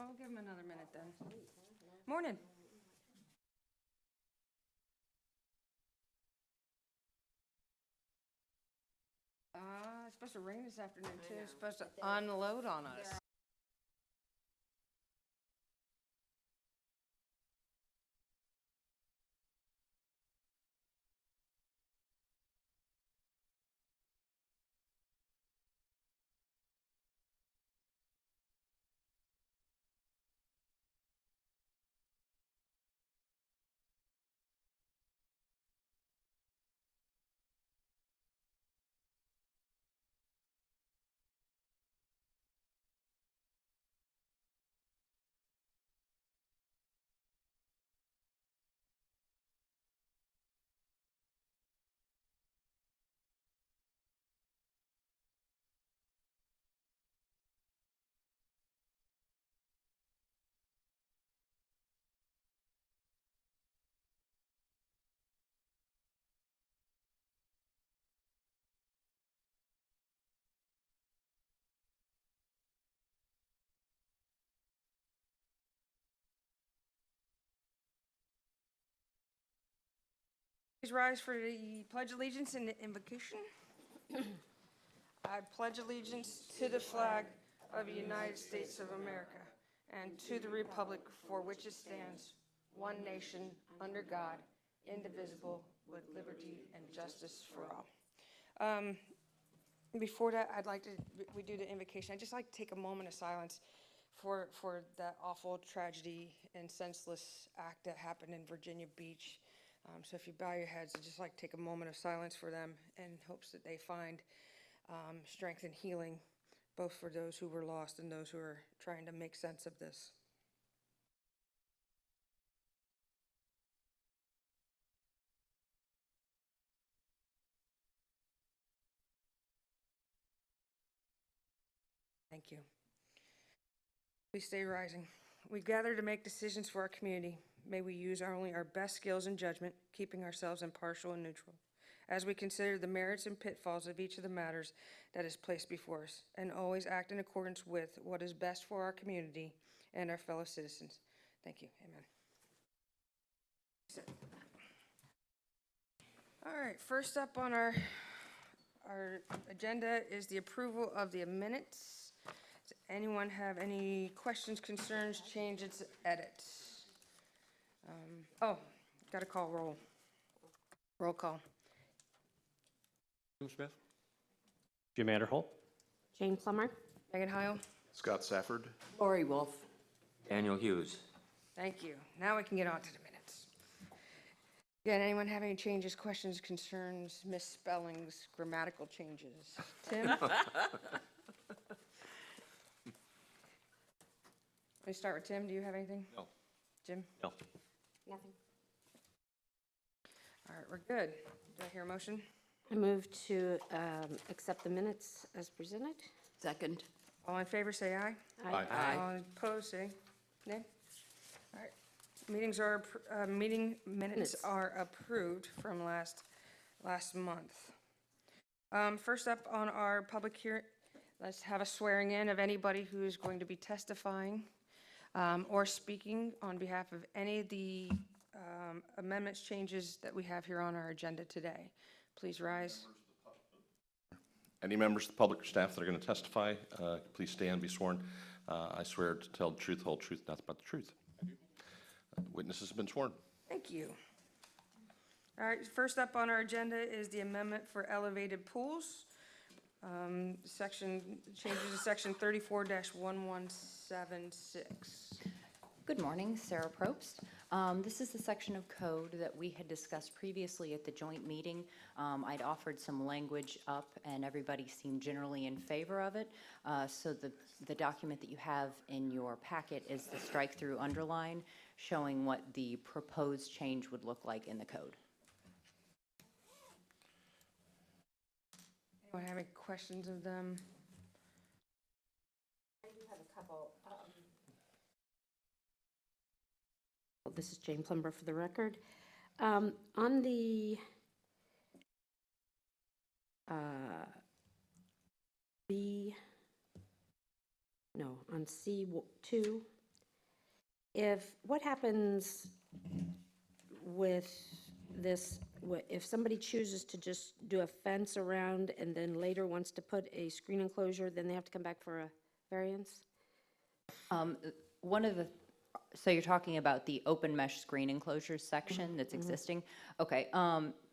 I'll give him another minute then. Morning. It's supposed to rain this afternoon too. It's supposed to unload on us. Please rise for the Pledge of Allegiance and the invocation. I pledge allegiance to the flag of the United States of America and to the republic for which it stands, one nation, under God, indivisible, with liberty and justice for all. Before that, I'd like to, we do the invocation. I'd just like to take a moment of silence for that awful tragedy and senseless act that happened in Virginia Beach. So if you bow your heads, I'd just like to take a moment of silence for them in hopes that they find strength and healing, both for those who were lost and those who are trying to make sense of this. Thank you. Please stay rising. We gather to make decisions for our community. May we use only our best skills and judgment, keeping ourselves impartial and neutral, as we consider the merits and pitfalls of each of the matters that is placed before us, and always act in accordance with what is best for our community and our fellow citizens. Thank you. Amen. All right, first up on our agenda is the approval of the minutes. Does anyone have any questions, concerns, changes, edits? Got to call roll. Roll call. Jim Smith? Jim Anderholt. Jane Plummer. Megan Heil. Scott Safford. Lori Wolf. Daniel Hughes. Thank you. Now we can get on to the minutes. Again, anyone have any changes, questions, concerns, misspellings, grammatical changes? Tim? Let me start with Tim. Do you have anything? No. Jim? No. Nothing. All right, we're good. Do I hear a motion? I move to accept the minutes as presented. Second. All in favor, say aye. Aye. All opposed, say nay. All right. Meeting minutes are approved from last month. First up on our public hearing, let's have a swearing in of anybody who's going to be testifying or speaking on behalf of any of the amendments, changes that we have here on our agenda today. Please rise. Any members of the public or staff that are going to testify, please stand and be sworn. I swear to tell the truth, whole truth, nothing but the truth. Witnesses have been sworn. Thank you. All right, first up on our agenda is the amendment for elevated pools. Changes to section 34-1176. Good morning, Sarah Probst. This is the section of code that we had discussed previously at the joint meeting. I'd offered some language up and everybody seemed generally in favor of it. So the document that you have in your packet is the strike-through underline showing what the proposed change would look like in the code. Anyone have any questions of them? I do have a couple. This is Jane Plummer for the record. On the on C2, what happens with this, if somebody chooses to just do a fence around and then later wants to put a screen enclosure, then they have to come back for a variance? One of the, so you're talking about the open mesh screen enclosures section that's existing? Okay,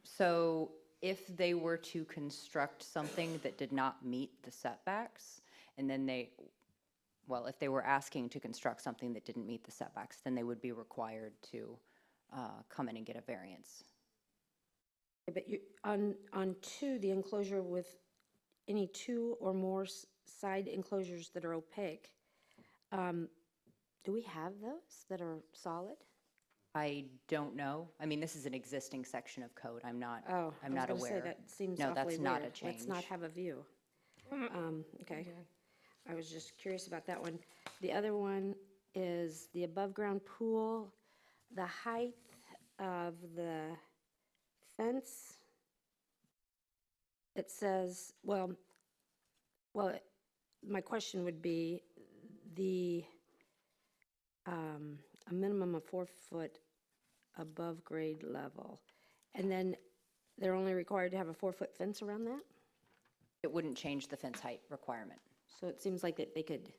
so if they were to construct something that did not meet the setbacks, and then well, if they were asking to construct something that didn't meet the setbacks, then they would be required to come in and get a variance. But you, on two, the enclosure with any two or more side enclosures that are opaque, do we have those that are solid? I don't know. I mean, this is an existing section of code. I'm not Oh, I'm not I was gonna say, aware. that seems No, awfully that's not a weird. Let's not change. have a view. Okay. I was just curious about that one. The other one is the above-ground pool, the height of the fence. It says, well, my question would be a minimum of 4 foot above grade level. And then they're only required to have a 4-foot fence around that? It wouldn't change the fence height requirement. So it seems like that they could,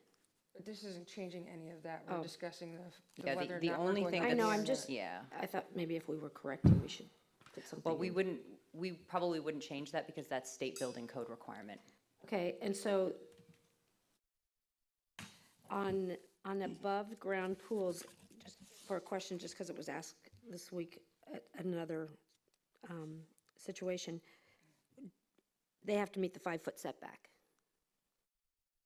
But this isn't changing any of that. We're Oh. discussing Yeah, whether or the not we're only going thing to I know, that's- I'm just, Yeah. I thought maybe if we were correcting, we should put something Well, in. we probably wouldn't change that because that's state building code requirement. Okay, and so on above-ground pools, just for a question, just because it was asked this week at another situation, they have to meet the 5-foot setback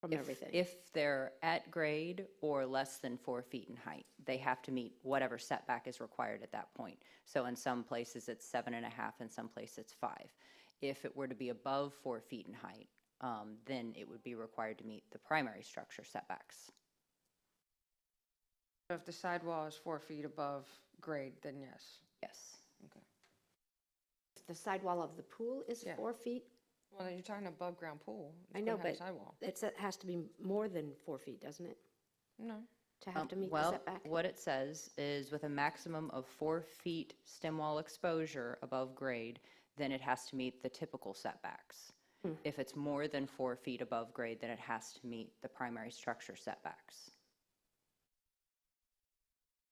from everything? If they're at grade or less than 4 feet in height, they have to meet whatever setback is required at that point. So in some places it's 7.5, in some places it's 5. If it were to be above 4 feet in height, then it would be required to meet the primary structure setbacks. If the sidewall is 4 feet above grade, then yes. Yes. The sidewall of the pool is Yeah. 4 feet? Well, you're talking above ground pool. I know, It's gonna have a but sidewall. it has to be more than 4 feet, doesn't it, No. to have to meet the Well, setback? what it says is with a maximum of 4 feet stem wall exposure above grade, then it has to meet the typical setbacks. If it's more than 4 feet above grade, then it has to meet the primary structure setbacks.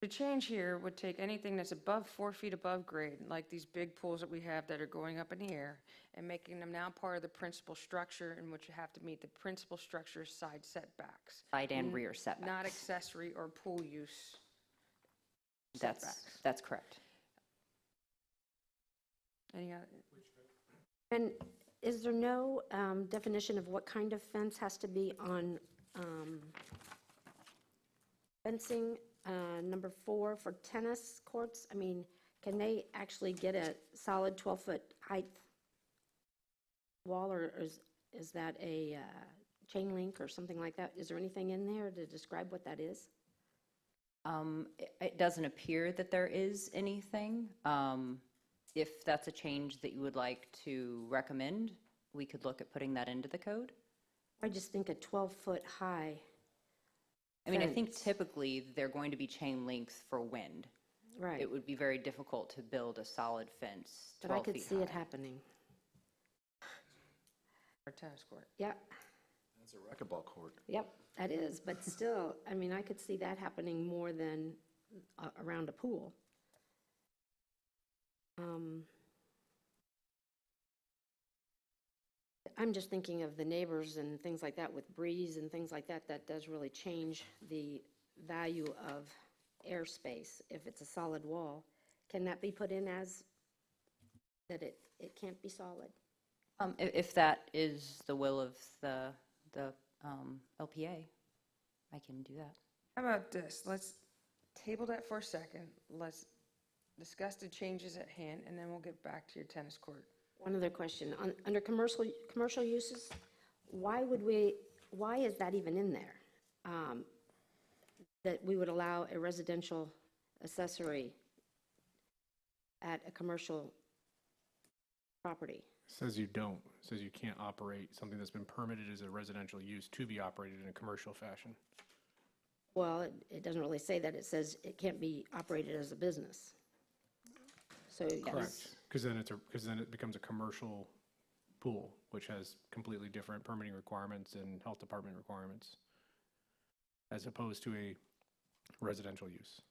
The change here would take anything that's above 4 feet above grade, like these big pools that we have that are going up in the air, and making them now part of the principal structure in which you have to meet the principal structure side setbacks. Side and rear setbacks. Not accessory or pool use That's setbacks. That's correct. Any other? And is there no definition of what kind of fence has to be on fencing, number 4 for tennis courts? I mean, can they actually get a solid 12-foot height wall, or is that a chain link or something like that? Is there anything in there to describe what that is? It doesn't appear that there is anything. If that's a change that you would like to recommend, we could look at putting that into the code. I just think a 12-foot high, I mean, I think Fence. typically they're going to be chain links for wind. right, It would be very difficult to build a solid fence but I 12 could feet see it high. happening. Or tennis court. Yep, That's a racquetball court. yep, that is, but still, I mean, I could see that happening more than around a pool. I'm just thinking of the neighbors and things like that with breeze and things like that, that does really change the value of airspace if it's a solid wall. Can that be put in as, that it can't be solid? If that is the will of the LPA, I can do that. How about this? Let's table that for a second. Let's discuss the changes at hand, and then we'll get back to your tennis court. One other question, under commercial uses, why is that even in there? That we would allow a residential accessory at a commercial property? Says you don't. Says you can't operate something that's been permitted as a residential use to be operated in a commercial fashion. Well, it doesn't really say that. It says it can't be operated as a business. So Correct. Because then it becomes a commercial pool, which has completely different permitting requirements and health department requirements, as opposed to a residential use.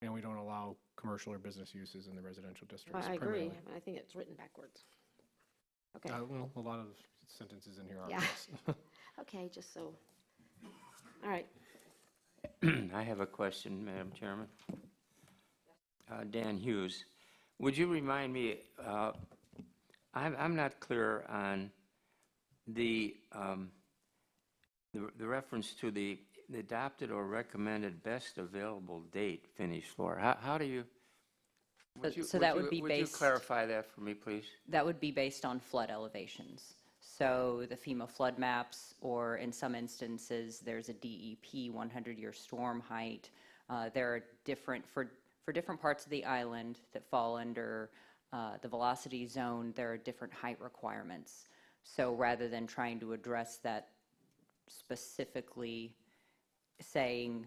And we don't allow commercial or business uses in the residential districts. I agree. primarily. I think it's written backwards. Okay, Well, a lot of sentences in here are. Yeah. yes. okay, just so, all right. I have a question, Madam Chairman. Dan Hughes, would you remind me, I'm not clear on the reference to the adopted or recommended best available date finished floor. How do you? So that would be Would you based- clarify that for me, please? That would be based on flood elevations. So the FEMA flood maps, or in some instances, there's a DEP 100-year storm height. There are different, for different parts of the island that fall under the velocity zone, there are different height requirements. So rather than trying to address that specifically, saying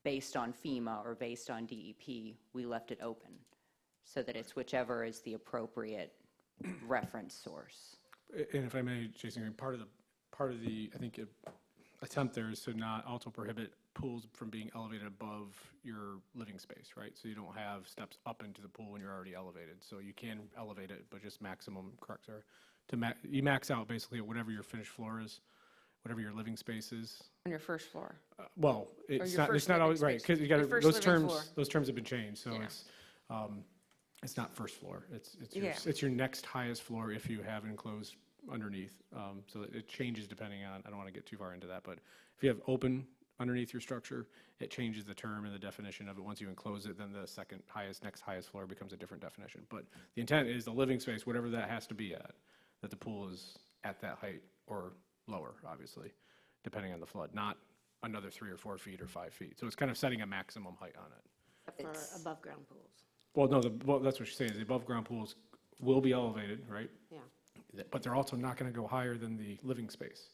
based on FEMA or based on DEP, we left it open so that it's whichever is the appropriate reference source. And if I may, Jason, part of the, I think, attempt there is to not also prohibit pools from being elevated above your living space, right? So you don't have steps up into the pool when you're already elevated. So you can elevate it, but just maximum, correct, sir? You max out basically at whatever your finished floor is, whatever your living space is. On your first floor. Well, it's your not, first it's not always, living right, space. because you got Your first living floor. those terms have been changed, so Yeah. it's not first floor. It's Yeah. it's your next highest floor if you have enclosed underneath. So it changes depending on, I don't want to get too far into that, but if you have open underneath your structure, it changes the term and the definition of it. Once you enclose it, then the second highest, next highest floor becomes a different definition. But the intent is the living space, whatever that has to be at, that the pool is at that height or lower, obviously, depending on the flood, not another 3 or 4 feet or 5 feet. So it's kind of setting a maximum height on it. For above-ground pools. Well, no, that's what she's saying, is the above-ground pools will be elevated, right? Yeah. But they're also not going to go higher than the living space.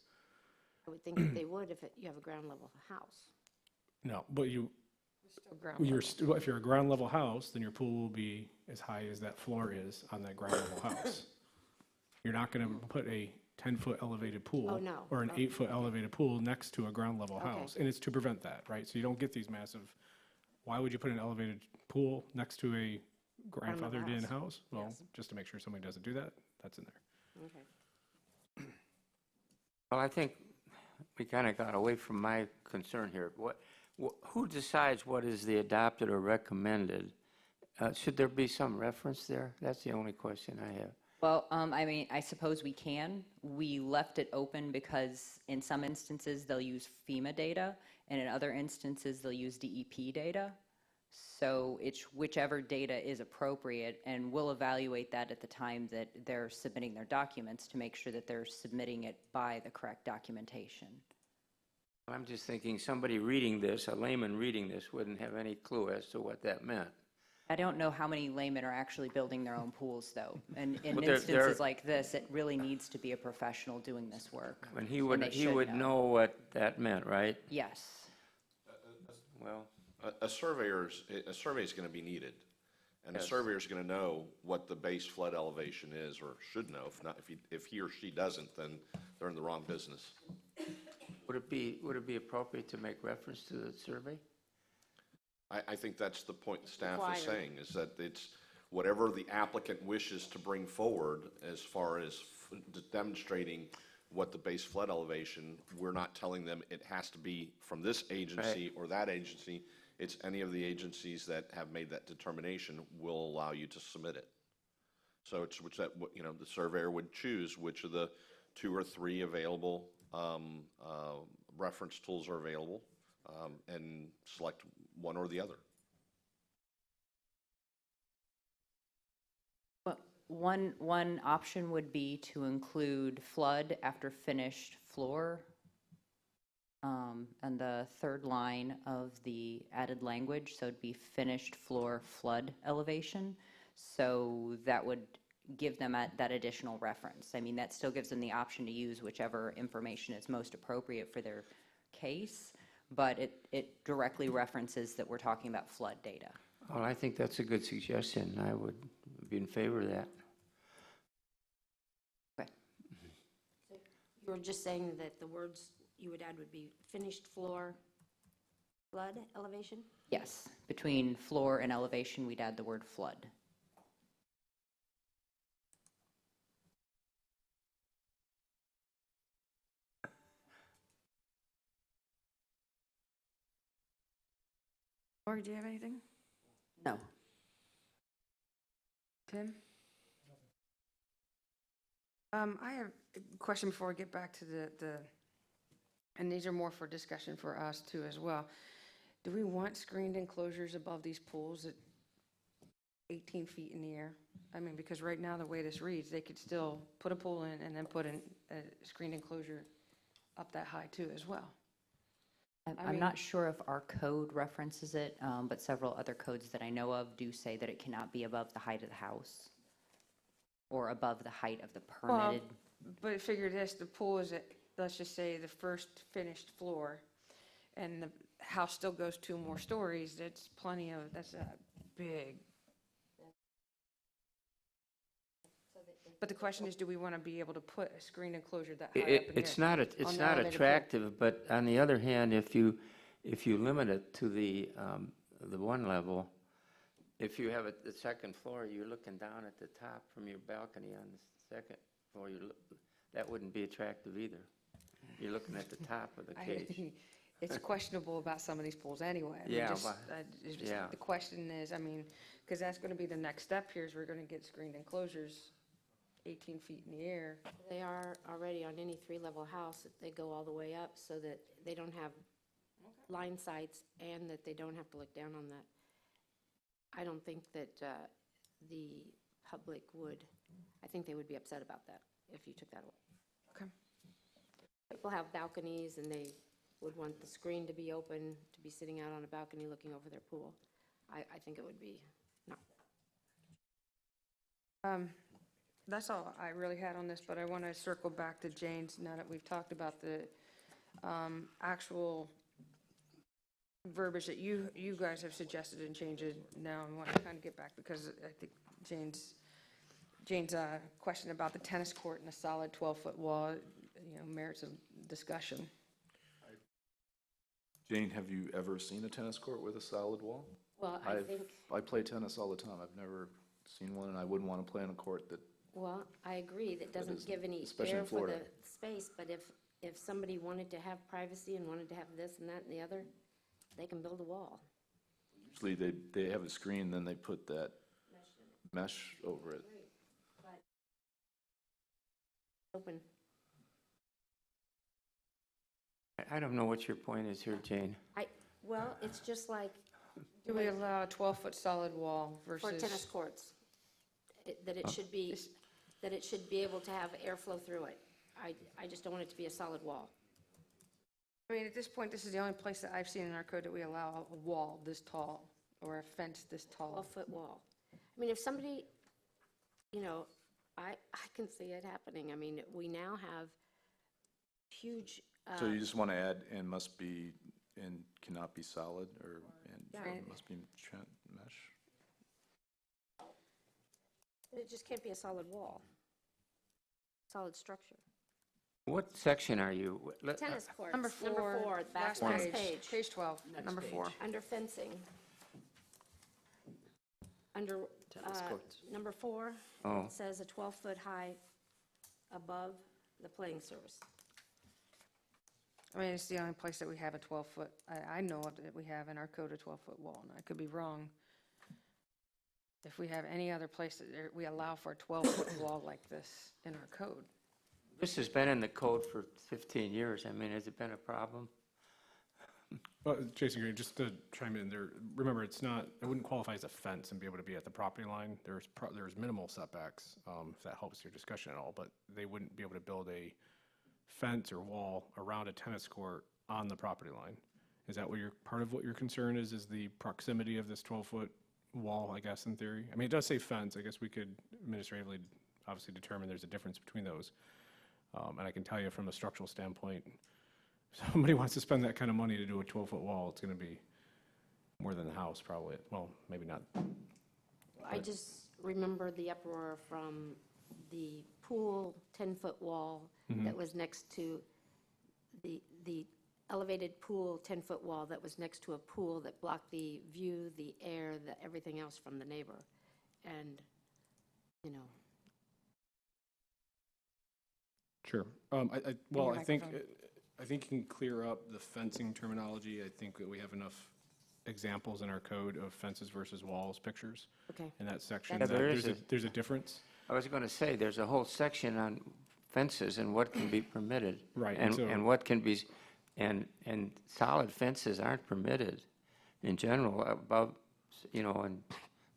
I would think that they would if you have a ground-level house. No, but Ground if you're a ground-level house, then your pool will be as high as that floor is on that ground-level house. You're not going to put a 10-foot elevated pool. Oh, no. Or an Okay. 8-foot elevated pool next to a ground-level Okay. house. And it's to prevent that, right? So you don't get these massive, why would you put an elevated pool next to a grandfathered in house? Well, Yes. just to make sure somebody doesn't do that, that's in there. Okay. Well, I think we kind of got away from my concern here. Who decides what is the adopted or recommended? Should there be some reference there? That's the only question I have. Well, I mean, I suppose we can. We left it open because in some instances, they'll use FEMA data, and in other instances, they'll use DEP data. So it's whichever data is appropriate, and we'll evaluate that at the time that they're submitting their documents to make sure that they're submitting it by the correct documentation. I'm just thinking somebody reading this, a layman reading this, wouldn't have any clue as to what that meant. I don't know how many laymen are actually building their own pools, though. And in Well, they're- instances like this, it really needs to be a professional doing this work. And he And would, they he should would know what that meant, right? Yes. Well, A survey is going to be needed, and a Yes. surveyor's going to know what the base flood elevation is, or should know. If he or she doesn't, then they're in the wrong business. would it be appropriate to make reference to the survey? I think that's the point the staff Required. is saying, is that it's whatever the applicant wishes to bring forward as far as demonstrating what the base flood elevation, we're not telling them it has to be from this agency or that agency. It's any of the agencies that have made that determination will allow you to submit it. So it's the surveyor would choose which of the 2 or 3 available reference tools are available, and select one or the other. Well, one option would be to include flood after finished floor. And the third line of the added language, so it'd be finished floor flood elevation. So that would give them that additional reference. I mean, that still gives them the option to use whichever information is most appropriate for their case, but it directly references that we're talking about flood data. Well, I think that's a good suggestion. I would be in favor of that. Okay. You were just saying that the words you would add would be finished floor, flood elevation? Yes, between floor and elevation, we'd add the word flood. Lori, do you have anything? No. Tim? I have a question before we get back to and these are more for discussion for us too as well. Do we want screened enclosures above these pools at 18 feet in the air? I mean, because right now, the way this reads, they could still put a pool in and then put in a screened enclosure up that high too as well. I'm not sure if our code references it, but several other codes that I know of do say that it cannot be above the height of the house or above the height of the permitted. But figure this, the pool is at, let's just say, the first finished floor, and the house still goes 2 more stories, that's a big. But the question is, do we want to be able to put a screen enclosure that high up in the It's air? not, On it's the not elevated pool? attractive, but on the other hand, if you limit it to the one level, if you have the second floor, you're looking down at the top from your balcony on the second floor, that wouldn't be attractive either. You're looking at the top of the I cage. think it's questionable about some of these pools anyway. I mean, Yeah, just- but- it's just- yeah. The question is, I mean, because that's going to be the next step here, is we're going to get screened enclosures 18 feet in the air. They are already on any three-level house, they go all the way up so that they don't have line sights and that they don't have to look down on that. I don't think that the public would, I think they would be upset about that if you took that away. Okay. People have balconies and they would want the screen to be open, to be sitting out on a balcony looking over their pool. I think it would be, no. That's all I really had on this, but I want to circle back to Jane's, now that we've talked about the actual verbiage that you guys have suggested and changes. Now I want to kind of get back, because I think Jane's question about the tennis court and a solid 12-foot wall, merits a discussion. Jane, have you ever seen a tennis court with a solid wall? Well, I think, I play tennis all the time. I've never seen one, and I wouldn't want to play on a court that, well, I agree, that doesn't is- give any especially in air for Florida. the space, but if somebody wanted to have privacy and wanted to have this and that and the other, they can build a wall. usually they have a screen, then they put that mesh over it. Open. I don't know what your point is here, Jane. Well, it's just like Do we allow a 12-foot solid wall for versus? tennis courts, that it should be, that it should be able to have airflow through it. I just don't want it to be a solid wall. I mean, at this point, this is the only place that I've seen in our code that we allow a wall this tall, or a fence this tall. 12-foot wall. I mean, if somebody, I can see it happening. I mean, we now have huge, So you just want to add, and must be, and cannot be solid, and Yeah. must be mesh? it just can't be a solid wall, solid structure. What section are you? Tennis courts. Number 4. Back last page. Page 12, number 4. Under fencing. Under, number 4, Oh. it says a 12-foot high above the playing surface. I mean, it's the only place that we have a 12-foot, I know of that we have in our code a 12-foot wall, and I could be wrong. If we have any other place that we allow for a 12-foot wall like this in our code. This has been in the code for 15 years. I mean, has it been a problem? Well, Jason Green, just to chime in there, remember, it wouldn't qualify as a fence and be able to be at the property line. There's minimal setbacks, if that helps your discussion at all, but they wouldn't be able to build a fence or wall around a tennis court on the property line. Is that part of what your concern is the proximity of this 12-foot wall, I guess, in theory? I mean, it does say fence. I guess we could administratively, obviously, determine there's a difference between those. And I can tell you from a structural standpoint, somebody wants to spend that kind of money to do a 12-foot wall, it's going to be more than the house, probably. Well, maybe not. I just remember the uproar from the pool 10-foot wall that was next to the elevated pool 10-foot wall that was next to a pool that blocked the view, the air, everything else from the neighbor. And, you know, Sure. Well, your I think, microphone. I think you can clear up the fencing terminology. I think that we have enough examples in our code of fences versus walls pictures okay. in that section. Yeah, that there is there's a difference. I was going to say, there's a whole section on fences and what can be permitted. Right, And, so- and what can be, and solid fences aren't permitted in general above, you know, and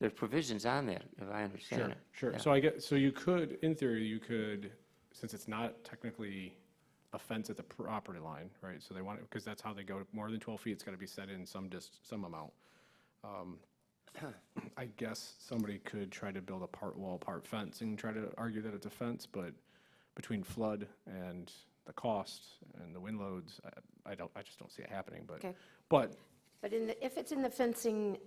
there's provisions on that, if I understand Sure, it. sure. Yeah. So I get, so you could, in theory, you could, since it's not technically a fence at the property line, right? So they want it, because that's how they go, more than 12 feet, it's got to be set in some amount. I guess somebody could try to build a part wall, part fence and try to argue that it's a fence, but between flood and the cost and the wind loads, I just don't see it happening, but, Okay. but But if it's in the fencing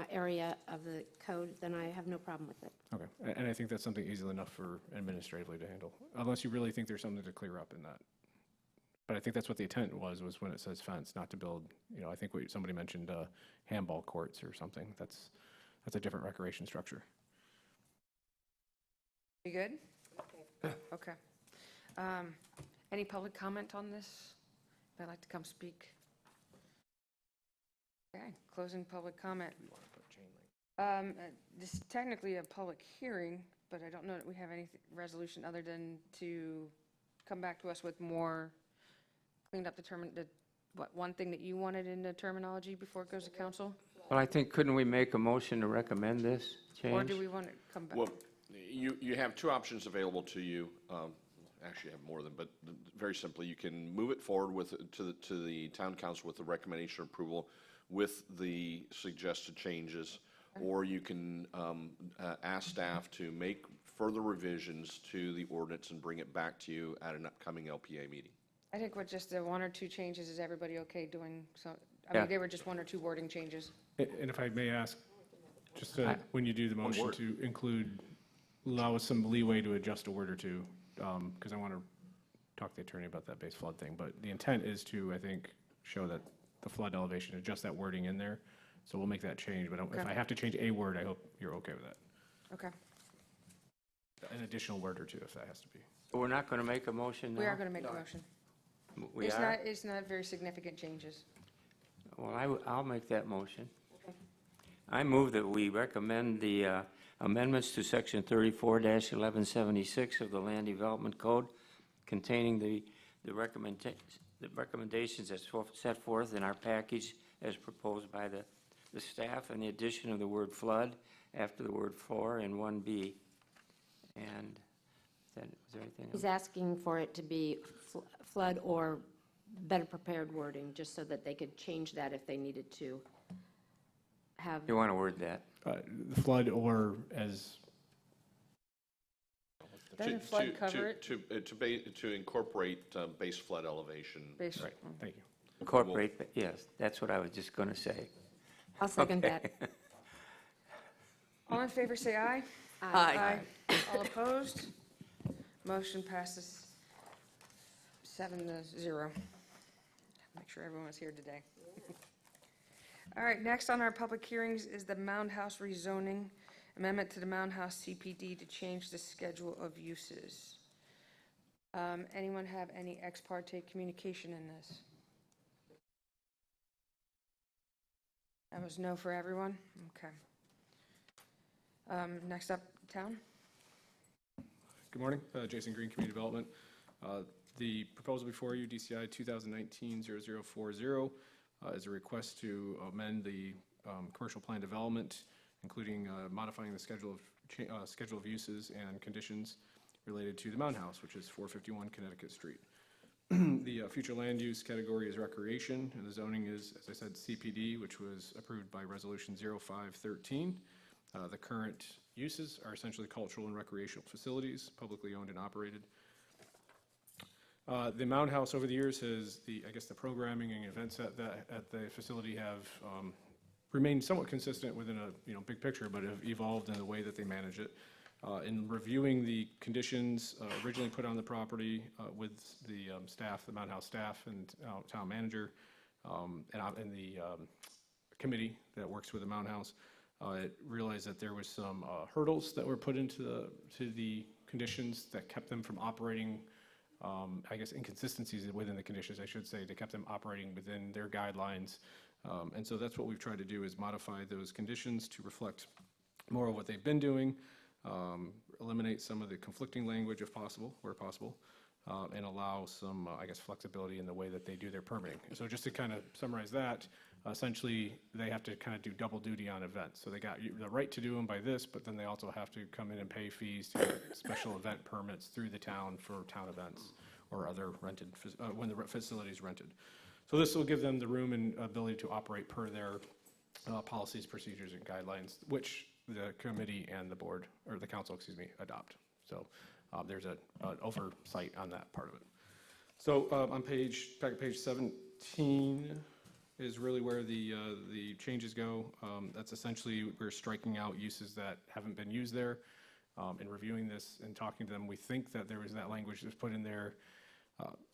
area of the code, then I have no problem with it. okay, and I think that's something easy enough for administratively to handle, unless you really think there's something to clear up in that. But I think that's what the intent was when it says fence, not to build, you know, I think somebody mentioned handball courts or something. That's a different recreation structure. You good? Okay. Any public comment on this? If I'd like to come speak. Okay, closing public comment. This is technically a public hearing, but I don't know that we have any resolution other than to come back to us with more cleaned up one thing that you wanted in the terminology before it goes to council? Well, I think, couldn't we make a motion to recommend this change? Or do we want to come back? Well, you have two options available to you. Actually, you have more than, but very simply, you can move it forward to the town council with the recommendation approval with the suggested changes, or you can ask staff to make further revisions to the ordinance and bring it back to you at an upcoming LPA meeting. I think with just the one or two changes, is everybody okay doing so? I Yeah. mean, they were just one or two wording changes. And if I may ask, just when you do the motion word. to include, allow us some leeway to adjust a word or two, because I want to talk to the attorney about that base flood thing, but the intent is to, I think, show that the flood elevation, adjust that wording in there. So we'll make that change, but if Okay. I have to change a word, I hope you're okay with that. Okay. An additional word or two, if that has to be. We're not going to make a motion now? We are going to make a motion. We It's are? not, it's not very significant changes. Well, I'll make that motion. I move that we recommend the amendments to Section 34-1176 of the Land Development Code containing the recommendations as set forth in our package as proposed by the staff, and the addition of the word flood after the word floor in 1B. And then, is there anything else? He's asking for it to be flood or better prepared wording, just so that they could change that if they needed to have. You want to word that? The flood or as, Doesn't To- flood to- cover it? To incorporate base flood elevation. Base- right, thank you. Incorporate, yes, that's what I was just going to say. I'll second that. All in favor, say aye. Aye. All opposed? Motion passes 7-0. Make sure everyone's here today. All right, next on our public hearings is the Mound House rezoning, amendment to the Mound House CPD to change the schedule of uses. Anyone have any ex parte communication in this? That was no for everyone? Okay. Next up, town? Good morning, Jason Green, Community Development. The proposal before you, DCI 2019-0040, is a request to amend the commercial plan development, including modifying the schedule of uses and conditions related to the Mound House, which is 451 Connecticut Street. The future land use category is recreation, and the zoning is, as I said, CPD, which was approved by Resolution 0513. The current uses are essentially cultural and recreational facilities, publicly owned and operated. The Mound House over the years has I guess the programming and events at the facility have remained somewhat consistent within a, big picture, but have evolved in the way that they manage it. In reviewing the conditions originally put on the property with the staff, the Mound House staff and town manager, and the committee that works with the Mound House, it realized that there was some hurdles that were put into the conditions that kept them from operating, I guess inconsistencies within the conditions, I should say, that kept them operating within their guidelines. And so that's what we've tried to do, is modify those conditions to reflect more of what they've been doing, eliminate some of the conflicting language if possible, where possible, and allow some, I guess, flexibility in the way that they do their permitting. So just to kind of summarize that, essentially, they have to kind of do double duty on events. So they got the right to do them by this, but then they also have to come in and pay fees to get special event permits through the town for town events or other rented, when the facility is rented. So this will give them the room and ability to operate per their policies, procedures, and guidelines, which the committee and the board, or the council, adopt. So there's an oversight on that part of it. So on page 17 is really where the changes go. That's essentially, we're striking out uses that haven't been used there. In reviewing this and talking to them, we think that there was that language that was put in there.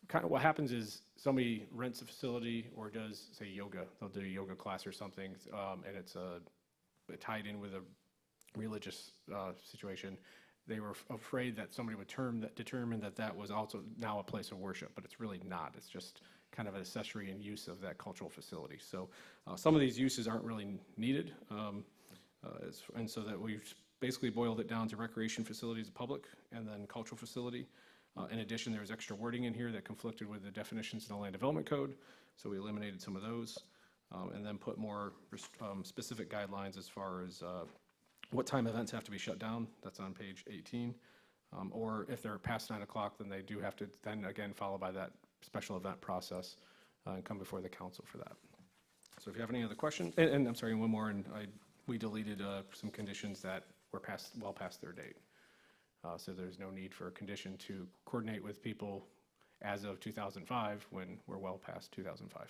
Kind of what happens is somebody rents a facility or does, say, yoga. They'll do a yoga class or something, and it's tied in with a religious situation. They were afraid that somebody would determine that that was also now a place of worship, but it's really not. It's just kind of an accessory and use of that cultural facility. So some of these uses aren't really needed, and so that we've basically boiled it down to recreation facilities, public, and then cultural facility. In addition, there was extra wording in here that conflicted with the definitions in the Land Development Code, so we eliminated some of those, and then put more specific guidelines as far as what time events have to be shut down. That's on page 18. Or if they're past 9 o'clock, then they do have to then again follow by that special event process and come before the council for that. So if you have any other questions, and I'm sorry, one more, and we deleted some conditions that were well past their date. So there's no need for a condition to coordinate with people as of 2005 when we're well past 2005.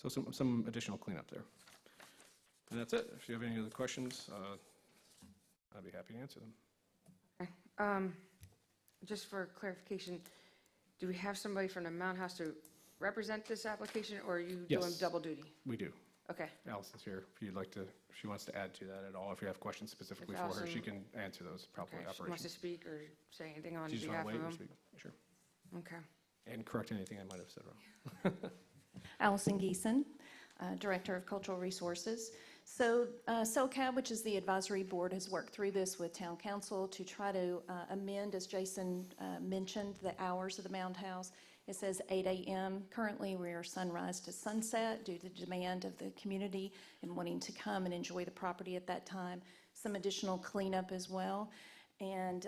So some additional cleanup there. And that's it. If you have any other questions, I'd be happy to answer them. Okay. Just for clarification, do we have somebody from the Mound House to represent this application, or are you doing Yes. double duty? We do. Okay. Allison's here. If you'd like to, if she wants to add to that at all, if you have questions specifically for her, she can answer those probably Okay. She wants to operations. speak or say anything on Do you just want behalf to of wait or them? speak? Sure. Okay. And correct anything I might have said wrong. Allison Geeson, Director of Cultural Resources. So CELCAB, which is the advisory board, has worked through this with town council to try to amend, as Jason mentioned, the hours of the Mound House. It says 8 a.m. Currently, we are sunrise to sunset due to the demand of the community and wanting to come and enjoy the property at that time. Some additional cleanup as well. And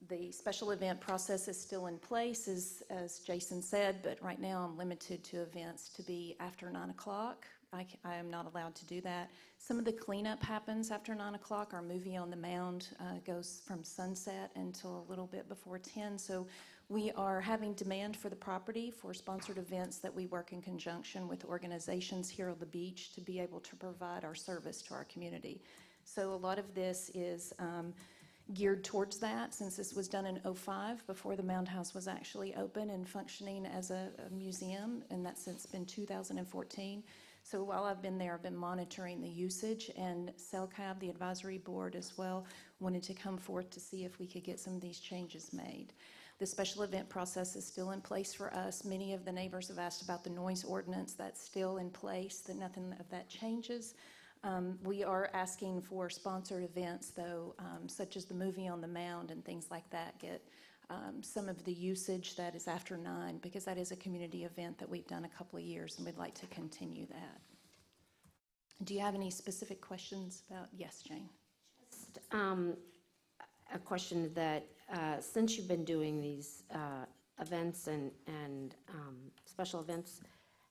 the special event process is still in place, as Jason said, but right now I'm limited to events to be after 9 o'clock. I am not allowed to do that. Some of the cleanup happens after 9 o'clock. Our movie on the Mound goes from sunset until a little bit before 10. So we are having demand for the property for sponsored events that we work in conjunction with organizations here on the beach to be able to provide our service to our community. So a lot of this is geared towards that, since this was done in '05, before the Mound House was actually open and functioning as a museum, and that's since been 2014. So while I've been there, I've been monitoring the usage, and CELCAB, the advisory board as well, wanted to come forth to see if we could get some of these changes made. The special event process is still in place for us. Many of the neighbors have asked about the noise ordinance. That's still in place, that nothing of that changes. We are asking for sponsored events, though, such as the movie on the Mound and things like that, get some of the usage that is after 9, because that is a community event that we've done a couple of years, and we'd like to continue that. Do you have any specific questions about? Yes, Jane. Just, a question that, since you've been doing these events and special events,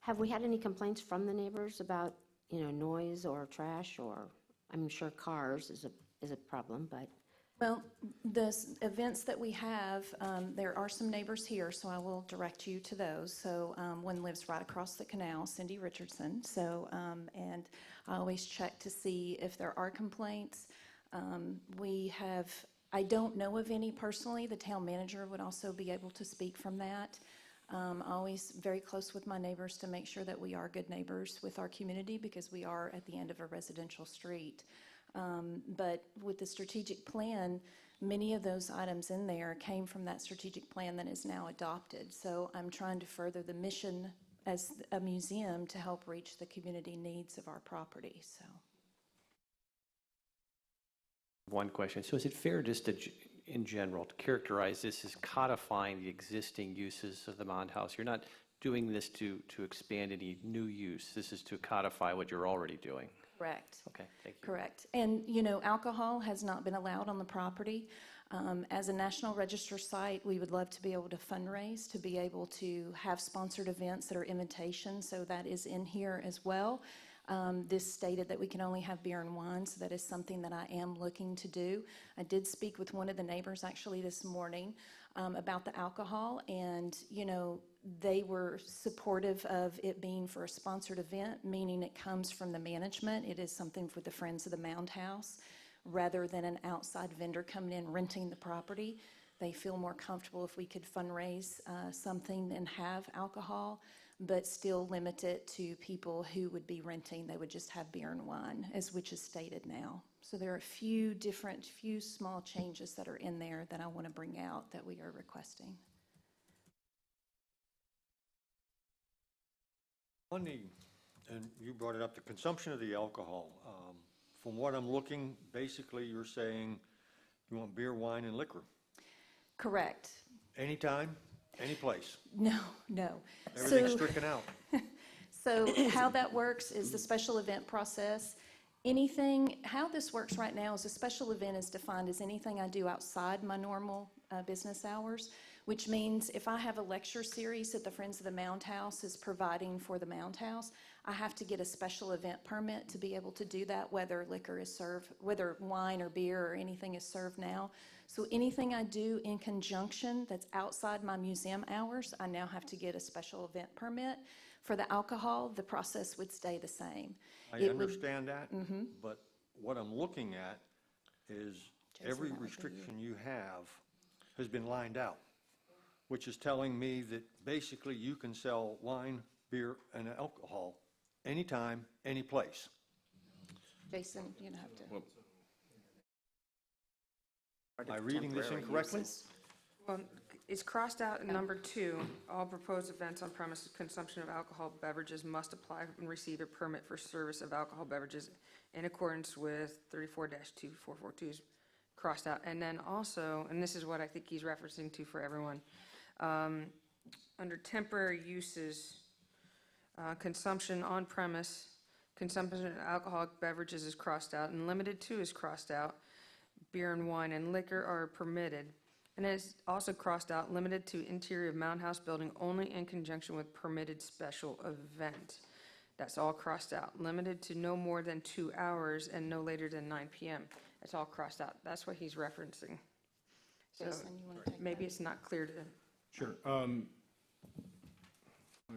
have we had any complaints from the neighbors about, noise or trash, or I'm sure cars is a problem, but Well, events that we have, there are some neighbors here, so I will direct you to those. So one lives right across the canal, Cindy Richardson. So, and I always check to see if there are complaints. I don't know of any personally. The town manager would also be able to speak from that. Always very close with my neighbors to make sure that we are good neighbors with our community because we are at the end of a residential street. But with the strategic plan, many of those items in there came from that strategic plan that is now adopted. So I'm trying to further the mission as a museum to help reach the community needs of our property, so. One question. So is it fair just to, in general, to characterize this as codifying the existing uses of the Mound House? You're not doing this to expand any new use. This is to codify what you're already doing. Correct. Okay, thank you. Correct. And, alcohol has not been allowed on the property. As a National Register site, we would love to be able to fundraise, to be able to have sponsored events that are invitations, so that is in here as well. This stated that we can only have beer and wine, so that is something that I am looking to do. I did speak with one of the neighbors actually this morning about the alcohol, and, they were supportive of it being for a sponsored event, meaning it comes from the management. It is something for the Friends of the Mound House, rather than an outside vendor coming in renting the property. They feel more comfortable if we could fundraise something and have alcohol, but still limit it to people who would be renting. They would just have beer and wine, which is stated now. So there are a few small changes that are in there that I want to bring out that we are requesting. And you brought it up, the consumption of the alcohol. From what I'm looking, basically you're saying you want beer, wine, and liquor. Correct. Anytime, any place. No. Everything's stricken out. So how that works is the special event process. How this works right now is a special event is defined as anything I do outside my normal business hours, which means if I have a lecture series that the Friends of the Mound House is providing for the Mound House, I have to get a special event permit to be able to do that, whether liquor is served, whether wine or beer or anything is served now. So anything I do in conjunction that's outside my museum hours, I now have to get a special event permit. For the alcohol, the process would stay the same. I understand that, but what I'm looking at is every restriction you have has been lined out, which is telling me that basically you can sell wine, beer, and alcohol anytime, any place. Jason, you don't have to. Am I reading this incorrectly? Well, it's crossed out in number 2. All proposed events on premise consumption of alcohol beverages must apply and receive a permit for service of alcohol beverages in accordance with 34-2442 is crossed out. And then also, and this is what I think he's referencing to for everyone, under temporary uses, consumption on premise, consumption of alcoholic beverages is crossed out, and limited to is crossed out. Beer and wine and liquor are permitted. And it's also crossed out, limited to interior of Mound House building only in conjunction with permitted special event. That's all crossed out. Limited to no more than 2 hours and no later than 9 p.m. It's all crossed out. That's what he's referencing. So Jason, you want to take maybe that? it's not clear to, Sure. Let me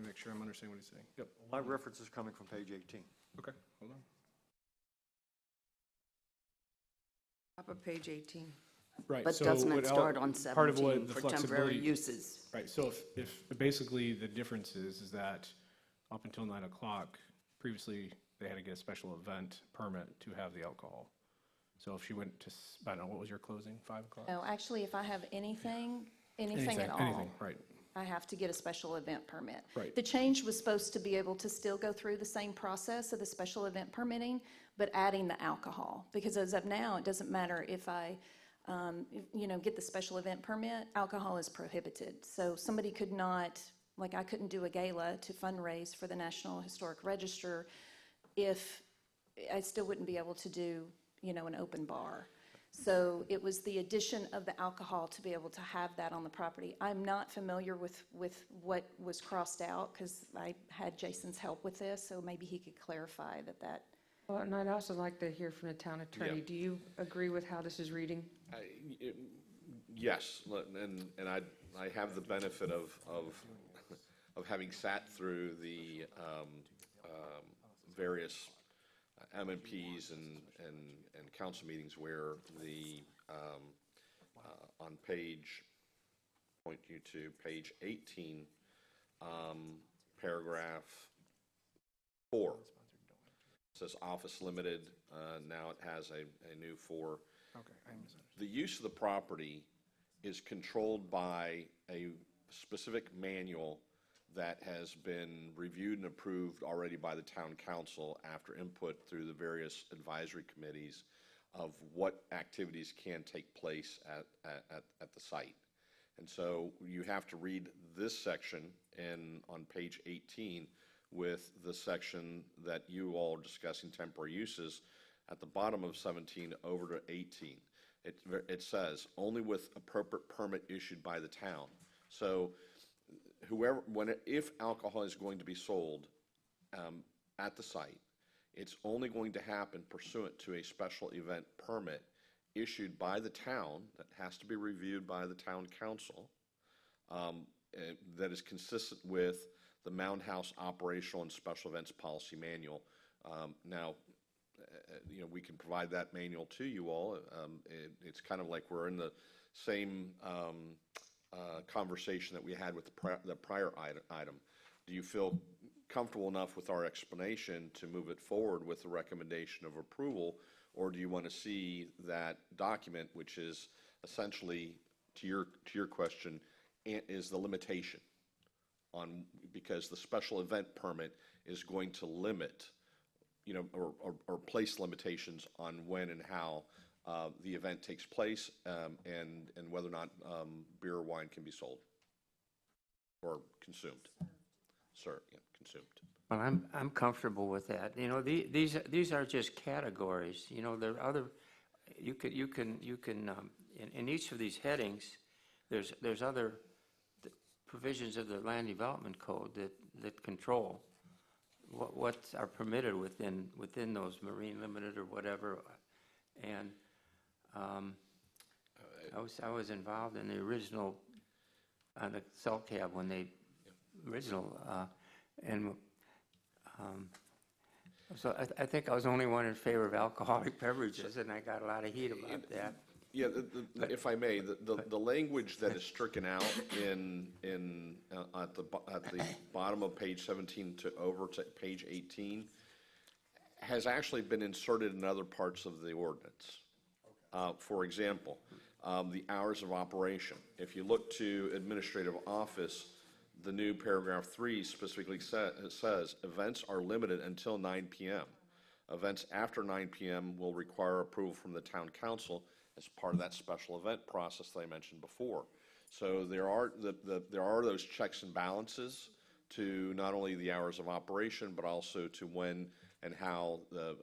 make sure I'm understanding what he's saying. Yep. My reference is coming from page 18. Okay, hold on. top of page 18. Right. But so doesn't what it el- start on part of 17 what the for temporary flexibility- uses? Right, so if basically the difference is that up until 9 o'clock, previously, they had to get a special event permit to have the alcohol. So if she went to, I don't know, what was your closing, 5 o'clock? No, actually, if I have anything at all, Anything, right. I have to get a special event permit. Right. The change was supposed to be able to still go through the same process of the special event permitting, but adding the alcohol. Because as of now, it doesn't matter if I, get the special event permit, alcohol is prohibited. So somebody could not, like I couldn't do a gala to fundraise for the National Historic Register if I still wouldn't be able to do, an open bar. So it was the addition of the alcohol to be able to have that on the property. I'm not familiar with what was crossed out because I had Jason's help with this, so maybe he could clarify that. Well, and I'd also like to hear from the town attorney. Yeah. Do you agree with how this is reading? Yes, and I have the benefit of having sat through the various MMPs and council meetings where the, on page, point you to page 18, paragraph 4, says office limited, now it has a new 4. Okay, I understand. The use of the property is controlled by a specific manual that has been reviewed and approved already by the town council after input through the various advisory committees of what activities can take place at the site. And so you have to read this section on page 18 with the section that you all are discussing, temporary uses, at the bottom of 17 over to 18. It says, only with appropriate permit issued by the town. So if alcohol is going to be sold at the site, it's only going to happen pursuant to a special event permit issued by the town that has to be reviewed by the town council, that is consistent with the Mound House Operational and Special Events Policy Manual. Now, we can provide that manual to you all. It's kind of like we're in the same conversation that we had with the prior item. Do you feel comfortable enough with our explanation to move it forward with the recommendation of approval, or do you want to see that document, which is essentially, to your question, is the limitation on, because the special event permit is going to limit, or place limitations on when and how the event takes place, and whether or not beer or wine can be sold or consumed. Consumed. Well, I'm comfortable with that. These are just categories. There are other, you can in each of these headings, there's other provisions of the Land Development Code that control what are permitted within those marine limited or whatever. And I was involved in the original, on the CELCAB when they original, and so I think I was the only one in favor of alcoholic beverages, and I got a lot of heat about that. Yeah, if I may, the language that is stricken out at the bottom of page 17 to over to page 18 has actually been inserted in other parts of the ordinance. For example, the hours of operation. If you look to administrative office, the new paragraph 3 specifically says events are limited until 9 p.m. Events after 9 p.m. will require approval from the town council as part of that special event process that I mentioned before. So there are those checks and balances to not only the hours of operation, but also to when and how the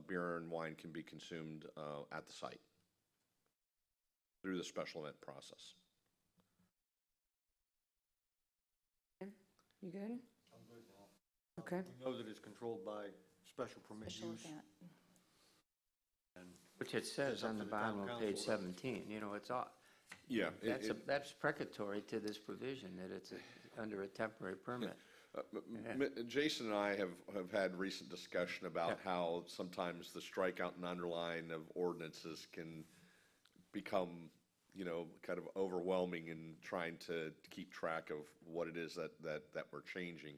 beer and wine can be consumed at the site through the special event process. You good? I'm good now. Okay. We know that it's controlled by special permit Special use. event. Which it says on the bottom of page 17, it's all, Yeah. that's precatory to this provision, that it's under a temporary permit. Jason and I have had recent discussion about how sometimes the strikeout and underline of ordinances can become, kind of overwhelming in trying to keep track of what it is that we're changing.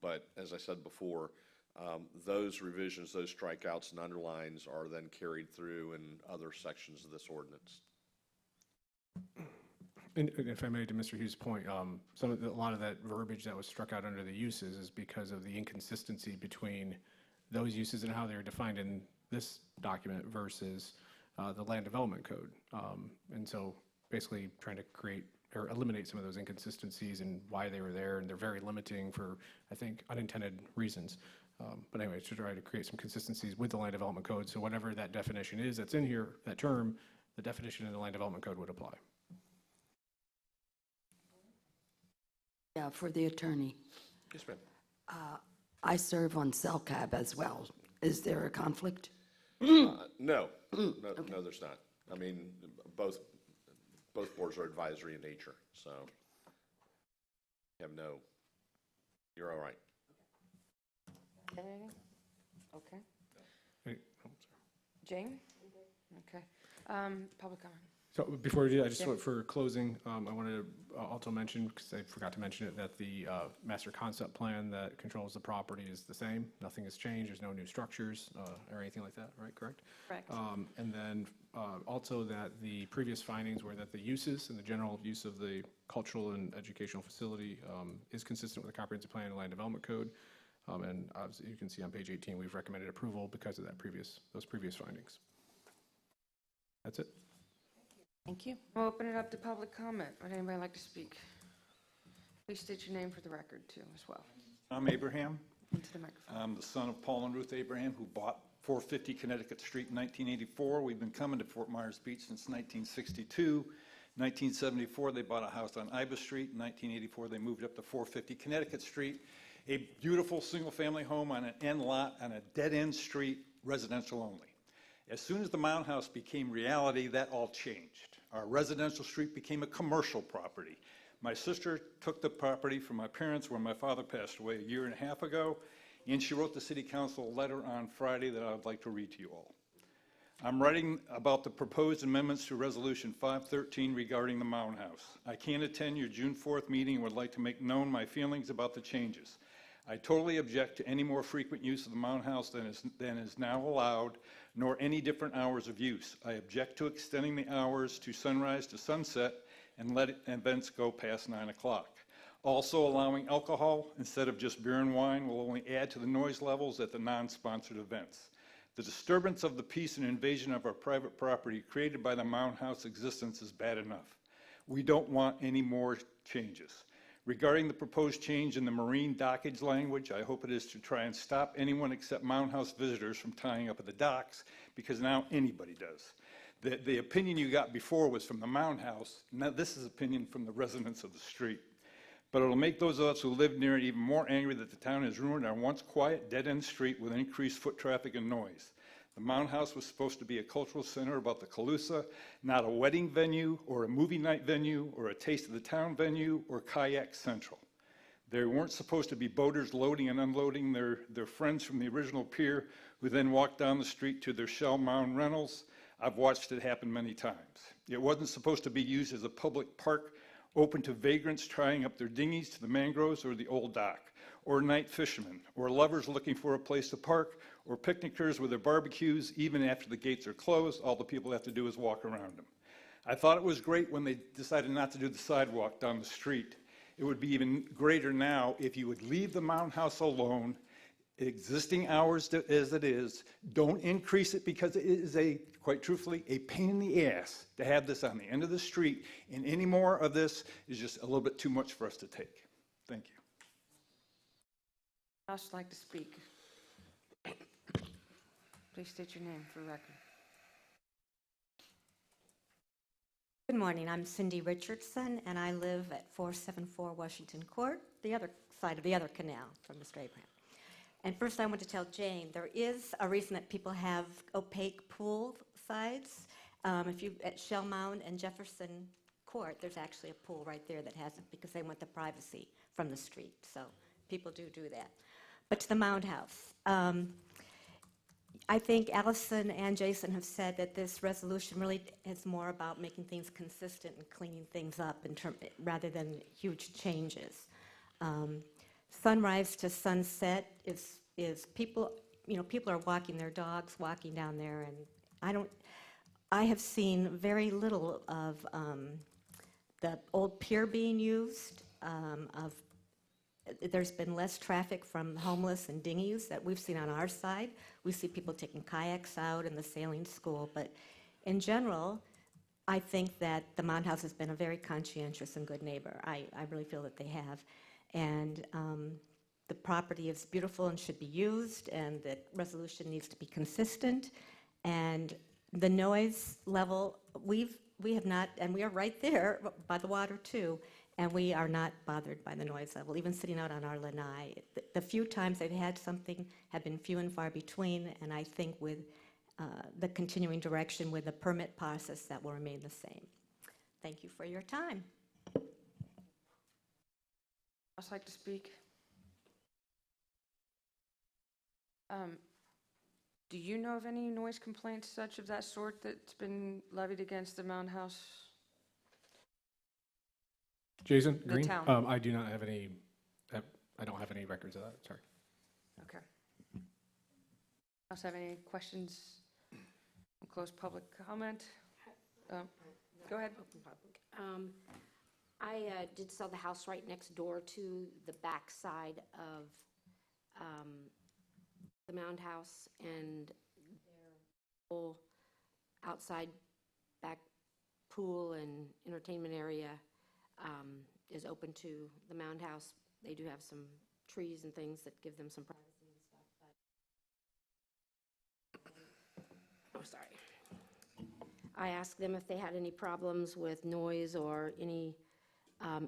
But as I said before, those revisions, those strikeouts and underlines are then carried through in other sections of this ordinance. And if I may, to Mr. Hughes' point, a lot of that verbiage that was struck out under the uses is because of the inconsistency between those uses and how they are defined in this document versus the Land Development Code. And so basically trying to create or eliminate some of those inconsistencies and why they were there, and they're very limiting for, I think, unintended reasons. But anyway, to try to create some consistencies with the Land Development Code, so whatever that definition is that's in here, that term, the definition in the Land Development Code would apply. Yeah, for the attorney. Yes, ma'am. I serve on CELCAB as well. Is there a conflict? No, there's not. I mean, both boards are advisory in nature, so you're all right. Okay. Hey, oh, sorry. Jane? Okay. Public comment. So before we do that, just Yeah. for closing, I wanted to also mention, because I forgot to mention it, that the master concept plan that controls the property is the same. Nothing has changed. There's no new structures or anything like that, right? Correct? Correct. And then also that the previous findings were that the uses and the general use of the cultural and educational facility is consistent with the comprehensive plan and land development code. And as you can see on page 18, we've recommended approval because of those previous findings. That's it. Thank you. We'll open it up to public comment. Would anybody like to speak? Please state your name for the record, too, as well. I'm Abraham. Into the microphone. I'm the son of Paul and Ruth Abraham, who bought 450 Connecticut Street in 1984. We've been coming to Fort Myers Beach since 1962. 1974, they bought a house on Ibis Street. In 1984, they moved up to 450 Connecticut Street, a beautiful single-family home on an end lot on a dead-end street, residential only. As soon as the Mound House became reality, that all changed. Our residential street became a commercial property. My sister took the property from my parents when my father passed away a year and a half ago, and she wrote the city council a letter on Friday that I would like to read to you all. I'm writing about the proposed amendments to Resolution 513 regarding the Mound House. I can't attend your June 4th meeting and would like to make known my feelings about the changes. I totally object to any more frequent use of the Mound House than is now allowed, nor any different hours of use. I object to extending the hours to sunrise to sunset and let events go past 9 o'clock. Also, allowing alcohol instead of just beer and wine will only add to the noise levels at the non-sponsored events. The disturbance of the peace and invasion of our private property created by the Mound House existence is bad enough. We don't want any more changes. Regarding the proposed change in the marine dockage language, I hope it is to try and stop anyone except Mound House visitors from tying up at the docks, because now anybody does. The opinion you got before was from the Mound House. Now this is opinion from the residents of the street. But it'll make those of us who live near it even more angry that the town has ruined our once quiet, dead-end street with increased foot traffic and noise. The Mound House was supposed to be a cultural center about the Calusa, not a wedding venue or a movie night venue or a taste of the town venue or kayak central. There weren't supposed to be boaters loading and unloading their friends from the original pier who then walked down the street to their shell mound rentals. I've watched it happen many times. It wasn't supposed to be used as a public park open to vagrants trying up their dinghies to the mangroves or the old dock, or night fishermen, or lovers looking for a place to park, or picnickers with their barbecues. Even after the gates are closed, all the people have to do is walk around them. I thought it was great when they decided not to do the sidewalk down the street. It would be even greater now if you would leave the Mound House alone, existing hours as it is. Don't increase it, because it is quite truthfully, a pain in the ass to have this on the end of the street, and any more of this is just a little bit too much for us to take. Thank you. I'd also like to speak. Please state your name for the record. Good morning, I'm Cindy Richardson, and I live at 474 Washington Court, the other side of the other canal from Mr. Abraham. And first I want to tell Jane, there is a reason that people have opaque pool sides. At Shell Mound and Jefferson Court, there's actually a pool right there that has it because they want the privacy from the street. So people do that. But to the Mound House. I think Allison and Jason have said that this resolution really is more about making things consistent and cleaning things up rather than huge changes. Sunrise to sunset is people are walking their dogs, walking down there, and I have seen very little of the old pier being used. There's been less traffic from homeless and dinghies that we've seen on our side. We see people taking kayaks out in the sailing school, but in general, I think that the Mound House has been a very conscientious and good neighbor. I really feel that they have. And the property is beautiful and should be used, and the resolution needs to be consistent. And the noise level, we have not, and we are right there by the water too, and we are not bothered by the noise level, even sitting out on our lanai. The few times they've had something have been few and far between, and I think with the continuing direction with the permit process that will remain the same. Thank you for your time. I'd like to speak. Do you know of any noise complaints such of that sort that's been levied against the Mound House? Jason The Green? town. I do not have any, I don't have any records of that, sorry. Okay. Else have any questions? We'll close public comment. Go ahead. Open public. I did sell the house right next door to the back side of the Mound House, and their whole outside back pool and entertainment area is open to the Mound House. They do have some trees and things that give them some privacy and stuff, but, oh, sorry. I asked them if they had any problems with noise or any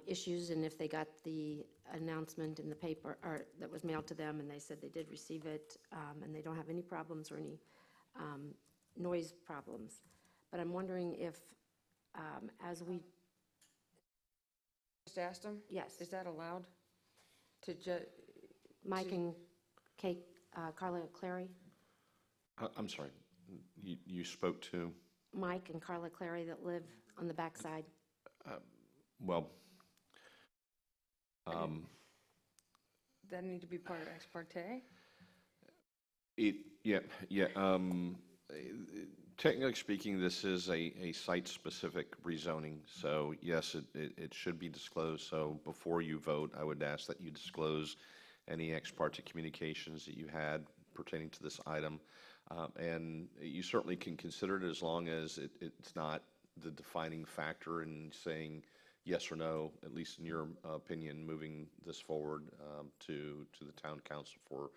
issues, and if they got the announcement in the paper, or that was mailed to them, and they said they did receive it, and they don't have any problems or any noise problems. But I'm wondering if, as we, Just asked them? yes, Is that allowed? Mike and Kate, Carla Clary, I'm sorry, you spoke to, Mike and Carla Clary that live on the backside. well, That need to be part of ex parte? Technically speaking, this is a site-specific rezoning, so yes, it should be disclosed. So before you vote, I would ask that you disclose any ex parte communications that you had pertaining to this item. And you certainly can consider it as long as it's not the defining factor in saying yes or no, at least in your opinion, moving this forward to the town council for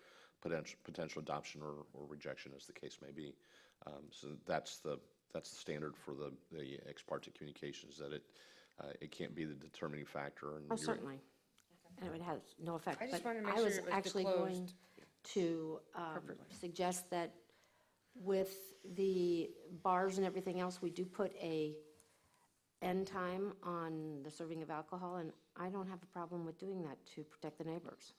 potential adoption or rejection, as the case may be. So that's the standard for the ex parte communications, that it can't be the determining factor. And Oh, certainly. And it has no effect. I just But wanted to make I sure was it was actually going disclosed to suggest that with the bars and everything else, we do put a end time on the serving of alcohol, and I don't have a problem with doing that to protect the neighbors.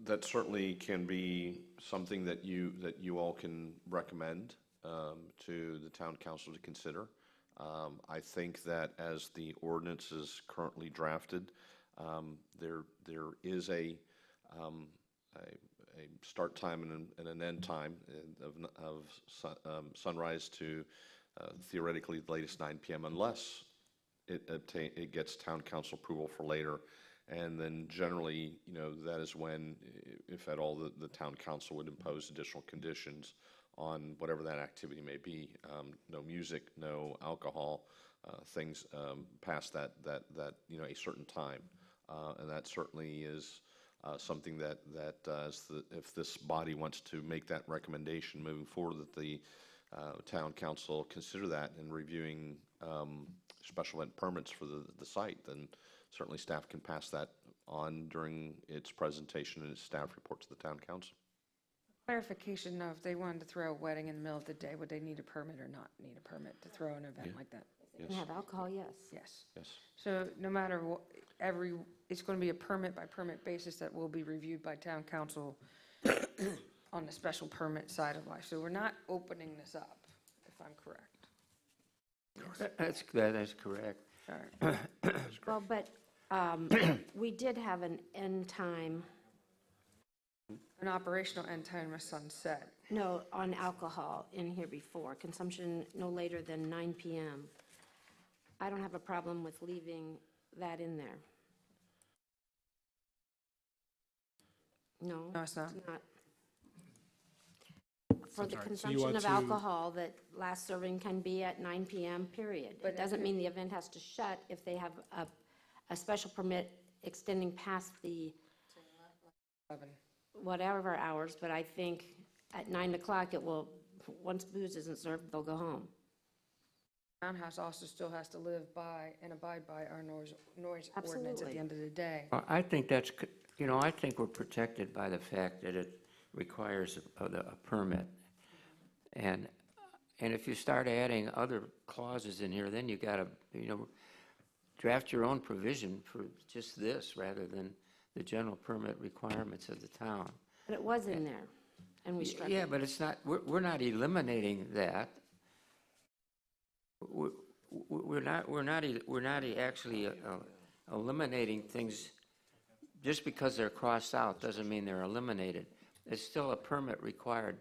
That certainly can be something that you all can recommend to the town council to consider. I think that as the ordinance is currently drafted, there is a start time and an end time of sunrise to theoretically the latest 9 p.m. unless it gets town council approval for later. And then generally, that is when, if at all, the town council would impose additional conditions on whatever that activity may be. No music, no alcohol, things past that a certain time. And that certainly is something that if this body wants to make that recommendation moving forward, that the town council consider that in reviewing special event permits for the site, then certainly staff can pass that on during its presentation and its staff report to the town council. Clarification of, if they wanted to throw a wedding in the middle of the day, would they need a permit or not need a permit to throw an event like that? And have alcohol, yes. Yes. Yes. So no matter what, it's going to be a permit by permit basis that will be reviewed by town council on the special permit side of life. So we're not opening this up, if I'm correct. That is correct. All right. Well, but we did have an end time, An operational end time of sunset. no, on alcohol in here before, consumption no later than 9 p.m. I don't have a problem with leaving that in there. No, No, it's not. it's not. For I'm the sorry, so you consumption want of to- alcohol, that last serving can be at 9 p.m., period. But It doesn't mean the event has to shut if they have a special permit extending past the 11. whatever hours, but I think at 9 o'clock it will, once booze isn't served, they'll go home. townhouse also still has to live by and abide by our noise ordinance at Absolutely. the end of the day. I think that's, I think we're protected by the fact that it requires a permit. And if you start adding other clauses in here, then you got to, draft your own provision for just this rather than the general permit requirements of the town. But it was in there, and we struck Yeah, it. but it's not, we're not eliminating that. We're not actually eliminating things. Just because they're crossed out doesn't mean they're eliminated. It's still a permit required,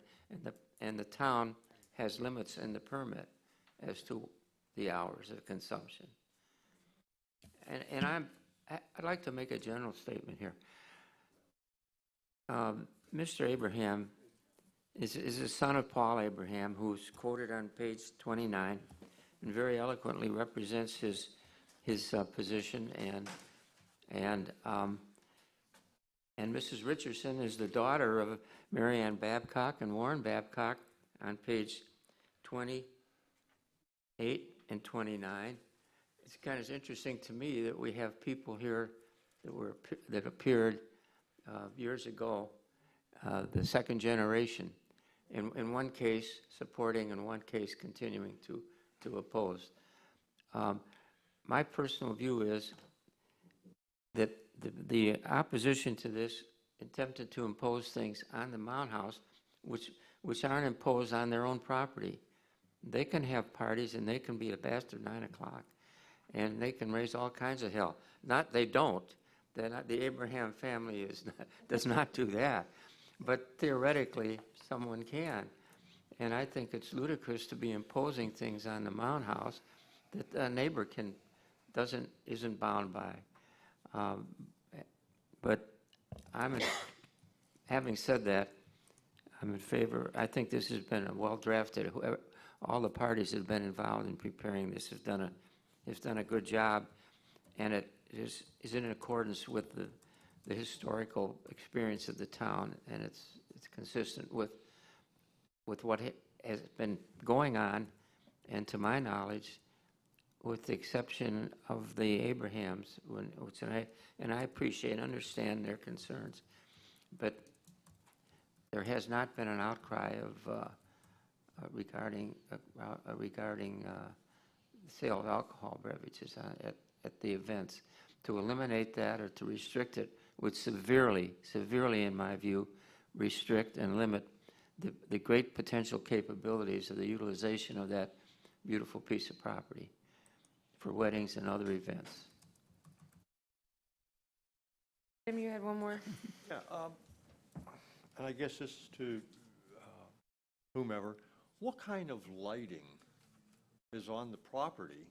and the town has limits in the permit as to the hours of consumption. And I'd like to make a general statement here. Mr. Abraham is the son of Paul Abraham, who's quoted on page 29, and very eloquently represents his position. And Mrs. Richardson is the daughter of Mary Ann Babcock and Warren Babcock on page 28 and 29. It's kind of interesting to me that we have people here that appeared years ago, the second generation, in one case supporting, in one case continuing to oppose. My personal view is that the opposition to this attempted to impose things on the Mound House which aren't imposed on their own property. They can have parties and they can be a bastard 9 o'clock and they can raise all kinds of hell. They don't. The Abraham family does not do that. But theoretically, someone can. And I think it's ludicrous to be imposing things on the Mound House that a neighbor isn't bound by. But having said that, I'm in favor. I think this has been a well-drafted. All the parties that have been involved in preparing this have done a good job, and it is in accordance with the historical experience of the town, and it's consistent with what has been going on, and to my knowledge, with the exception of the Abrahams, and I appreciate and understand their concerns, but there has not been an outcry of regarding the sale of alcohol beverages at the events. To eliminate that or to restrict it would severely, in my view, restrict and limit the great potential capabilities of the utilization of that beautiful piece of property for weddings and other events. Tim, you had one more? Yeah, and I guess this is to whomever. What kind of lighting is on the property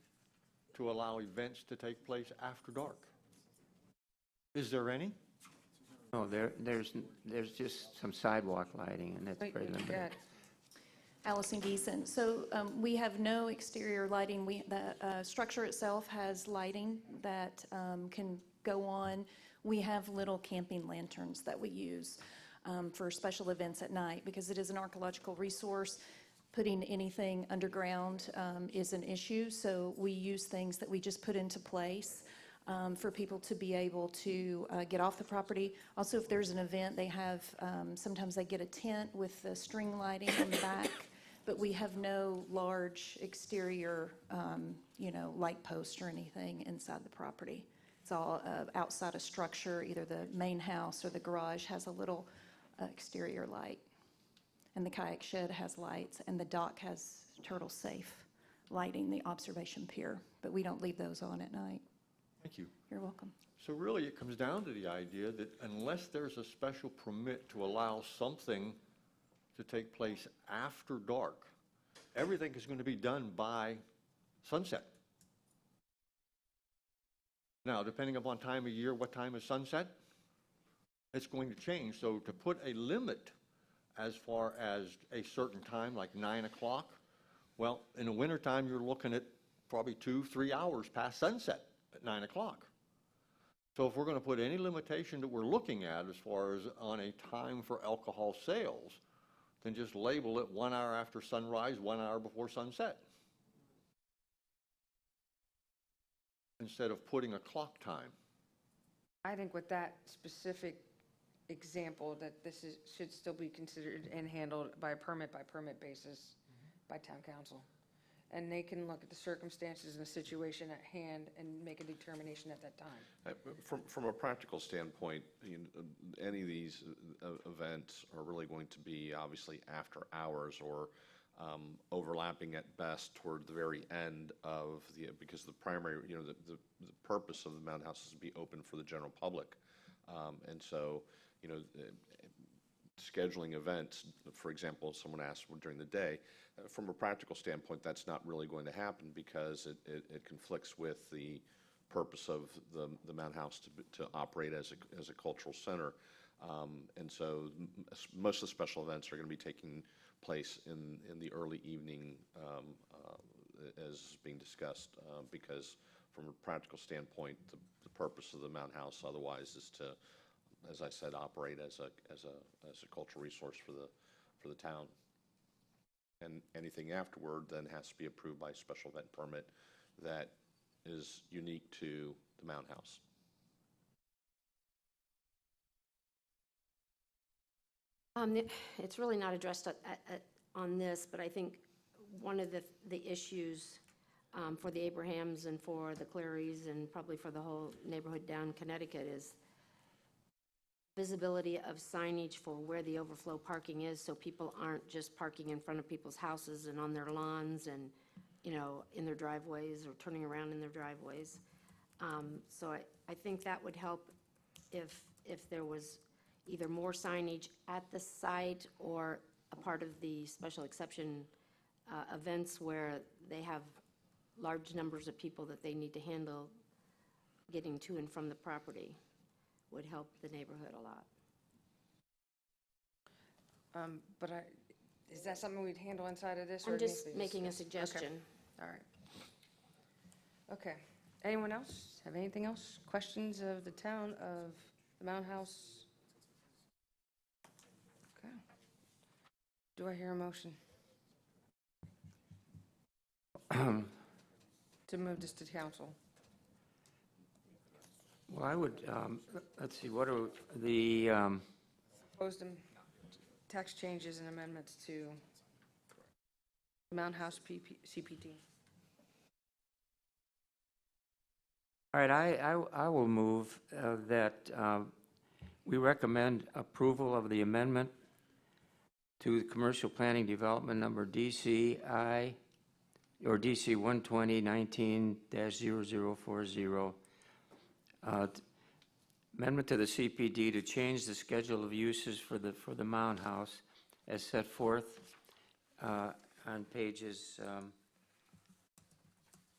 to allow events to take place after dark? Is there any? No, there's just some sidewalk lighting, and that's very limited. Allison Geeson. So we have no exterior lighting. The structure itself has lighting that can go on. We have little camping lanterns that we use for special events at night because it is an archaeological resource. Putting anything underground is an issue, so we use things that we just put into place for people to be able to get off the property. Also, if there's an event, they have, sometimes they get a tent with the string lighting on the back, but we have no large exterior, light post or anything inside the property. It's all outside a structure, either the main house or the garage has a little exterior light. And the kayak shed has lights, and the dock has turtle safe lighting, the observation pier, but we don't leave those on at night. Thank you. You're welcome. So really, it comes down to the idea that unless there's a special permit to allow something to take place after dark, everything is going to be done by sunset. Now, depending upon time of year, what time is sunset, it's going to change. So to put a limit as far as a certain time, like 9 o'clock, well, in the wintertime, you're looking at probably 2-3 hours past sunset at 9 o'clock. So if we're going to put any limitation that we're looking at as far as on a time for alcohol sales, then just label it 1 hour after sunrise, 1 hour before sunset. instead of putting a clock time. I think with that specific example, that this is, should still be considered and handled by a permit basis by town council. And they can look at the circumstances and the situation at hand and make a determination at that time. From a practical standpoint, any of these events are really going to be obviously after hours or overlapping at best toward the very end of because the primary, the purpose of the Mountain House is to be open for the general public. And so, scheduling events, for example, someone asked during the day, from a practical standpoint, that's not really going to happen because it conflicts with the purpose of the Mountain House to operate as a cultural center. And so most of the special events are going to be taking place in the early evening as being discussed because from a practical standpoint, the purpose of the Mountain House otherwise is to, as I said, operate as a cultural resource for the town. And anything afterward then has to be approved by a special event permit that is unique to the Mountain House. It's really not addressed on this, but I think one of the issues for the Abrahams and for the Clarys and probably for the whole neighborhood down Connecticut is visibility of signage for where the overflow parking is, so people aren't just parking in front of people's houses and on their lawns and, in their driveways or turning around in their driveways. So I think that would help if there was either more signage at the site or a part of the special exception events where they have large numbers of people that they need to handle getting to and from the property would help the neighborhood a lot. But is that something we'd handle inside of this? or I'm it needs to just be making a discussed? suggestion. Okay. All right. Okay. Anyone else have anything else? Questions of the town of the Mountain House? Okay. Do I hear a motion to move this to council? Well, I would, let's see, what are the, Proposed tax changes and amendments to the Mountain House CPT. all right, I will move that we recommend approval of the amendment to the Commercial Planning Development Number DCI, or DC 120-19-0040, amendment to the CPD to change the schedule of uses for the Mound House as set forth on pages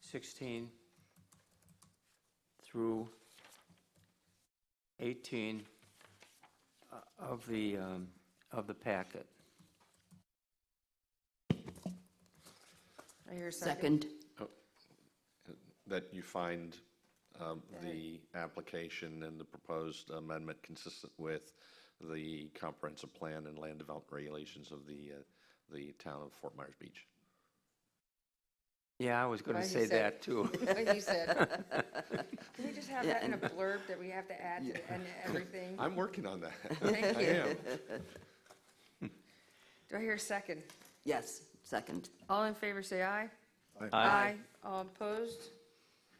16 through 18 of the packet. I hear a second. Second. That you find the application and the proposed amendment consistent with the comprehensive plan and land development regulations of the town of Fort Myers Beach. Yeah, I was going to What say you said. that, too. What you said. Can we just have that in a blurb that we have to add to the end of everything? I'm working on that. Thank I you. am. Do I hear a second? Yes, second. All in favor, say aye. Aye. All opposed,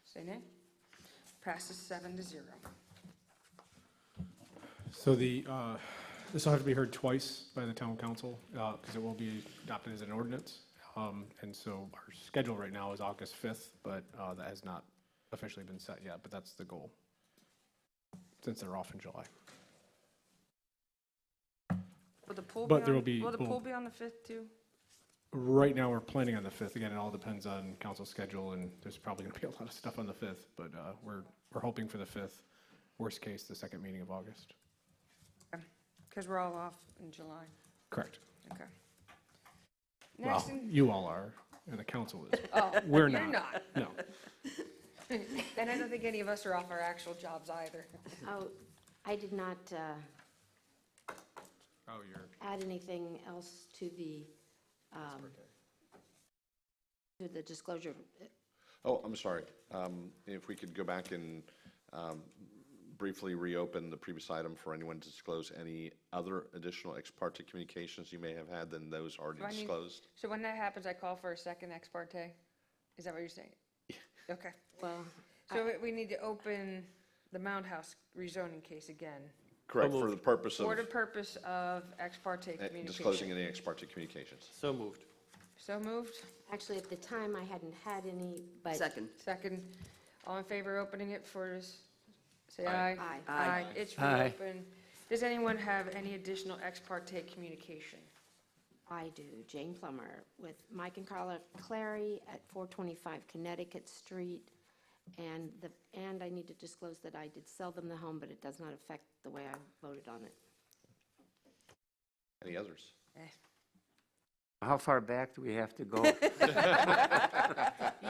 say nay. Passes 7-0. So this will have to be heard twice by the town council, because it will be adopted as an ordinance. And so our schedule right now is August 5th, but that has not officially been set yet, but that's the goal, since they're off in July. Will the pool But there will will the be- pool be on the 5th too? Right now, we're planning on the 5th. Again, it all depends on council schedule, and there's probably going to be a lot of stuff on the 5th, but we're hoping for the 5th. Worst case, the second meeting of August. Because we're all off in July. Correct. Okay. Well, Next, you all are, and the council is. oh, We're you're not. not. No. And I don't think any of us are off our actual jobs either. Oh, I did not Oh, you're. add anything else to the disclosure. Oh, I'm sorry. If we could go back and briefly reopen the previous item for anyone to disclose any other additional ex parte communications you may have had than those already Do I need- disclosed? So when that happens, I call for a second ex parte? Is that what you're saying? Okay. Well, So we need to open the Mound House rezoning case again Correct, for the purpose of for the purpose of ex parte disclosing communication. any ex parte communications. So moved. So moved. actually, at the time, I hadn't had any, but Second. Second. All in favor of opening it for this? Say Aye. aye. Aye. Aye. It's Aye. reopened. Does anyone have any additional ex parte communication? I do. Jane Plummer with Mike and Carla Clary at 425 Connecticut Street. And I need to disclose that I did sell them the home, but it does not affect the way I voted on it. Any others? How far back do we have to go?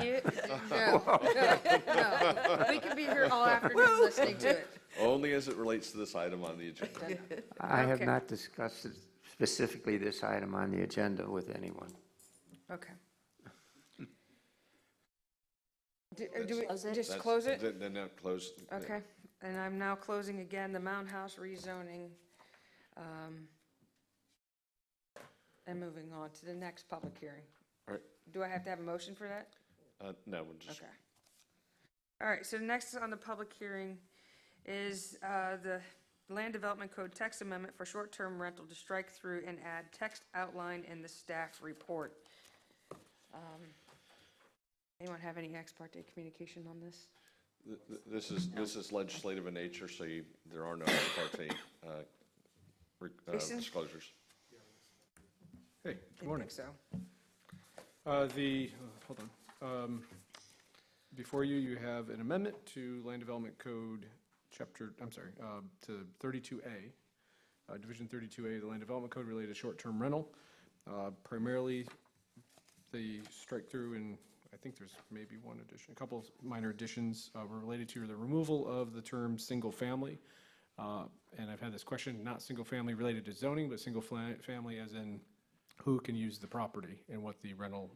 You, no, no. We could be here all afternoon listening to it. Only as it relates to this item on the agenda. I have Okay. not discussed specifically this item on the agenda with anyone. Okay. Do we Close it? just That's- close it? Then now close. Okay, and I'm now closing again the Mound House rezoning. And moving on to the next public hearing. All right. Do I have to have a motion for that? No, we'll just, Okay. All right, so next on the public hearing is the Land Development Code text amendment for short-term rental to strike through and add text outline in the staff report. Anyone have any ex parte communication on this? this is legislative in nature, so there are no ex parte Jason? disclosures. Hey, good morning. Didn't think so. Hold on. Before you, you have an amendment to Land Development Code to 32A, Division 32A, the Land Development Code related to short-term rental. Primarily, the strike-through, and I think there's maybe one addition, a couple of minor additions were related to the removal of the term "single-family." And I've had this question, not single-family related to zoning, but single-family as in who can use the property and what the rental,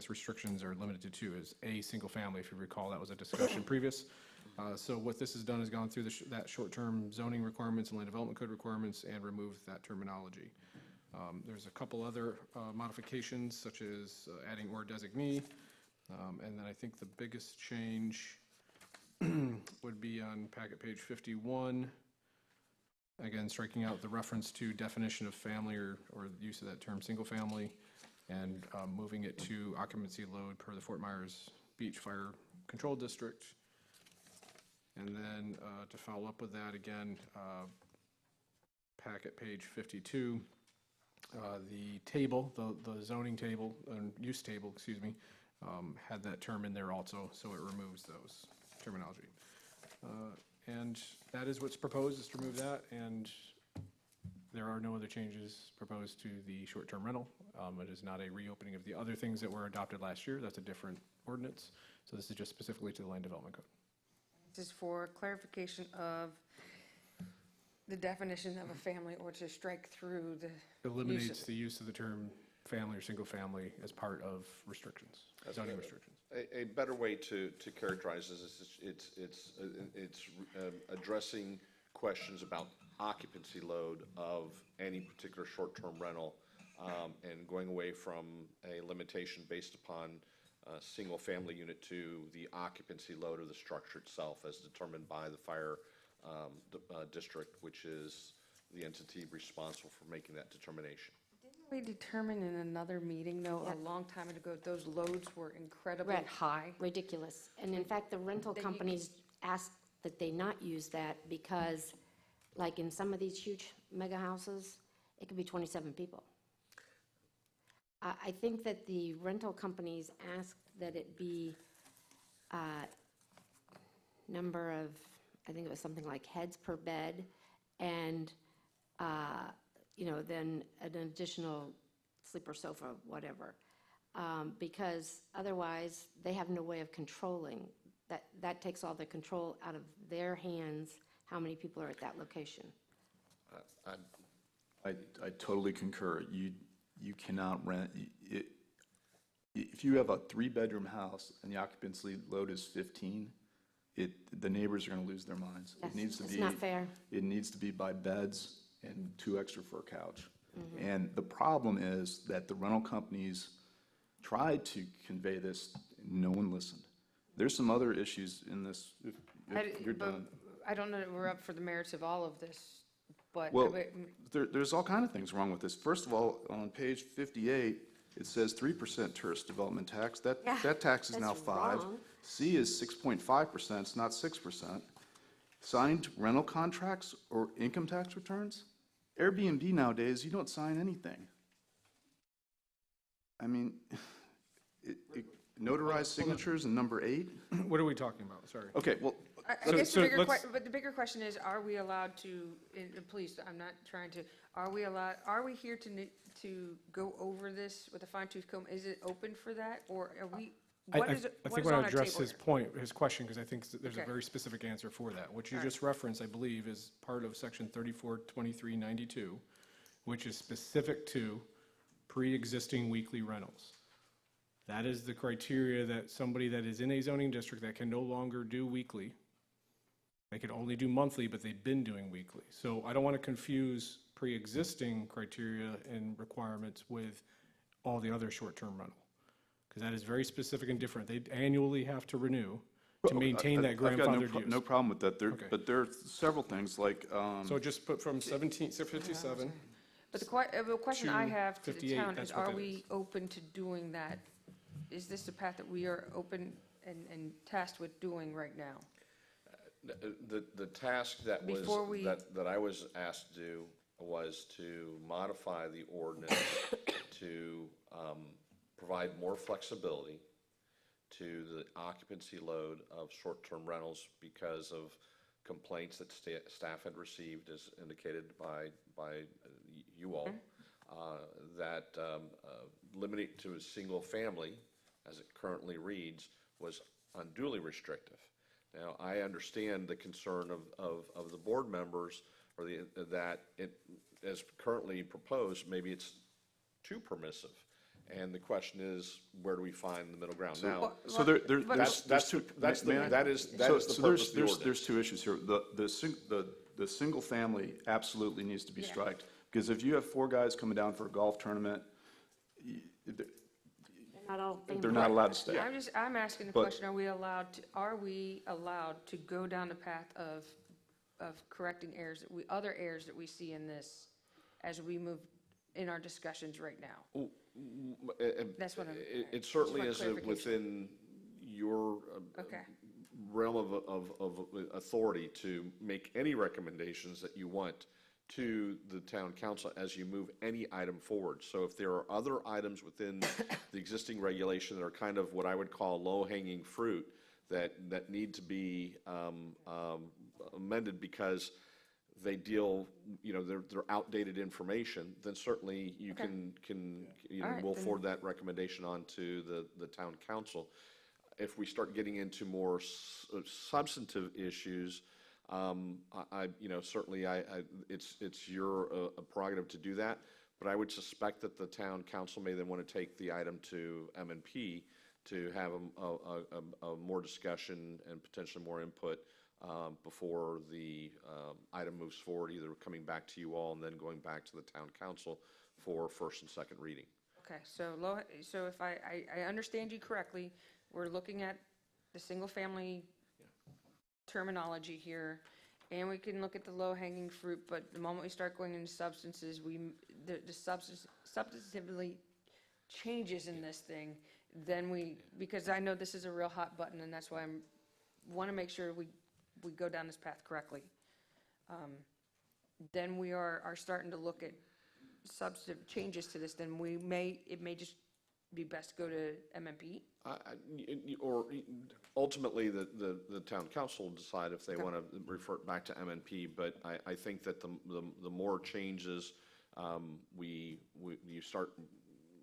restrictions are limited to is a single family. If you recall, that was a discussion previous. So what this has done is gone through that short-term zoning requirements and land development code requirements and removed that terminology. There's a couple other modifications, such as adding or designee. And then I think the biggest change would be on packet page 51. Again, striking out the reference to definition of family or use of that term single family, and moving it to occupancy load per the Fort Myers Beach Fire Control District. And then to follow up with that again, packet page 52, the table, the zoning table, use table, excuse me, had that term in there also, so it removes those terminology. And that is what's proposed, is to remove that, and there are no other changes proposed to the short-term rental. It is not a reopening of the other things that were adopted last year. That's a different ordinance. So this is just specifically to the Land Development Code. This is for clarification of the definition of a family, or to strike through the Eliminates the use of the term family or single family as part of restrictions, zoning restrictions. A better way to characterize this is it's addressing questions about occupancy load of any particular short-term rental, and going away from a limitation based upon a single-family unit to the occupancy load of the structure itself as determined by the fire district, which is the entity responsible for making that determination. We determined in another meeting, though, a long time ago, those loads were incredibly Right. high. Ridiculous. And in fact, the rental Then you companies ask that they not use that because, like in some of these huge mega houses, it could be 27 people. I think that the rental companies ask that it be number of, I think it was something like heads per bed, and, then an additional sleeper sofa, whatever. Because otherwise, they have no way of controlling. That takes all the control out of their hands, how many people are at that location. I totally concur. You cannot rent, if you have a 3-bedroom house and the occupancy load is 15, the neighbors are going to lose their minds. Yes, It needs to it's be. not fair. It needs to be by beds and 2 extra for a couch. Mm-hmm. And the problem is that the rental companies tried to convey this, and no one listened. There's some other issues in this, if you're But done. I don't know that we're up for the merits of all of this, but. Well, there's all kind of things wrong with this. First of all, on page 58, it says 3% tourist development tax. Yeah, That tax is now that's 5. wrong. C is 6.5%, it's not 6%. Signed rental contracts or income tax returns? Airbnb nowadays, you don't sign anything. I mean, notarized signatures in number 8? What are we talking about? Sorry. Okay, well, I guess so the bigger let's- but the bigger question is, are we allowed to, please, I'm not trying to, are we here to go over this with a fine tooth comb? Is it open for that, or are we, I what is, think what is when on I our address table his here? point, his question, because I think there's a Okay. very specific answer for that. What you All right. just referenced, I believe, is part of section 342392, which is specific to pre-existing weekly rentals. That is the criteria that somebody that is in a zoning district that can no longer do weekly, they can only do monthly, but they've been doing weekly. So I don't want to confuse pre-existing criteria and requirements with all the other short-term rental, because that is very specific and different. They annually have to renew to maintain that I've got grandfathered use. no problem with that. Okay. But there are several things like, So just put from 1757, But the question I have to the 58, town that's is, what are that we is. open to doing that? Is this the path that we are open and tasked with doing right now? The task that was, Before we- that I was asked to do was to modify the ordinance to provide more flexibility to the occupancy load of short-term rentals because of complaints that staff had received, as indicated by you all, that limiting it to a single family, as it currently reads, was unduly restrictive. Now, I understand the concern of the board members, or that it, as currently proposed, maybe it's too permissive. And the question is, where do we find the middle ground? Now, so but- there's two. that is may the I? purpose of the ordinance. There's two issues here. The single family absolutely needs to be striked, because if you have 4 guys coming down for a golf tournament, They're not all they're family. not allowed to stay. I'm asking the But- question, are we allowed to go down the path of correcting errors, other errors that we see in this as we move in our discussions right now? That's what I'm. It certainly just is want clarification. within your Okay, realm of authority to make any recommendations that you want to the town council as you move any item forward. So if there are other items within the existing regulation that are kind of what I would call low-hanging fruit that need to be amended because they deal, they're outdated information, then certainly you Okay. can, All right, we'll then. forward that recommendation on to the town council. If we start getting into more substantive issues, certainly it's your prerogative to do that, but I would suspect that the town council may then want to take the item to M&P to have a more discussion and potentially more input before the item moves forward, either coming back to you all and then going back to the town council for first and second reading. okay, so if I understand you correctly, we're looking at the single-family terminology here, and we can look at the low-hanging fruit, but the moment we start going into substances, the substantively changes in this thing, then because I know this is a real hot button, and that's why want to make sure we go down this path correctly. Then we are starting to look at substantive changes to this, then it may just be best to go to MMP. Or ultimately, the town council will decide if they want to revert back to MNP, but I think that the more changes you start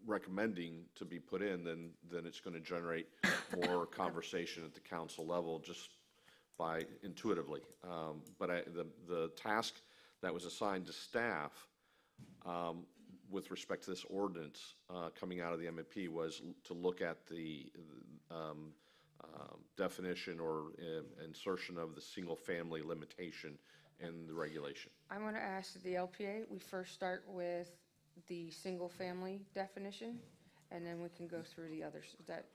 recommending to be put in, then it's going to generate more conversation at the council level just by intuitively. But the task that was assigned to staff with respect to this ordinance coming out of the MMP was to look at the definition or insertion of the single-family limitation in the regulation. I'm going to ask the LPA, we first start with the single-family definition, and then we can go through the others. Is that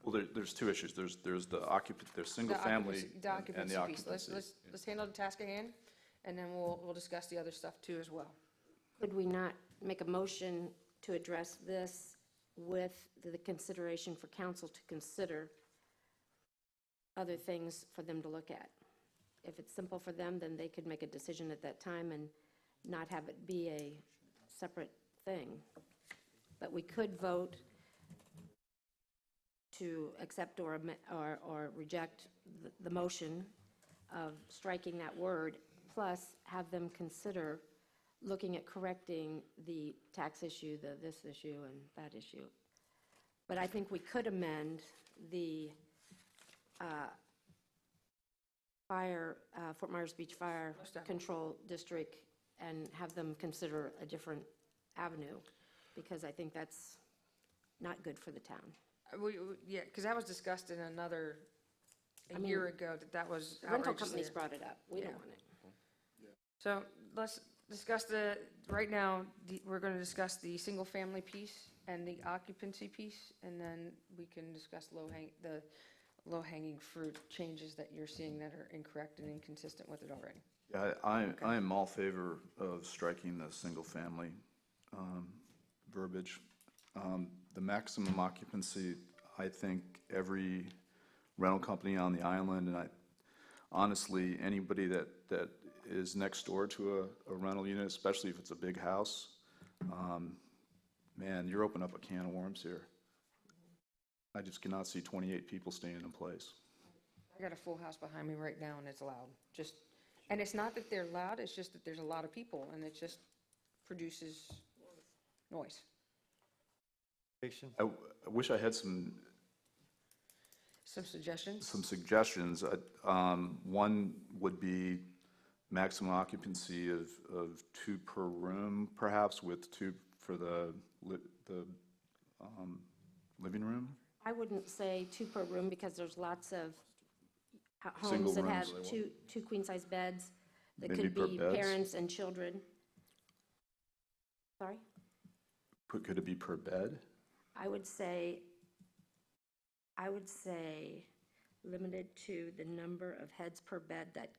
Well, there's two issues. There's there's single the family occupancy- the and occupancy the piece? occupancy. Let's handle the task at hand, and then we'll discuss the other stuff too as well. Could we not make a motion to address this with the consideration for council to consider other things for them to look at? If it's simple for them, then they could make a decision at that time and not have it be a separate thing. But we could vote to accept or reject the motion of striking that word, plus have them consider looking at correcting the tax issue, this issue, and that issue. But I think we could amend the Fort Myers Beach Fire Control District and have them consider a different avenue, because I think that's not good for the town. Yeah, because that was discussed in another, I a mean, year ago, that was Rental outrageous companies there. brought it up. We don't Yeah. want it. So let's discuss right now, we're going to discuss the single-family piece and the occupancy piece, and then we can discuss the low-hanging fruit changes that you're seeing that are incorrect and inconsistent with it already. Yeah, I am all favor of striking the single-family verbiage. The maximum occupancy, I think every rental company on the island, and honestly, anybody that is next door to a rental unit, especially if it's a big house, man, you're opening up a can of worms here. I just cannot see 28 people staying in place. I got a full house behind me right now, and it's loud. And it's not that they're loud, it's just that there's a lot of people, and it just produces noise. Jason? I wish I had some suggestions? Some suggestions. One would be maximum occupancy of 2 per room, perhaps, with 2 for the living room. I wouldn't say 2 per room, because there's lots of Single homes that have rooms. two queen-size beds that Maybe could per be beds? parents and children. Sorry? Could it be per bed? I would say limited to the number of heads per bed that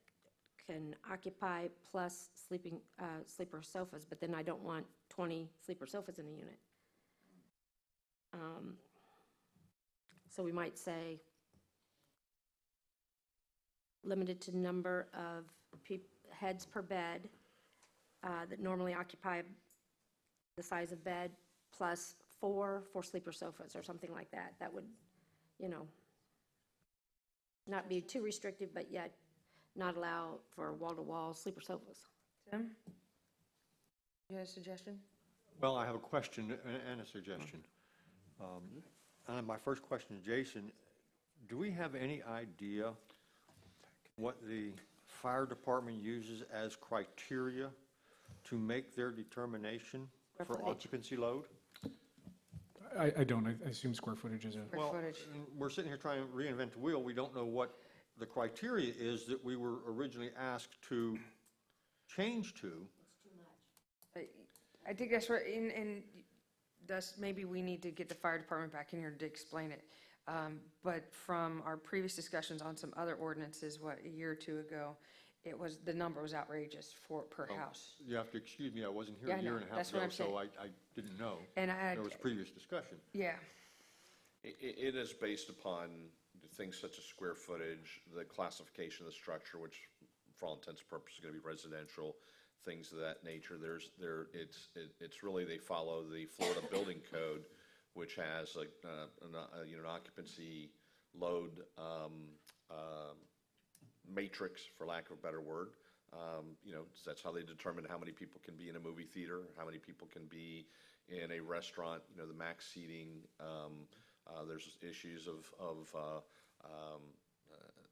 can occupy, plus sleeper sofas, but then I don't want 20 sleeper sofas in a unit. So we might say limited to number of heads per bed that normally occupy the size of bed, plus 4 sleeper sofas or something like that. That would, not be too restrictive, but yet not allow for wall-to-wall sleeper sofas. Tim? You have a suggestion? Well, I have a question and a suggestion. And my first question to Jason, do we have any idea what the fire department uses as criteria to make their determination for occupancy load? I don't. I assume square footage is a. Well, we're sitting here trying to reinvent the wheel. We don't know what the criteria is that we were originally asked to change to. I think that's right, and thus maybe we need to get the fire department back in here to explain it. But from our previous discussions on some other ordinances, a year or two ago, the number was outrageous per house. You have to excuse me, I wasn't here Yeah, I a year know. and a half That's what ago, I'm saying. so I didn't know. And There was previous discussion. Yeah. It is based upon things such as square footage, the classification of the structure, which for all intents and purposes is going to be residential, things of that nature. It's really, they follow the Florida Building Code, which has an occupancy load matrix, for lack of a better word. That's how they determine how many people can be in a movie theater, how many people can be in a restaurant, the max seating. There's issues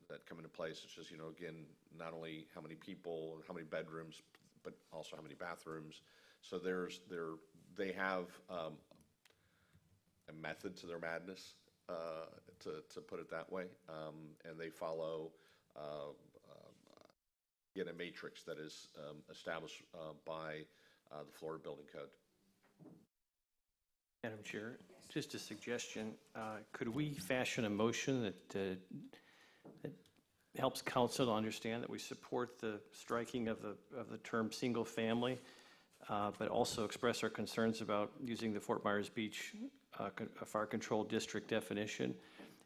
that come into place, such as, again, not only how many people, how many bedrooms, but also how many bathrooms. So they have a method to their madness, to put it that way, and they follow again, a matrix that is established by the Florida Building Code. Madam Chair, just a suggestion. Could we fashion a motion that helps council to understand that we support the striking of the term single family, but also express our concerns about using the Fort Myers Beach Fire Control District definition,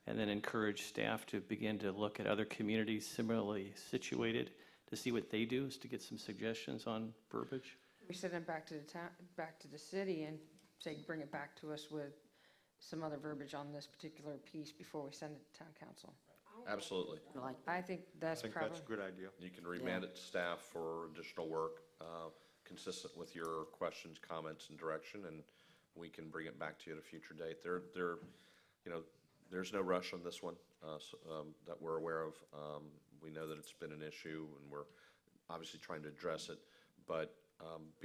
and then encourage staff to begin to look at other communities similarly situated to see what they do, is to get some suggestions on verbiage? We send it back to the town, back to the city and say, bring it back to us with some other verbiage on this particular piece before we send it to town council. Absolutely. I think that's I think probably. that's a good idea. You can remand it to staff for additional work, consistent with your questions, comments, and direction, and we can bring it back to you at a future date. There's no rush on this one that we're aware of. We know that it's been an issue, and we're obviously trying to address it. But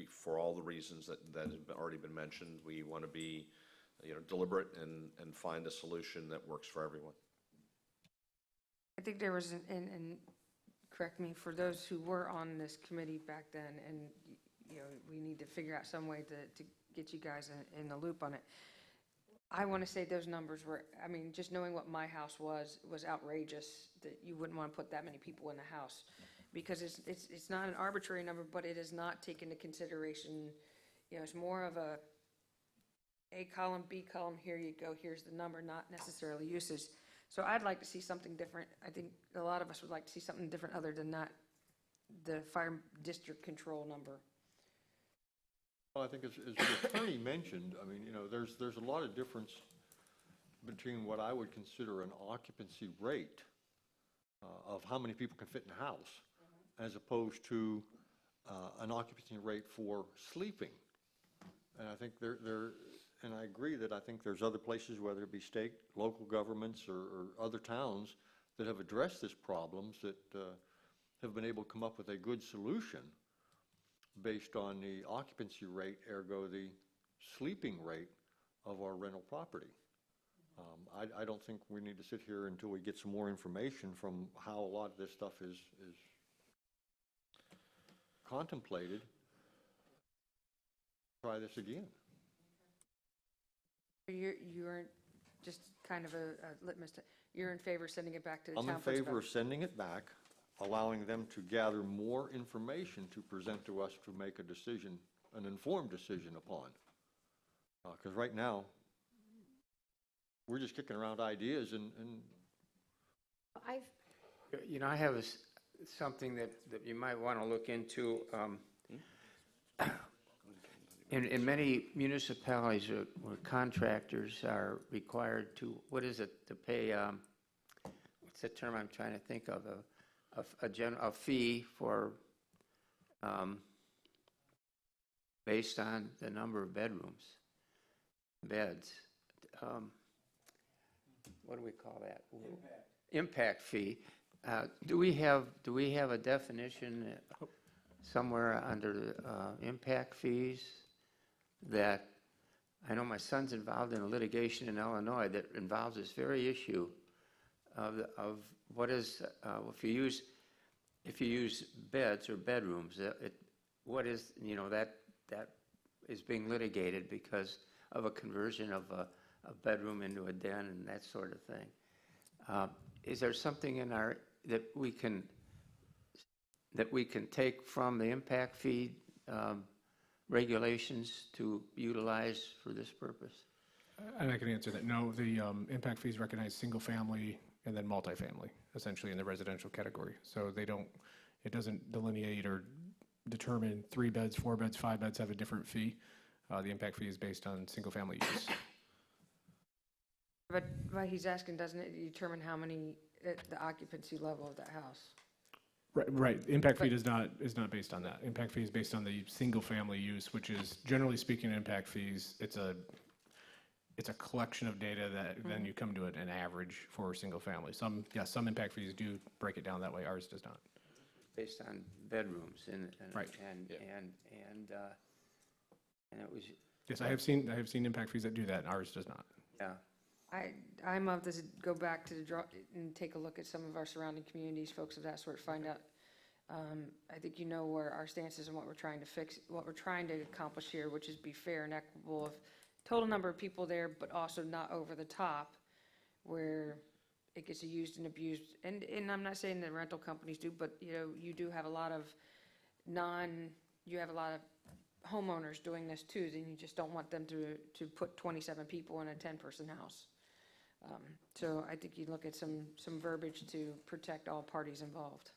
for all the reasons that have already been mentioned, we want to be, deliberate and find a solution that works for everyone. I think there was, and correct me, for those who were on this committee back then, and, we need to figure out some way to get you guys in the loop on it. I want to say those numbers were, just knowing what my house was outrageous, that you wouldn't want to put that many people in the house. Because it's not an arbitrary number, but it is not taken into consideration, it's more of A column, B column, here you go, here's the number, not necessarily usage. So I'd like to see something different. I think a lot of us would like to see something different other than that, the fire district control number. Well, I think as the attorney mentioned, there's a lot of difference between what I would consider an occupancy rate of how many people can fit in a house, as opposed to an occupancy rate for sleeping. And I think and I agree that I think there's other places, whether it be state, local governments, or other towns that have addressed this problems that have been able to come up with a good solution based on the occupancy rate, ergo the sleeping rate of our rental property. I don't think we need to sit here until we get some more information from how a lot of this stuff is contemplated. Try this again. You're just kind of a litmus test. You're in favor of sending it back to the town? I'm in favor of sending it back, allowing them to gather more information to present to us to make a decision, an informed decision upon. Because right now, we're just kicking around ideas and I have something that you might want to look into. In many municipalities where contractors are required to, to pay, what's the term I'm trying to think of, a fee for, based on the number of beds. What do we call that? Impact fee. Do we have a definition somewhere under impact fees that, I know my son's involved in a litigation in Illinois that involves this very issue of what is, if you use beds or bedrooms, what is, that is being litigated because of a conversion of a bedroom into a den and that sort of thing. Is there something in that we can take from the impact fee regulations to utilize for this purpose? And I can answer that. No, the impact fees recognize single family and then multifamily, essentially in the residential category. So it doesn't delineate or determine 3 beds, 4 beds, 5 beds have a different fee. The impact fee is based on single family use. But he's asking, doesn't it determine how many, the occupancy level of that house? Right. Impact fee is not based on that. Impact fee is based on the single family use, which is, generally speaking, impact fees. It's a collection of data that then you come to an average for a single family. Some impact fees do break it down that way. Ours does not. Based on bedrooms and Right. And it was, Yes, I have seen impact fees that do that, and ours does not. yeah. I'm of this, go back to the draw and take a look at some of our surrounding communities, folks of that sort, find out. I think you know where our stance is and what we're trying to fix, what we're trying to accomplish here, which is be fair and equitable of total number of people there, but also not over the top where it gets used and abused. And I'm not saying that rental companies do, but you do have a lot of you have a lot of homeowners doing this too, and you just don't want them to put 27 people in a 10-person house. So I think you look at some verbiage to protect all parties involved.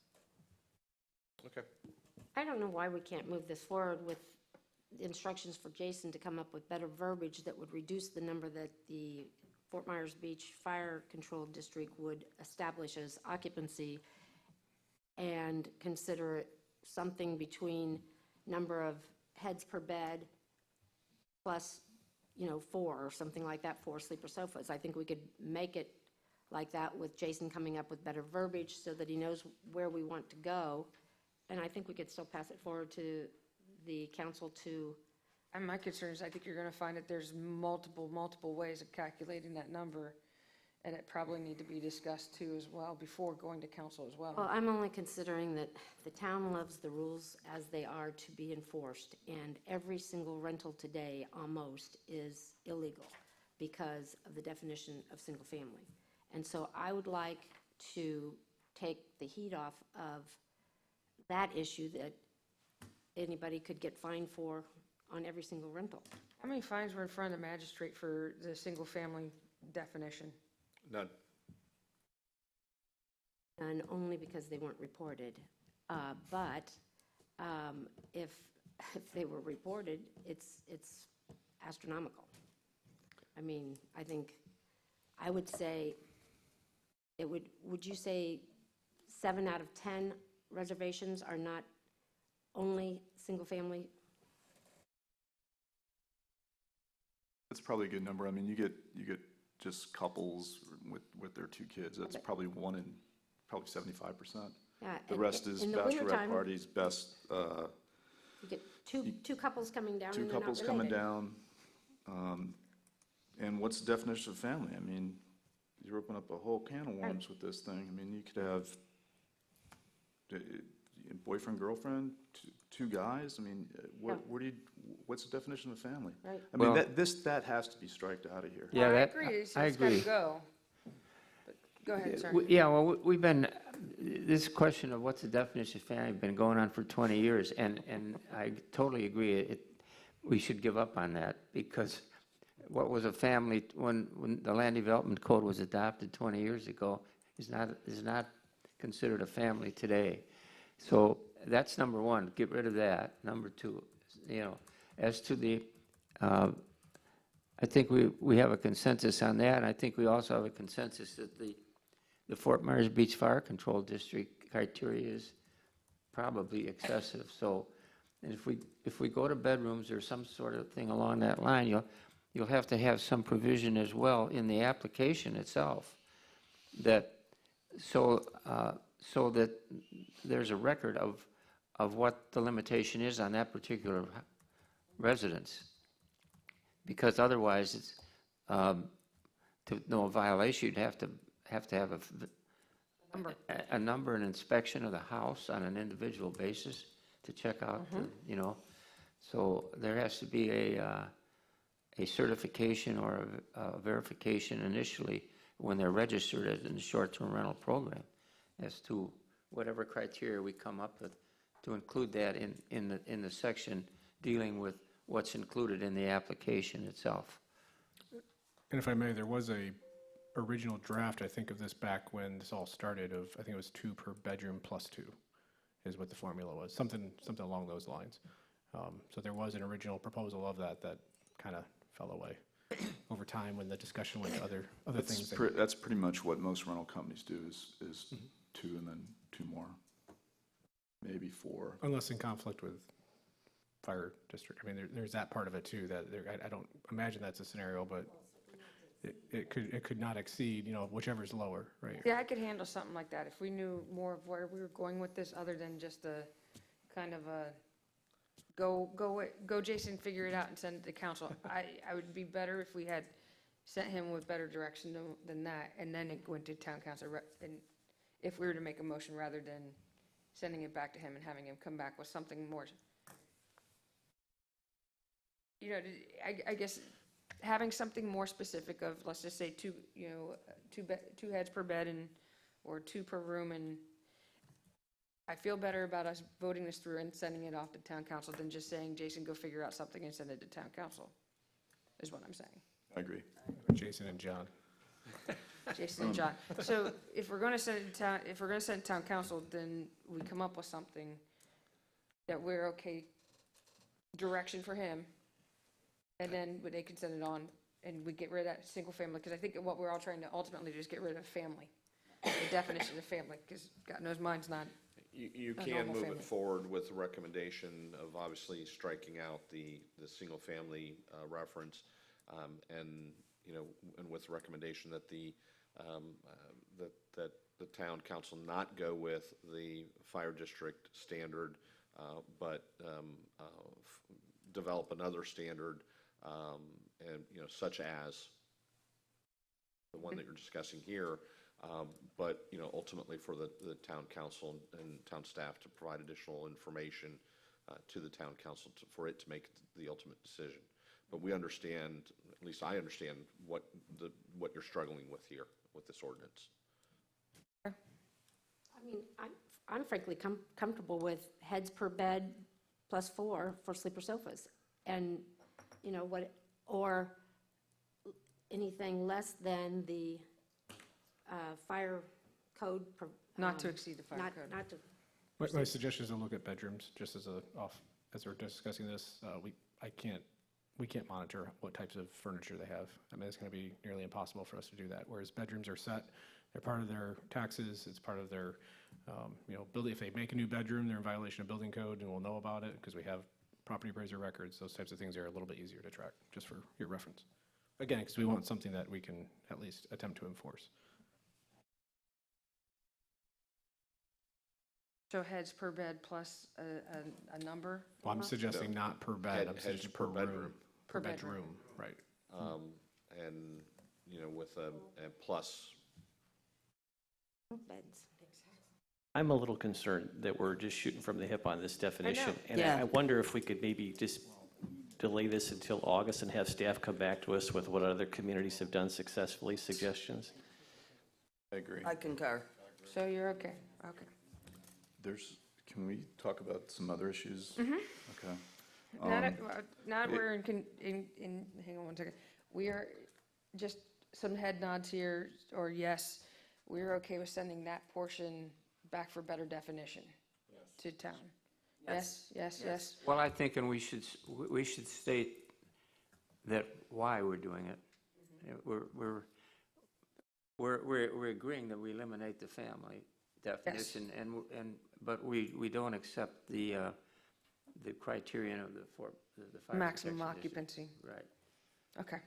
Okay. I don't know why we can't move this forward with instructions for Jason to come up with better verbiage that would reduce the number that the Fort Myers Beach Fire Control District would establish as occupancy, and consider something between number of heads per bed plus, 4 or something like that, 4 sleeper sofas. I think we could make it like that with Jason coming up with better verbiage so that he knows where we want to go. And I think we could still pass it forward to the council to, And my concern is I think you're going to find that there's multiple ways of calculating that number, and it probably need to be discussed too as well before going to council as well. well, I'm only considering that the town loves the rules as they are to be enforced, and every single rental today almost is illegal because of the definition of single family. And so I would like to take the heat off of that issue that anybody could get fined for on every single rental. How many fines were in front of the magistrate for the single-family definition? None. And only because they weren't reported. But if they were reported, it's astronomical. I mean, I think, I would say, would you say 7 out of 10 reservations are not only single-family? That's probably a good number. I mean, you get just couples with their 2 kids. That's probably 75%. Yeah, The rest is in the bachelorette wintertime, parties, best, you get two couples coming down 2 and they're not couples coming related. down. And what's the definition of family? I mean, you're opening up a whole can of worms with this thing. I mean, you could have boyfriend, girlfriend, 2 guys. I mean, what's the definition of family? Right. I mean, Well- that has to be striked out of here. Yeah, I that, agree, it's I got to agree. go. But go ahead, sir. Yeah, well, we've been, this question of what's the definition of family, been going on for 20 years, and I totally agree. We should give up on that, because what was a family when the Land Development Code was adopted 20 years ago is not considered a family today. So that's number one, get rid of that. Number two, as to the, I think we have a consensus on that, and I think we also have a consensus that the Fort Myers Beach Fire Control District criteria is probably excessive. So, and if we go to bedrooms or some sort of thing along that line, you'll have to have some provision as well in the application itself, that so that there's a record of what the limitation is on that particular residence. Because otherwise, it's to know a violation, you'd have to have a number, an inspection of the house on an individual basis to check out, so there has to be a certification or a verification initially when they're registered as in the short-term rental program as to whatever criteria we come up with to include that in the section dealing with what's included in the application itself. And if I may, there was a original draft, I think, of this back when this all started, of, I think it was 2 per bedroom plus 2 is what the formula was, something along those lines. So there was an original proposal of that kind of fell away over time when the discussion went to other things. That's pretty much what most rental companies do is 2 and then 2 more, maybe 4. Unless in conflict with fire district. I mean, there's that part of it too, that I don't imagine that's a scenario, but it could not exceed, whichever's lower, right? Yeah, I could handle something like that if we knew more of where we were going with this, other than just a kind of a go Jason, figure it out and send it to council. I would be better if we had sent him with better direction than that, and then it went to town council, and if we were to make a motion rather than sending it back to him and having him come back with something more. You know, I guess having something more specific of, let's just say two heads per bed or two per room, and I feel better about us voting this through and sending it off to town council than just saying, Jason, go figure out something and send it to town council, is what I'm saying. I agree. Jason and John. Jason and John. So if we're gonna send it to town, if we're gonna send it to town council, then we come up with something that we're okay, direction for him, and then they can send it on, and we get rid of that single family, because I think what we're all trying to ultimately do is get rid of family, the definition of family, because God knows mine's not. You A can normal move family. it forward with the recommendation of obviously striking out the single-family reference, and, you know, and with the recommendation that that the town council not go with the fire district standard, but develop another standard, and, you know, such as the one that you're discussing here, but, you know, ultimately for the town council and town staff to provide additional information to the town council for it to make the ultimate decision. But we understand, at least I understand, what you're struggling with here with this ordinance. I mean, I'm frankly comfortable with heads per bed plus 4 for sleeper sofas. And, you know, or anything less than the fire code. Not to exceed the fire code. Not to, My suggestion is to look at bedrooms, just as as we're discussing this. We can't monitor what types of furniture they have. I mean, it's going to be nearly impossible for us to do that. Whereas bedrooms are set, they're part of their taxes, it's part of their, building. If they make a new bedroom, they're in violation of building code, and we'll know about it because we have property appraiser records. Those types of things are a little bit easier to track, just for your reference. Again, because we want something that we can at least attempt to enforce. So heads per bed plus a number? Well, I'm suggesting not per bed, I'm Heads suggesting per per bedroom. room. Per bedroom. Right. And, you know, with a plus. beds. I'm a little concerned that we're just shooting from the hip on this definition. And Yeah. I wonder if we could maybe just delay this until August and have staff come back to us with what other communities have done successfully, suggestions. I agree. I concur. So you're okay, okay. Can we talk about some other issues? Mm-hmm. Okay. Now that we're hang on one second. We are, just some head nods here, or yes, we're okay with sending that portion back for better definition to town. Yes. Well, I think, and we should state that why we're doing it. We're agreeing that we eliminate the family definition, but we don't accept the criterion of the fire Maximum protection occupancy. district. Right. Okay.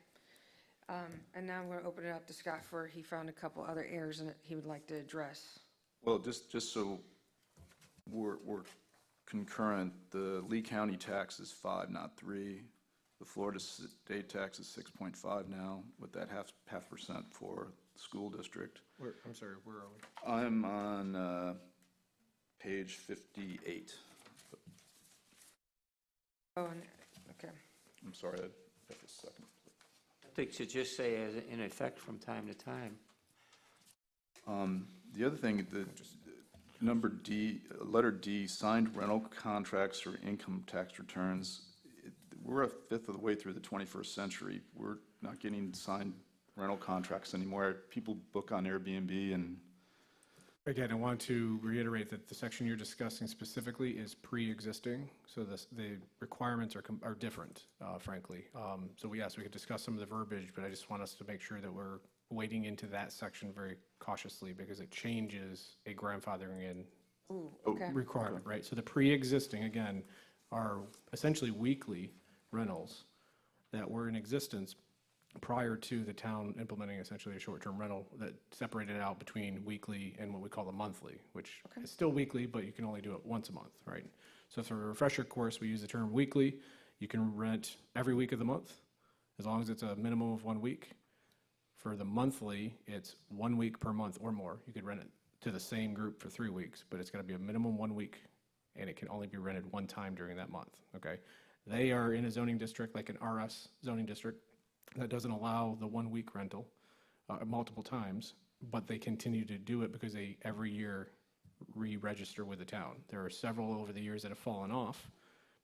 And now I'm going to open it up to Scott for, he found a couple other errors in it he would like to address. Well, just so we're concurrent, the Lee County tax is 5, not 3. The Florida state tax is 6.5 now, with that half percent for the school district. I'm sorry, where are we? I'm on page 58. Oh, and, okay. I'm sorry, I got this second. I think it should just say as in effect from time to time. The other thing, the number D, letter D, signed rental contracts or income tax returns. We're a fifth of the way through the 21st century. We're not getting signed rental contracts anymore. People book on Airbnb and. Again, I want to reiterate that the section you're discussing specifically is pre-existing, so the requirements are different, frankly. So yes, we could discuss some of the verbiage, but I just want us to make sure that we're wading into that section very cautiously because it changes a grandfathering in Okay. requirement, right? So the pre-existing, again, are essentially weekly rentals that were in existence prior to the town implementing essentially a short-term rental that separated out between weekly and what we call the monthly, which is still weekly, but you can only do it once a month, right? So for a refresher course, we use the term weekly. You can rent every week of the month, as long as it's a minimum of 1 week. For the monthly, it's 1 week per month or more. You could rent it to the same group for 3 weeks, but it's got to be a minimum 1 week, and it can only be rented one time during that month, okay? They are in a zoning district, like an RS zoning district, that doesn't allow the 1 week rental multiple times, but they continue to do it because they every year re-register with the town. There are several over the years that have fallen off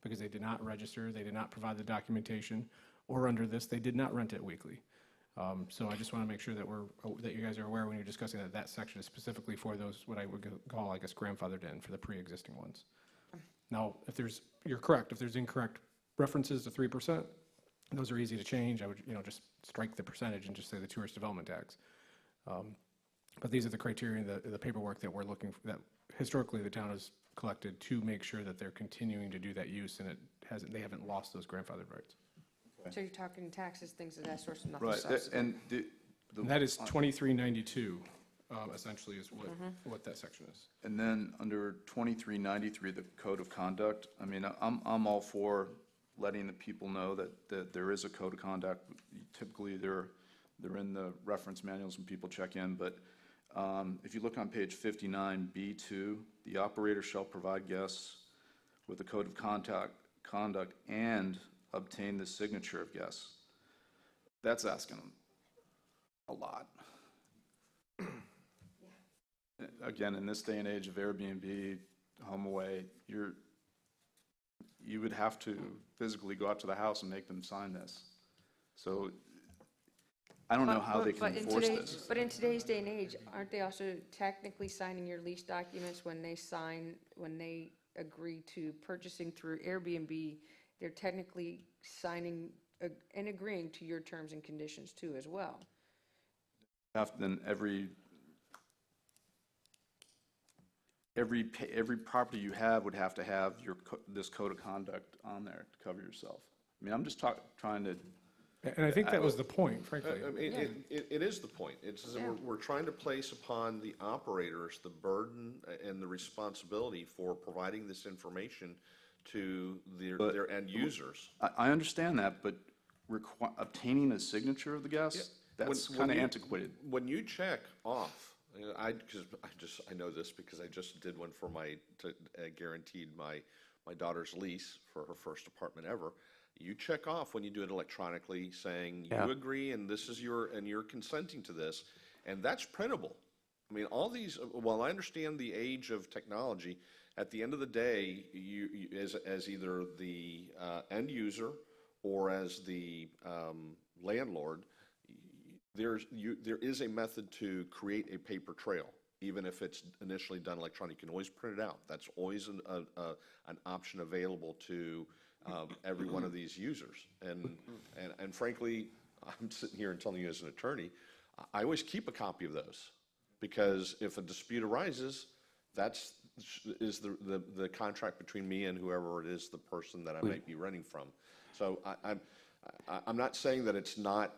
because they did not register, they did not provide the documentation, or under this, they did not rent it weekly. So I just want to make sure that that you guys are aware when you're discussing that section is specifically for those, what I would call, I guess, grandfathered in for the pre-existing ones. Now, you're correct, if there's incorrect references to 3%, those are easy to change. I would, just strike the percentage and just say the tourist development tax. But these are the criteria, the paperwork that we're looking for, that historically the town has collected to make sure that they're continuing to do that use and they haven't lost those grandfathered rights. So you're talking taxes, things of that sort, nothing Right, substantive. and And that is 2392, essentially, is what that section is. And then under 2393, the code of conduct, I mean, I'm all for letting the people know that there is a code of conduct. Typically, they're in the reference manuals when people check in, but if you look on page 59B2, the operator shall provide guests with a code of conduct and obtain the signature of guests. That's asking them a lot. Again, in this day and age of Airbnb, HomeAway, you would have to physically go out to the house and make them sign this. So I don't know how they can enforce this. But in today's day and age, aren't they also technically signing your lease documents when they agree to purchasing through Airbnb? They're technically signing and agreeing to your terms and conditions too as well. Then every property you have would have to have this code of conduct on there to cover yourself. I mean, I'm just trying to. And I think that was the point, frankly. I mean, it is the point. It's that we're trying to place upon the operators the burden and the responsibility for providing this information to their end users. I understand that, but obtaining a signature of the guest, that's kind of antiquated. When you check off, I know this because I just did one for guaranteed my daughter's lease for her first apartment ever. You check off when you do it electronically, saying you agree and you're consenting to this, and that's printable. I mean, all these. While I understand the age of technology, at the end of the day, you as either the end user or as the landlord, there is a method to create a paper trail, even if it's initially done electronically. You can always print it out. That's always an option available to every one of these users. And frankly, I'm sitting here and telling you as an attorney, I always keep a copy of those, because if a dispute arises, that's the contract between me and whoever it is, the person that I might be renting from. So I'm not saying that it's not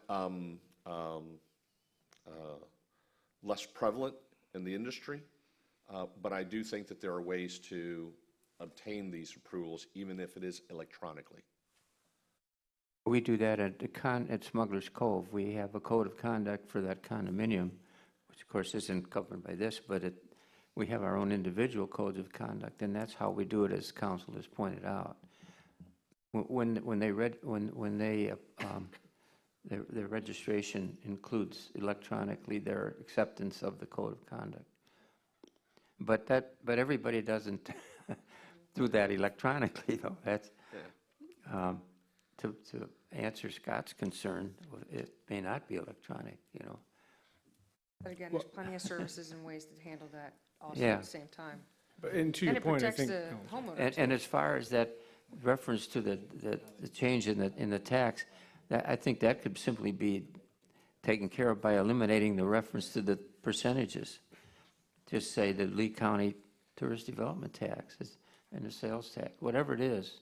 less prevalent in the industry, but I do think that there are ways to obtain these approvals, even if it is electronically. We do that at Smuggler's Cove. We have a code of conduct for that condominium, which of course isn't covered by this, but we have our own individual codes of conduct, and that's how we do it, as council has pointed out. Their registration includes electronically their acceptance of the code of conduct. But everybody doesn't do that electronically, though. That's to answer Scott's concern. It may not be electronic, But again, there's plenty of services and ways to handle that also Yeah. at the same time. And to your point, I think. And it protects the homeowner. And as far as that reference to the change in the tax, I think that could simply be taken care of by eliminating the reference to the percentages. Just say the Lee County Tourist Development Tax and the sales tax, whatever it is.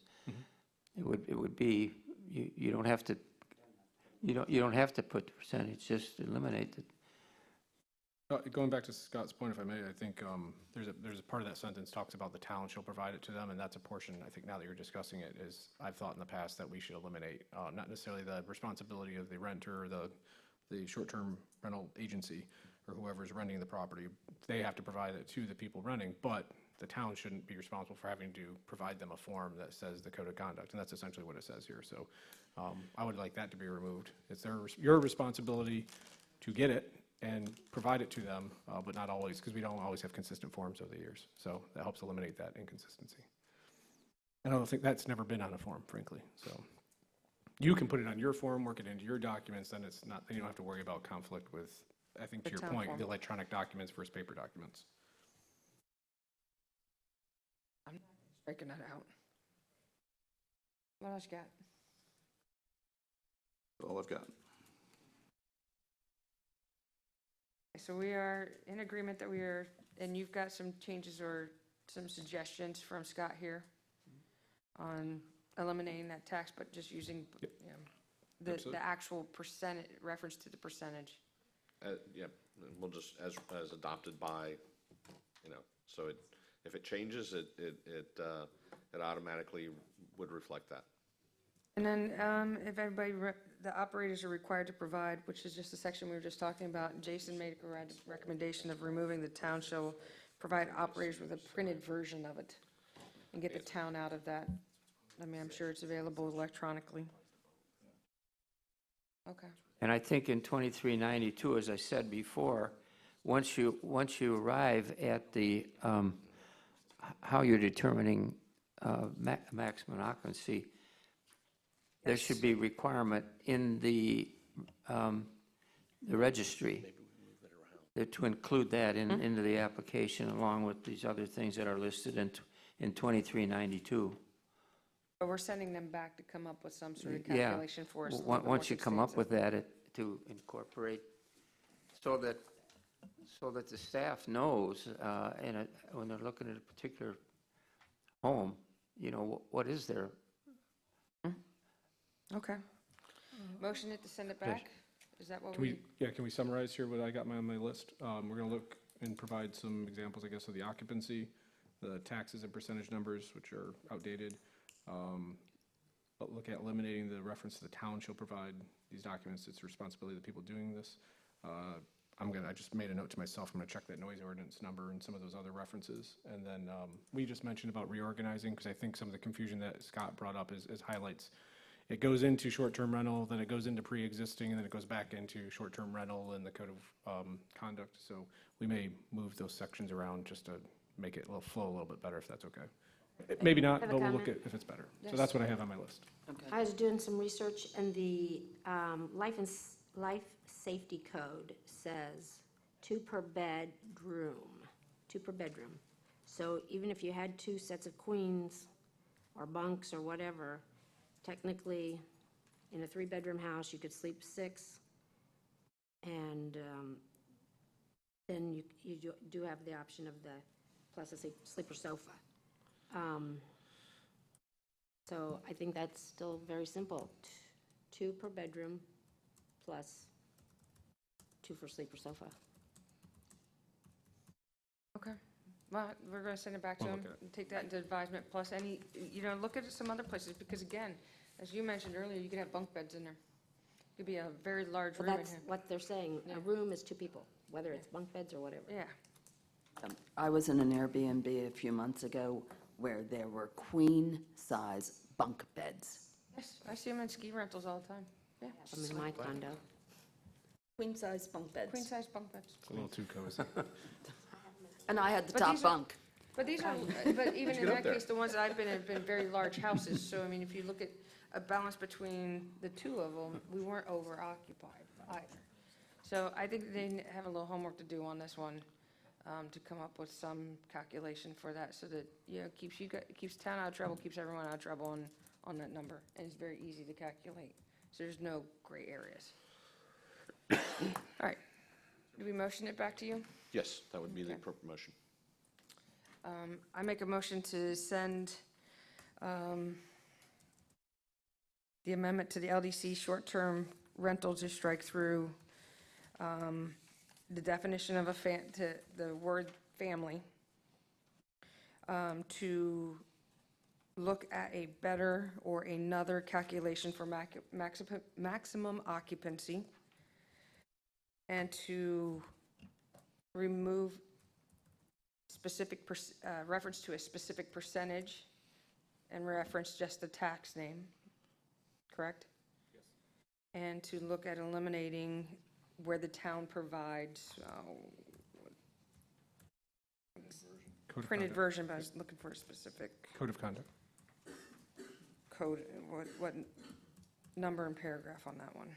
It would be, you don't have to You don't have to put the percentage, just eliminate it. Going back to Scott's point, if I may, I think there's a part of that sentence talks about the town shall provide it to them, and that's a portion, I think now that you're discussing it, is I've thought in the past that we should eliminate, not necessarily the responsibility of the renter or the short-term rental agency or whoever's renting the property. They have to provide it to the people renting, but the town shouldn't be responsible for having to provide them a form that says the code of conduct, and that's essentially what it says here. So I would like that to be removed. It's your responsibility to get it and provide it to them, but not always, because we don't always have consistent forms over the years. So that helps eliminate that inconsistency. And I don't think that's never been on a form, frankly. So you can put it on your form, work it into your documents, then it's not, then you don't have to worry about conflict with, I think to The your town point, form. the electronic documents versus paper documents. I'm striking that out. What else you got? That's all I've got. So we are in agreement that we are, and you've got some changes or some suggestions from Scott here on eliminating that tax, but just using, you know, the Absolutely. actual percentage, reference to the percentage. Yeah, we'll just, as adopted by, you know, so if it changes, it automatically would reflect that. And then if everybody, the operators are required to provide, which is just the section we were just talking about, Jason made a recommendation of removing the town shall provide operators with a printed version of it and get the town out of that. I mean, I'm sure it's available electronically. Okay. And I think in 2392, as I said before, once you arrive at the, how you're determining maximum occupancy, there should be requirement in the registry to include that into the application along with these other things that are listed in 2392. But we're sending them back to come up with some sort of Yeah. calculation for us. a little bit more Once you come up substantive. with that, to incorporate, so that the staff knows, when they're looking at a particular home, you know, what is there? Okay. Motion it to send it back? Is that what Can we summarize here what I got on my list? We're going to look and provide some examples, I guess, of the occupancy, the taxes and percentage numbers, which are outdated. But look at eliminating the reference to the town shall provide these documents. It's the responsibility of the people doing this. I just made a note to myself, I'm going to check that noise ordinance number and some of those other references. And then we just mentioned about reorganizing, because I think some of the confusion that Scott brought up is highlights. It goes into short-term rental, then it goes into pre-existing, and then it goes back into short-term rental and the code of conduct. So we may move those sections around just to make it flow a little bit better, if that's okay. Maybe not, Have a but we'll look at comment? if it's better. So Yes. that's what I have on my list. I was doing some research, and the life safety code says 2 per bedroom, 2 per bedroom. So even if you had 2 sets of queens or bunks or whatever, technically, in a 3-bedroom house, you could sleep 6, and then you do have the option of the, plus a sleeper sofa. So I think that's still very simple. 2 per bedroom plus 2 for sleeper sofa. Okay. Well, we're going to send it back to We'll them, look at it. and take that into advisement, plus any, look at some other places, because again, as you mentioned earlier, you could have bunk beds in there. Could be a very large Well, room in that's here. what they're saying. A room is 2 people, whether it's bunk beds or whatever. Yeah. I was in an Airbnb a few months ago where there were queen-size bunk beds. Yes, I see them in ski rentals all the time. Yeah. I'm in my condo. Queen-size bunk beds. Queen-size bunk beds. It's a little too cozy. And I had the But top these are- bunk. But these are, but even in get up that there. case, the ones that I've been in have been very large houses. So, I mean, if you look at a balance between the two of them, we weren't over-occupied either. So I think they have a little homework to do on this one, to come up with some calculation for that, so that, keeps town out of trouble, keeps everyone out of trouble on that number, and it's very easy to calculate. So there's no gray areas. All right. Do we motion it back to you? Yes, that would be the Okay. appropriate motion. I make a motion to send the amendment to the LDC short-term rental to strike through the definition of to the word family, to look at a better or another calculation for maximum occupancy, and to remove specific reference to a specific percentage and reference just the tax name, correct? Yes. And to look at eliminating where the town provides, Code of printed conduct. version, but I was looking for a specific Code of conduct. code, what number and paragraph on that one?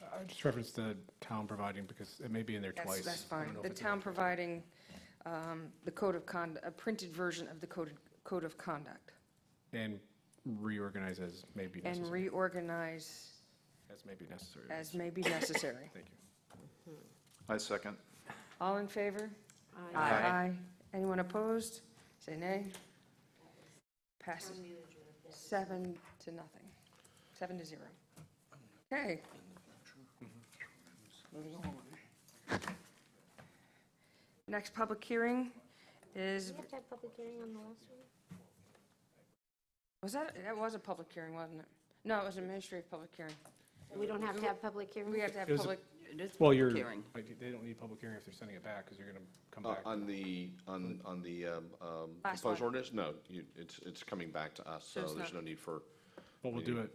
I just referenced the town providing because it may be in there twice. That's I don't fine. know if The it's town providing the code of conduct, a printed version of the code of conduct, And reorganize as may be and necessary. reorganize As may be necessary. as may be necessary. Thank you. I second. All in favor? Aye. Aye. Anyone opposed? Say nay. Passes 7-0. 7-0. Okay. Moving on. Next public hearing is, Do we have to have public hearing on the last one? that was a public hearing, wasn't it? No, it was an administrative public hearing. We don't have to have public hearing? We have to have It was a- public, It is Well, public you're, hearing. they don't need public hearing if they're sending it back because you're going to come back. On the Last proposed one. ordinance, no, it's coming back to us, So so it's there's not- no need for, But we'll do it.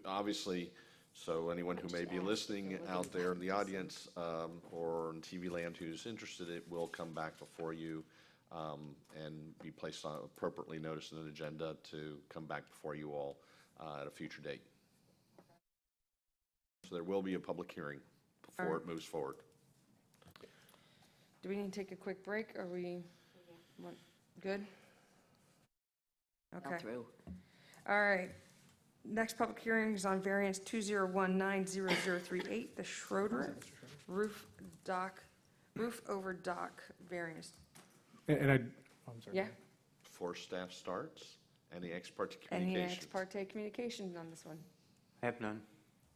obviously, so anyone who may be listening out there in the audience or in TV land who's interested, it will come back before you and be placed on, appropriately noticed in an agenda to come back before you all at a future date. So there will be a public hearing before it moves forward. do we need to take a quick break? Are we, good? All Okay. through. All right. Next public hearing is on variance 20190038, the Schroeder roof over dock variance. And I'm sorry. Yeah? Before staff starts, any ex parte Any communications? ex parte communications on this one? I have none.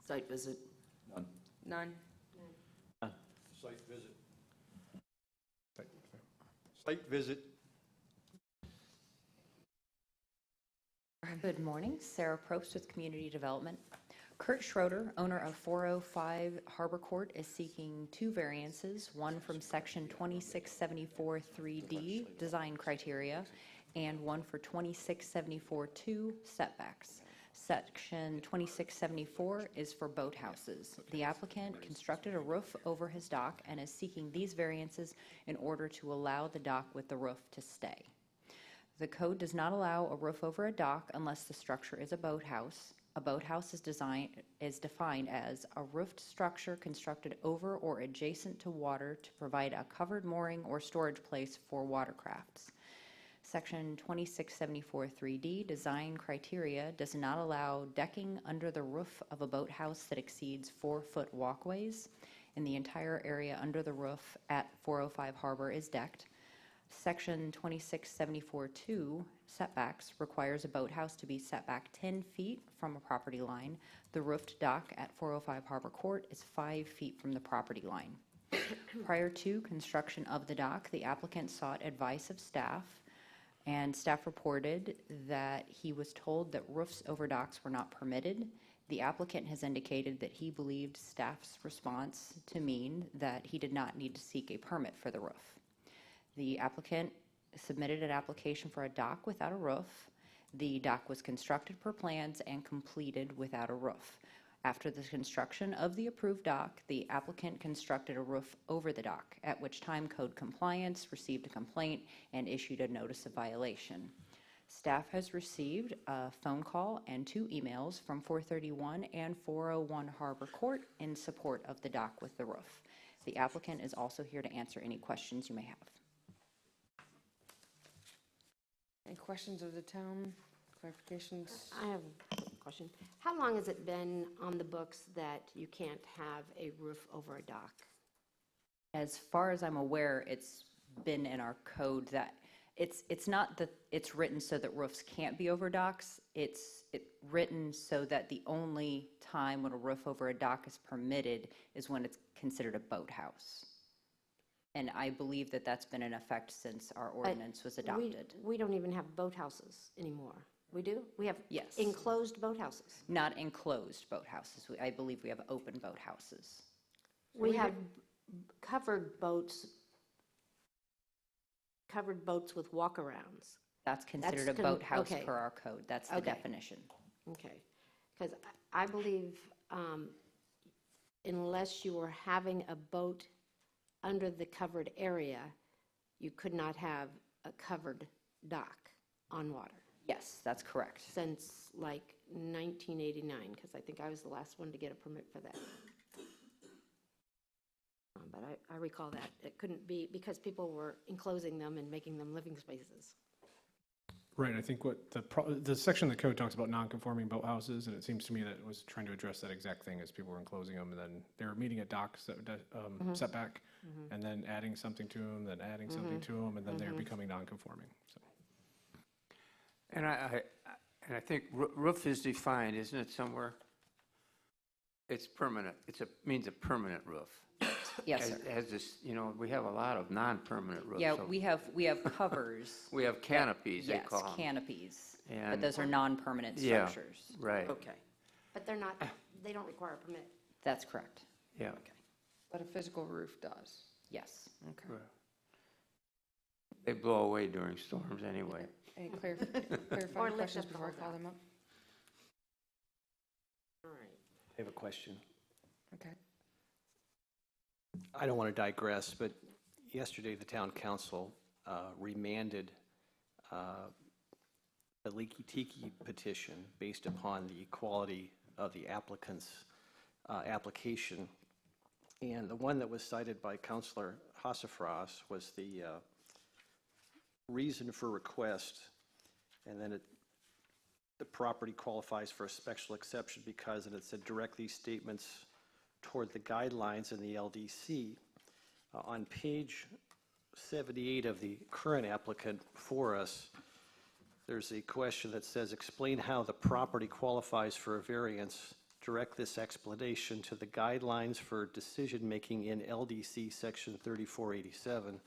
Site visit. None. Site visit. Thank- Site visit. Good morning, Sarah Probst with Community Development. Kurt Schroeder, owner of 405 Harbor Court, is seeking two variances, one from Section 2674-3D, design criteria, and one for 2674-2, setbacks. Section 2674 is for boathouses. The applicant constructed a roof over his dock and is seeking these variances in order to allow the dock with the roof to stay. The code does not allow a roof over a dock unless the structure is a boathouse. A boathouse is defined as a roofed structure constructed over or adjacent to water to provide a covered mooring or storage place for watercrafts. Section 2674-3D design criteria does not allow decking under the roof of a boathouse that exceeds 4-foot walkways, and the entire area under the roof at 405 Harbor is decked. Section 2674-2 setbacks requires a boathouse to be set back 10 feet from a property line. The roofed dock at 405 Harbor Court is 5 feet from the property line. Prior to construction of the dock, the applicant sought advice of staff, and staff reported that he was told that roofs over docks were not permitted. The applicant has indicated that he believed staff's response to mean that he did not need to seek a permit for the roof. The applicant submitted an application for a dock without a roof. The dock was constructed per plans and completed without a roof. After the construction of the approved dock, the applicant constructed a roof over the dock, at which time code compliance received a complaint and issued a notice of violation. Staff has received a phone call and 2 emails from 431 and 401 Harbor Court in support of the dock with the roof. The applicant is also here to answer any questions you may have. Any questions of the town? Clarifications? I have a question. How long has it been on the books that you can't have a roof over a dock? As far as I'm aware, it's been in our code that It's not that it's written so that roofs can't be over docks. It's written so that the only time when a roof over a dock is permitted is when it's considered a boathouse. And I believe that that's been in effect since our ordinance was adopted. We don't even have boathouses anymore. We do? We have Yes. enclosed boathouses. Not enclosed boathouses. I believe we have open boathouses. We have covered boats with walk-arounds. That's considered a con- boathouse okay. per our code. That's the Okay. definition. Okay. Because I believe unless you were having a boat under the covered area, you could not have a covered dock on water Yes, that's correct. since like 1989, because I think I was the last one to get a permit for that. But I recall that. It couldn't be, because people were enclosing them and making them living spaces. Right, I think what the section of the code talks about non-conforming boathouses, and it seems to me that it was trying to address that exact thing as people were enclosing them, and then they were meeting a dock setback, and then adding something to them, then adding something to them, and then they're becoming non-conforming, so. And I think roof is defined, isn't it, somewhere? It's permanent. Means a permanent roof. Yes, sir. Has this, we have a lot of non-permanent roofs. Yeah, so- we have covers. We have canopies, they Yes, call them. canopies. But And- those are non-permanent Yeah. structures. Right, Okay. But they're not, they don't require a permit. That's correct. yeah. But a physical roof does. Yes. Right. They blow away during storms anyway. Any Or clarifying lift questions up the before I whole call dock. them up? All right. I have a question. Okay. I don't want to digress, but yesterday, the town council remanded the Leaky Tiki petition based upon the quality of the applicant's application. And the one that was cited by Councilor Hossafras was the reason for request, and then the property qualifies for a special exception because, and it said direct these statements toward the guidelines in the LDC. On page 78 of the current applicant for us, there's a question that says, explain how the property qualifies for a variance. Direct this explanation to the guidelines for decision-making in LDC section 3487.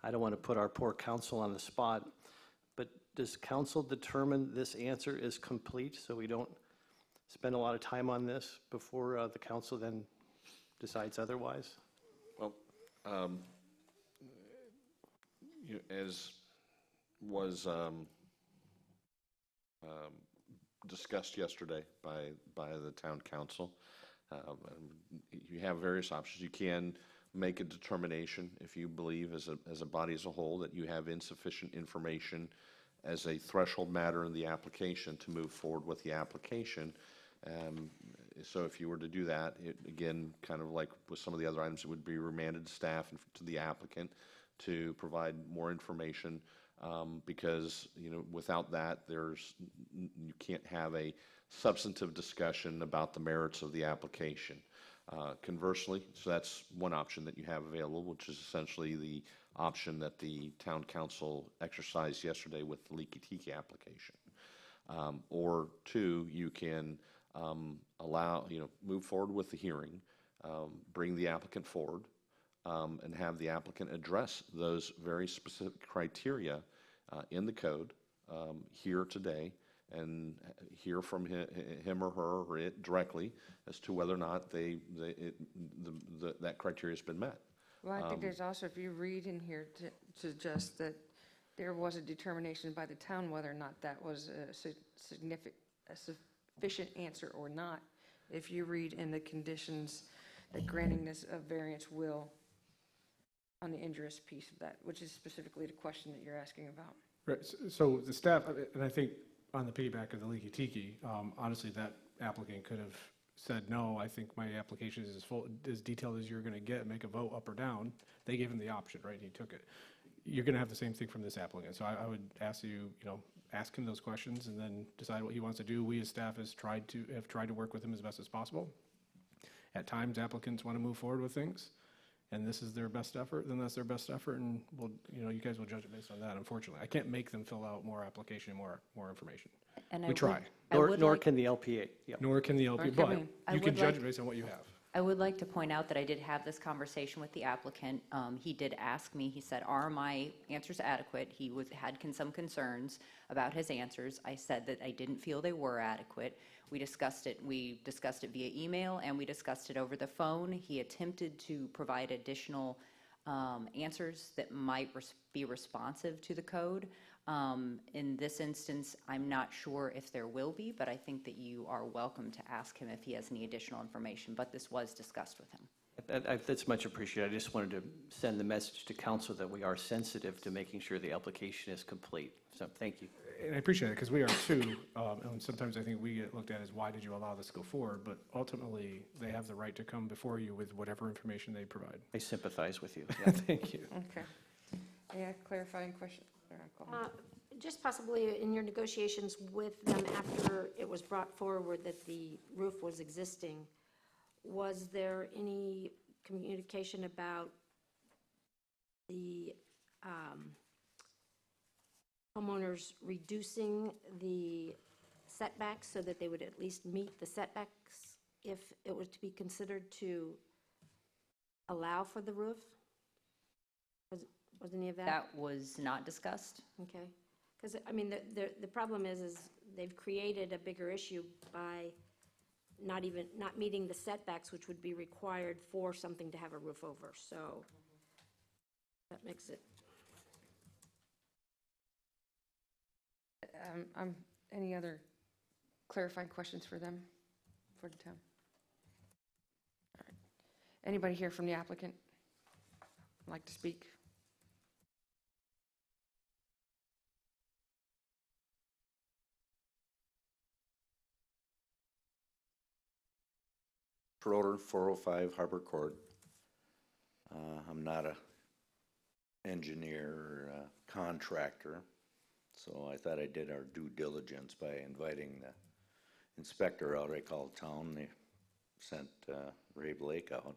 I don't want to put our poor council on the spot, but does council determine this answer is complete so we don't spend a lot of time on this before the council then decides otherwise? Well, as was discussed yesterday by the town council, you have various options. You can make a determination if you believe as a body as a whole that you have insufficient information as a threshold matter in the application to move forward with the application. So if you were to do that, again, kind of like with some of the other items, it would be remanded to staff and to the applicant to provide more information, because, without that, you can't have a substantive discussion about the merits of the application. Conversely, so that's one option that you have available, which is essentially the option that the town council exercised yesterday with the Leaky Tiki application. Or two, you can move forward with the hearing, bring the applicant forward, and have the applicant address those very specific criteria in the code here today, and hear from him or her or it directly as to whether or not that criteria has been met. Well, I think there's also, if you read in here, to suggest that there was a determination by the town whether or not that was a sufficient answer or not. If you read in the conditions that granting this a variance will, on the injurious piece of that, which is specifically the question that you're asking about. Right, so the staff, and I think on the piggyback of the Leaky Tiki, honestly, that applicant could have said, no, I think my application is as detailed as you're going to get, make a vote up or down. They gave him the option, right? He took it. You're going to have the same thing from this applicant. So I would ask you, ask him those questions and then decide what he wants to do. We as staff have tried to work with him as best as possible. At times, applicants want to move forward with things, and this is their best effort, then that's their best effort, and we'll, you guys will judge it based on that, unfortunately. I can't make them fill out more application, more information. And I We would- try. I Nor would nor like- can the LPA. Yep. Nor can the LP, can but we. I you can would judge like- it based on what you have. I would like to point out that I did have this conversation with the applicant. He did ask me, he said, are my answers adequate? He had some concerns about his answers. I said that I didn't feel they were adequate. We discussed it via email, and we discussed it over the phone. He attempted to provide additional answers that might be responsive to the code. In this instance, I'm not sure if there will be, but I think that you are welcome to ask him if he has any additional information, but this was discussed with him. That's much appreciated. I just wanted to send the message to council that we are sensitive to making sure the application is complete. So thank you. And I appreciate it, because we are too, and sometimes I think we get looked at as, why did you allow this to go forward? But ultimately, they have the right to come before you with whatever information they provide. I sympathize with you. Yeah. Thank you. Okay. Any clarifying question? Go ahead. Just possibly in your negotiations with them after it was brought forward that the roof was existing, was there any communication about the homeowners reducing the setbacks so that they would at least meet the setbacks if it was to be considered to allow for the roof? Was any of that? That was not discussed. Okay. Because, I mean, the problem is they've created a bigger issue by not meeting the setbacks, which would be required for something to have a roof over, so that makes it. Any other clarifying questions for them, for the town? All right. Anybody here from the applicant like to speak? Schroeder, 405 Harbor Court. I'm not a engineer or a contractor, so I thought I did our due diligence by inviting the inspector out. I called town, they sent Ray Blake out.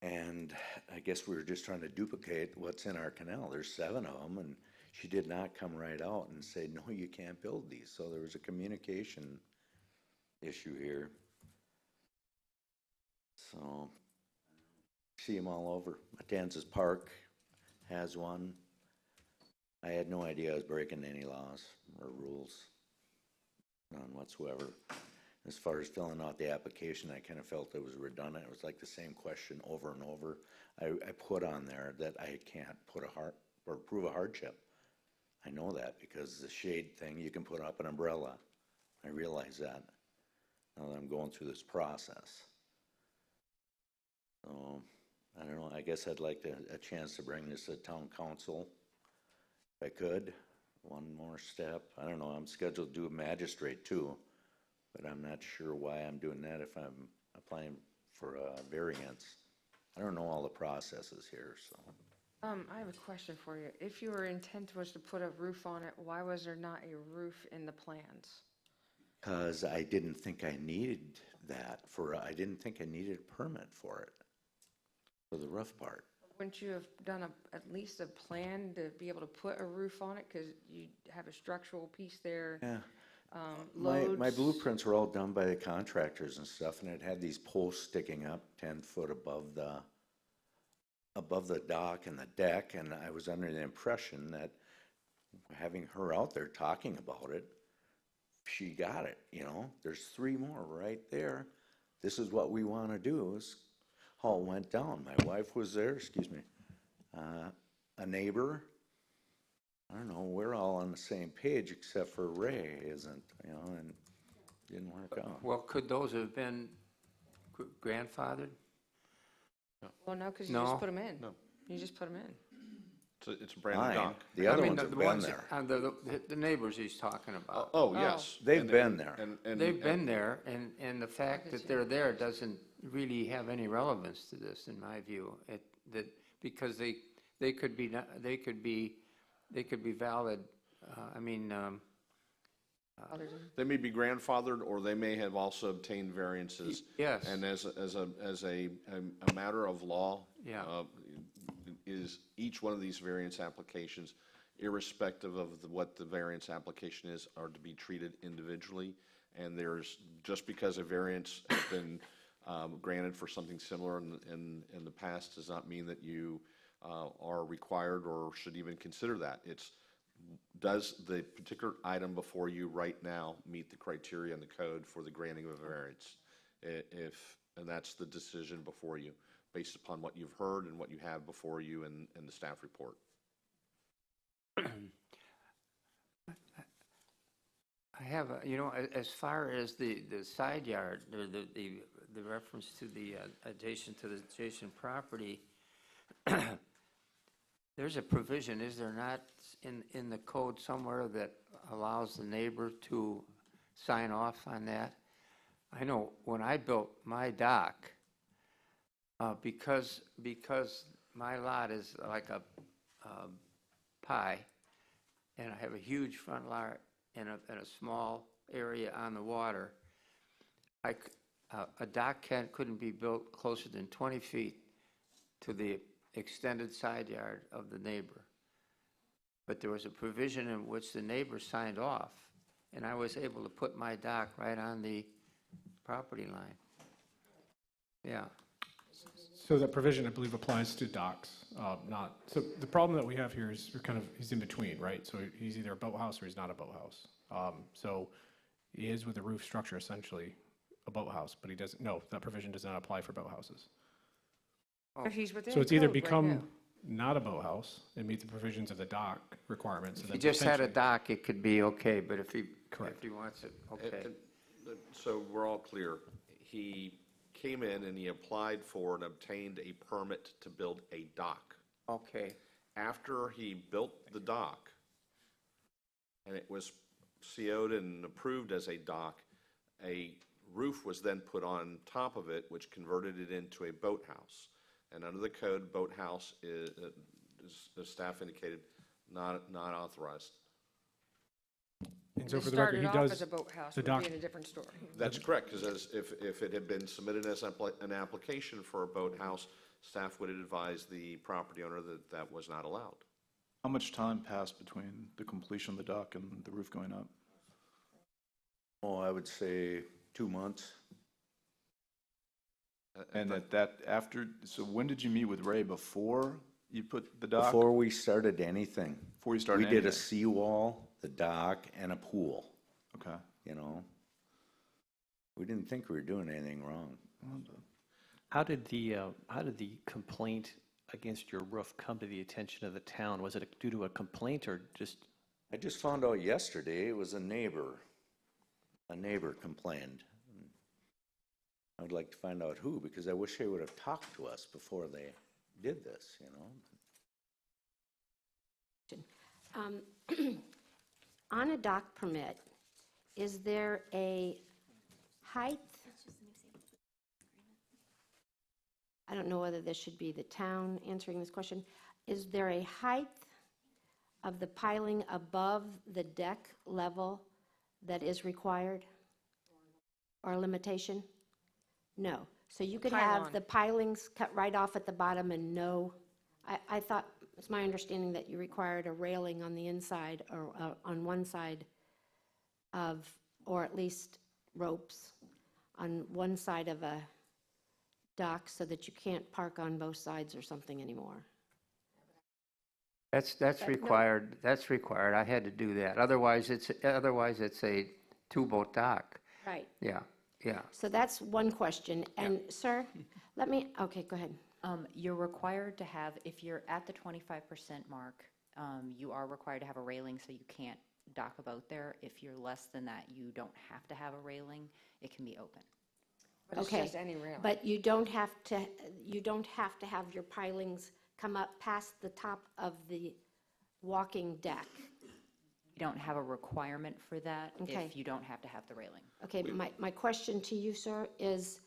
And I guess we were just trying to duplicate what's in our canal. There's 7 of them, and she did not come right out and say, no, you can't build these. So there was a communication issue here. So, see them all over. Matanzas Park has one. I had no idea I was breaking any laws or rules. None whatsoever. As far as filling out the application, I kind of felt it was redundant. It was like the same question over and over. I put on there that I can't put prove a hardship. I know that because the shade thing, you can put up an umbrella. I realize that now that I'm going through this process. So, I don't know, I guess I'd like a chance to bring this to town council, if I could. One more step. I don't know, I'm scheduled to do a magistrate too, but I'm not sure why I'm doing that if I'm applying for a variance. I don't know all the processes here, so. I have a question for you. If your intent was to put a roof on it, why was there not a roof in the plans? Because I didn't think I needed that I didn't think I needed a permit for it, for the roof part. Wouldn't you have done at least a plan to be able to put a roof on it? Because you have a structural piece there. Yeah. My Loads. blueprints were all done by the contractors and stuff, and it had these posts sticking up 10 foot above the dock and the deck, and I was under the impression that having her out there talking about it, she got it, There's 3 more right there. This is what we want to do. Is how it went down. My wife was there, a neighbor. I don't know, we're all on the same page except for Ray isn't, and didn't work out. Well, could those have been grandfathered? Well, no, because you No. just put them in. No. You just put them in. It's a brand new Mine, dock. the other I mean, ones have the been ones there. The neighbors he's talking about. Oh, yes. They've And been there. They've been there, and the fact that they're there doesn't really have any relevance to this, in my view. Because they could be valid. They may be grandfathered, or they may have also obtained variances. Yes. And as a matter of law, Yeah. is each one of these variance applications, irrespective of what the variance application is, are to be treated individually. And just because a variance has been granted for something similar in the past does not mean that you are required or should even consider that. Does the particular item before you right now meet the criteria in the code for the granting of a variance? And that's the decision before you, based upon what you've heard and what you have before you in the staff report. I have as far as the side yard, or the reference to the adjacent property, there's a provision, is there not, in the code somewhere that allows the neighbor to sign off on that? I know when I built my dock, because my lot is like a pie, and I have a huge front lot and a small area on the water, a dock couldn't be built closer than 20 feet to the extended side yard of the neighbor. But there was a provision in which the neighbor signed off, and I was able to put my dock right on the property line. Yeah. So that provision, I believe, applies to docks, so the problem that we have here is he's in between, right? So he's either a boathouse or he's not a boathouse. So he is with a roof structure, essentially a boathouse, but that provision does not apply for boathouses. But he's within So it's either code right become now. not a boathouse and meet the provisions of the dock requirements. If he just had a dock, it could be okay, but if he wants it, okay. So we're all clear. He came in and he applied for and obtained a permit to build a dock. Okay. After he built the dock, and it was CO'd and approved as a dock, a roof was then put on top of it, which converted it into a boathouse. And under the code, boathouse is, as staff indicated, not authorized. And so It for the record, started he off does as a boathouse, the would dock. be in a different story. That's correct, because if it had been submitted as an application for a boathouse, staff would advise the property owner that that was not allowed. How much time passed between the completion of the dock and the roof going up? Oh, I would say 2 months. And so when did you meet with Ray? Before you put the dock? Before we started anything. Before you started We did a anything? seawall, the dock, and a pool, Okay. you know? We didn't think we were doing anything wrong. How did the complaint against your roof come to the attention of the town? Was it due to a complaint or just? I just found out yesterday it was a neighbor. A neighbor complained. I'd like to find out who, because I wish they would have talked to us before they did this, you know? On a dock permit, is there a height? I don't know whether this should be the town answering this question. Is there a height of the piling above the deck level that is required? Or a limitation? No. So you could have Pylon. the pilings cut right off at the bottom and no, I thought, it's my understanding that you required a railing on the inside or on one side of, or at least ropes on one side of a dock so that you can't park on both sides or something anymore. That's required, I had to do that. Otherwise, it's a two-boat dock. Right. Yeah. So that's one question. And sir, okay, go ahead. You're required to have, if you're at the 25% mark, you are required to have a railing so you can't dock a boat there. If you're less than that, you don't have to have a railing. It can be open. But it's Okay, just any railing. but you don't have to have your pilings come up past the top of the walking deck. You don't have a requirement for that Okay. if you don't have to have the railing. Okay, my question to you, sir, is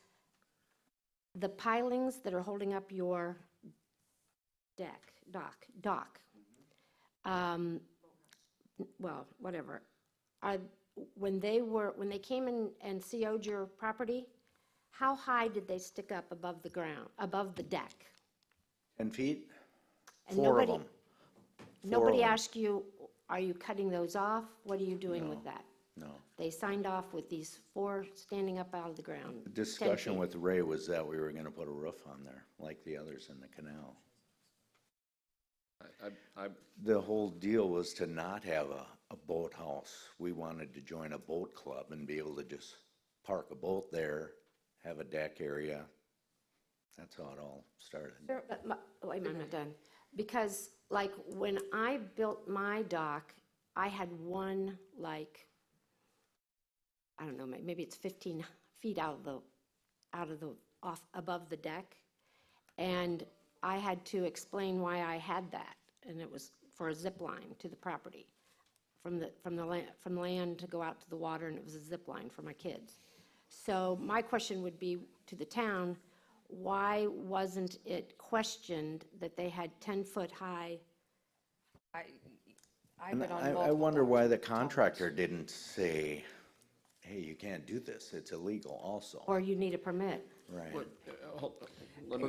the pilings that are holding up your dock, well, whatever, when they came in and CO'd your property, how high did they stick up above the ground, above the deck? 10 feet? And 4 of nobody- them. Nobody 4 of 'em. asked you, are you cutting those off? What are you doing with that? No. They signed off with these 4 standing up out of the ground. The 10 discussion feet. with Ray was that we were going to put a roof on there, like the others in the canal. The whole deal was to not have a boathouse. We wanted to join a boat club and be able to just park a boat there, have a deck area. That's how it all started. But wait a minute, I'm not done. Because, like, when I built my dock, I had one, like, I don't know, maybe it's 15 feet above the deck. And I had to explain why I had that, and it was for a zip line to the property, from the land to go out to the water, and it was a zip line for my kids. So my question would be to the town, why wasn't it questioned that they had 10-foot high? I've And been on I multiple wonder why the docks. contractor didn't say, hey, you can't do this, it's illegal also. Or you need a permit? Right. Let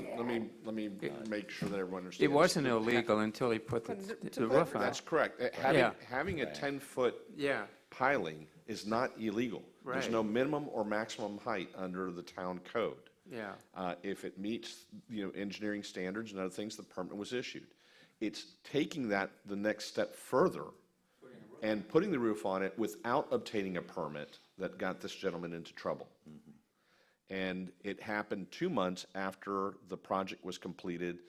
me make sure that everyone understands. It wasn't illegal until he put the roof on. That's correct. Yeah. Having a 10-foot Yeah. piling is not illegal. There's Right. no minimum or maximum height under the town code. Yeah. If it meets, engineering standards and other things, the permit was issued. It's taking that the next step further and putting the roof on it without obtaining a permit that got this gentleman into trouble. And it happened 2 months after the project was completed,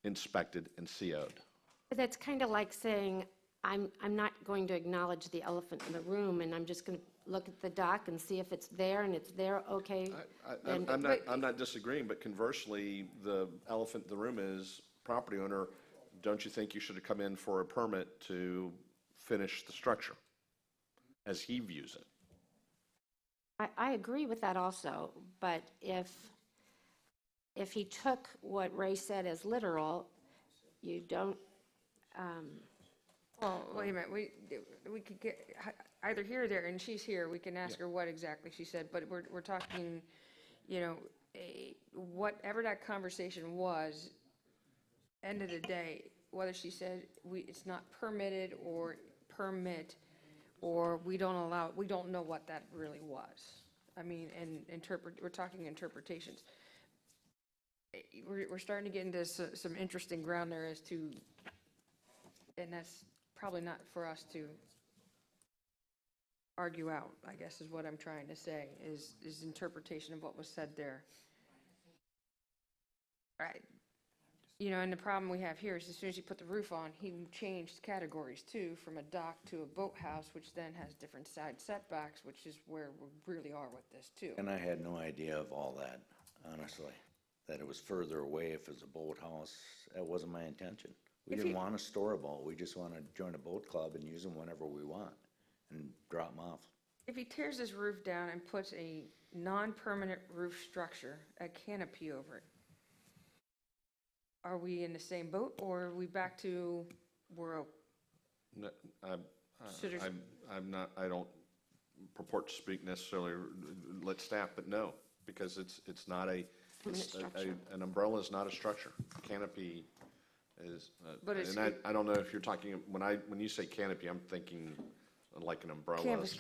inspected, and CO'd. But that's kind of like saying, I'm not going to acknowledge the elephant in the room, and I'm just going to look at the dock and see if it's there, and it's there, okay. then- I'm not disagreeing, but conversely, the elephant in the room is property owner, don't you think you should have come in for a permit to finish the structure as he views it? I agree with that also, but if he took what Ray said as literal, you don't, Well, wait a minute, we could get, either here or there, and she's here, we can ask her what exactly she said, but we're talking, whatever that conversation was, end of the day, whether she said it's not permitted or permit, or we don't know what that really was. I mean, and we're talking interpretations. We're starting to get into some interesting ground there as to, and that's probably not for us to argue out, I guess is what I'm trying to say, is interpretation of what was said there. All right. And the problem we have here is as soon as you put the roof on, he changed categories too, from a dock to a boathouse, which then has different side setbacks, which is where we really are with this too. And I had no idea of all that, honestly, that it was further away if it was a boathouse. That wasn't my intention. We didn't want to store a boat, we just want to join a boat club and use them whenever we want and drop them off. If he tears this roof down and puts a non-permanent roof structure, a canopy over it, are we in the same boat, or are we back to we're No, So there's- I don't purport to speak necessarily, let staff, but no, because it's not an umbrella is not a structure. Canopy is, But it's- and I don't know if you're talking, when you say canopy, I'm thinking like an umbrella. canvas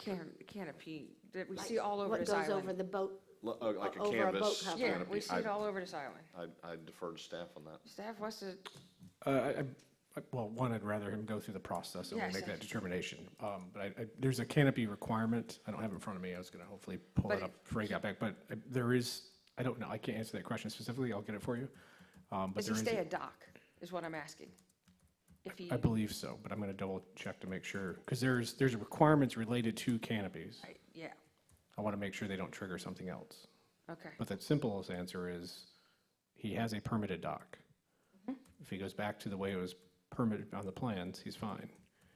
canopy that we see all over what this goes over island? the boat? Like a over a canvas boat cover. Yeah, canopy. we see it all over this island. I defer to staff on that. Staff wants to, Well, one, I'd rather him go through the process and we Yes, make that yes. determination. But there's a canopy requirement. I don't have it in front of me. I was going to hopefully pull But it up before he got back. But there is, I don't know, I can't answer that question specifically. I'll get it for you. But does he there is, stay a dock, is what I'm asking. If he, I believe so, but I'm going to double check to make sure. Because there's requirements related to canopies. yeah, I want to make sure they don't trigger something else. okay. But the simplest answer is he has a permitted dock. Mm-hmm. If he goes back to the way it was permitted on the plans, he's fine.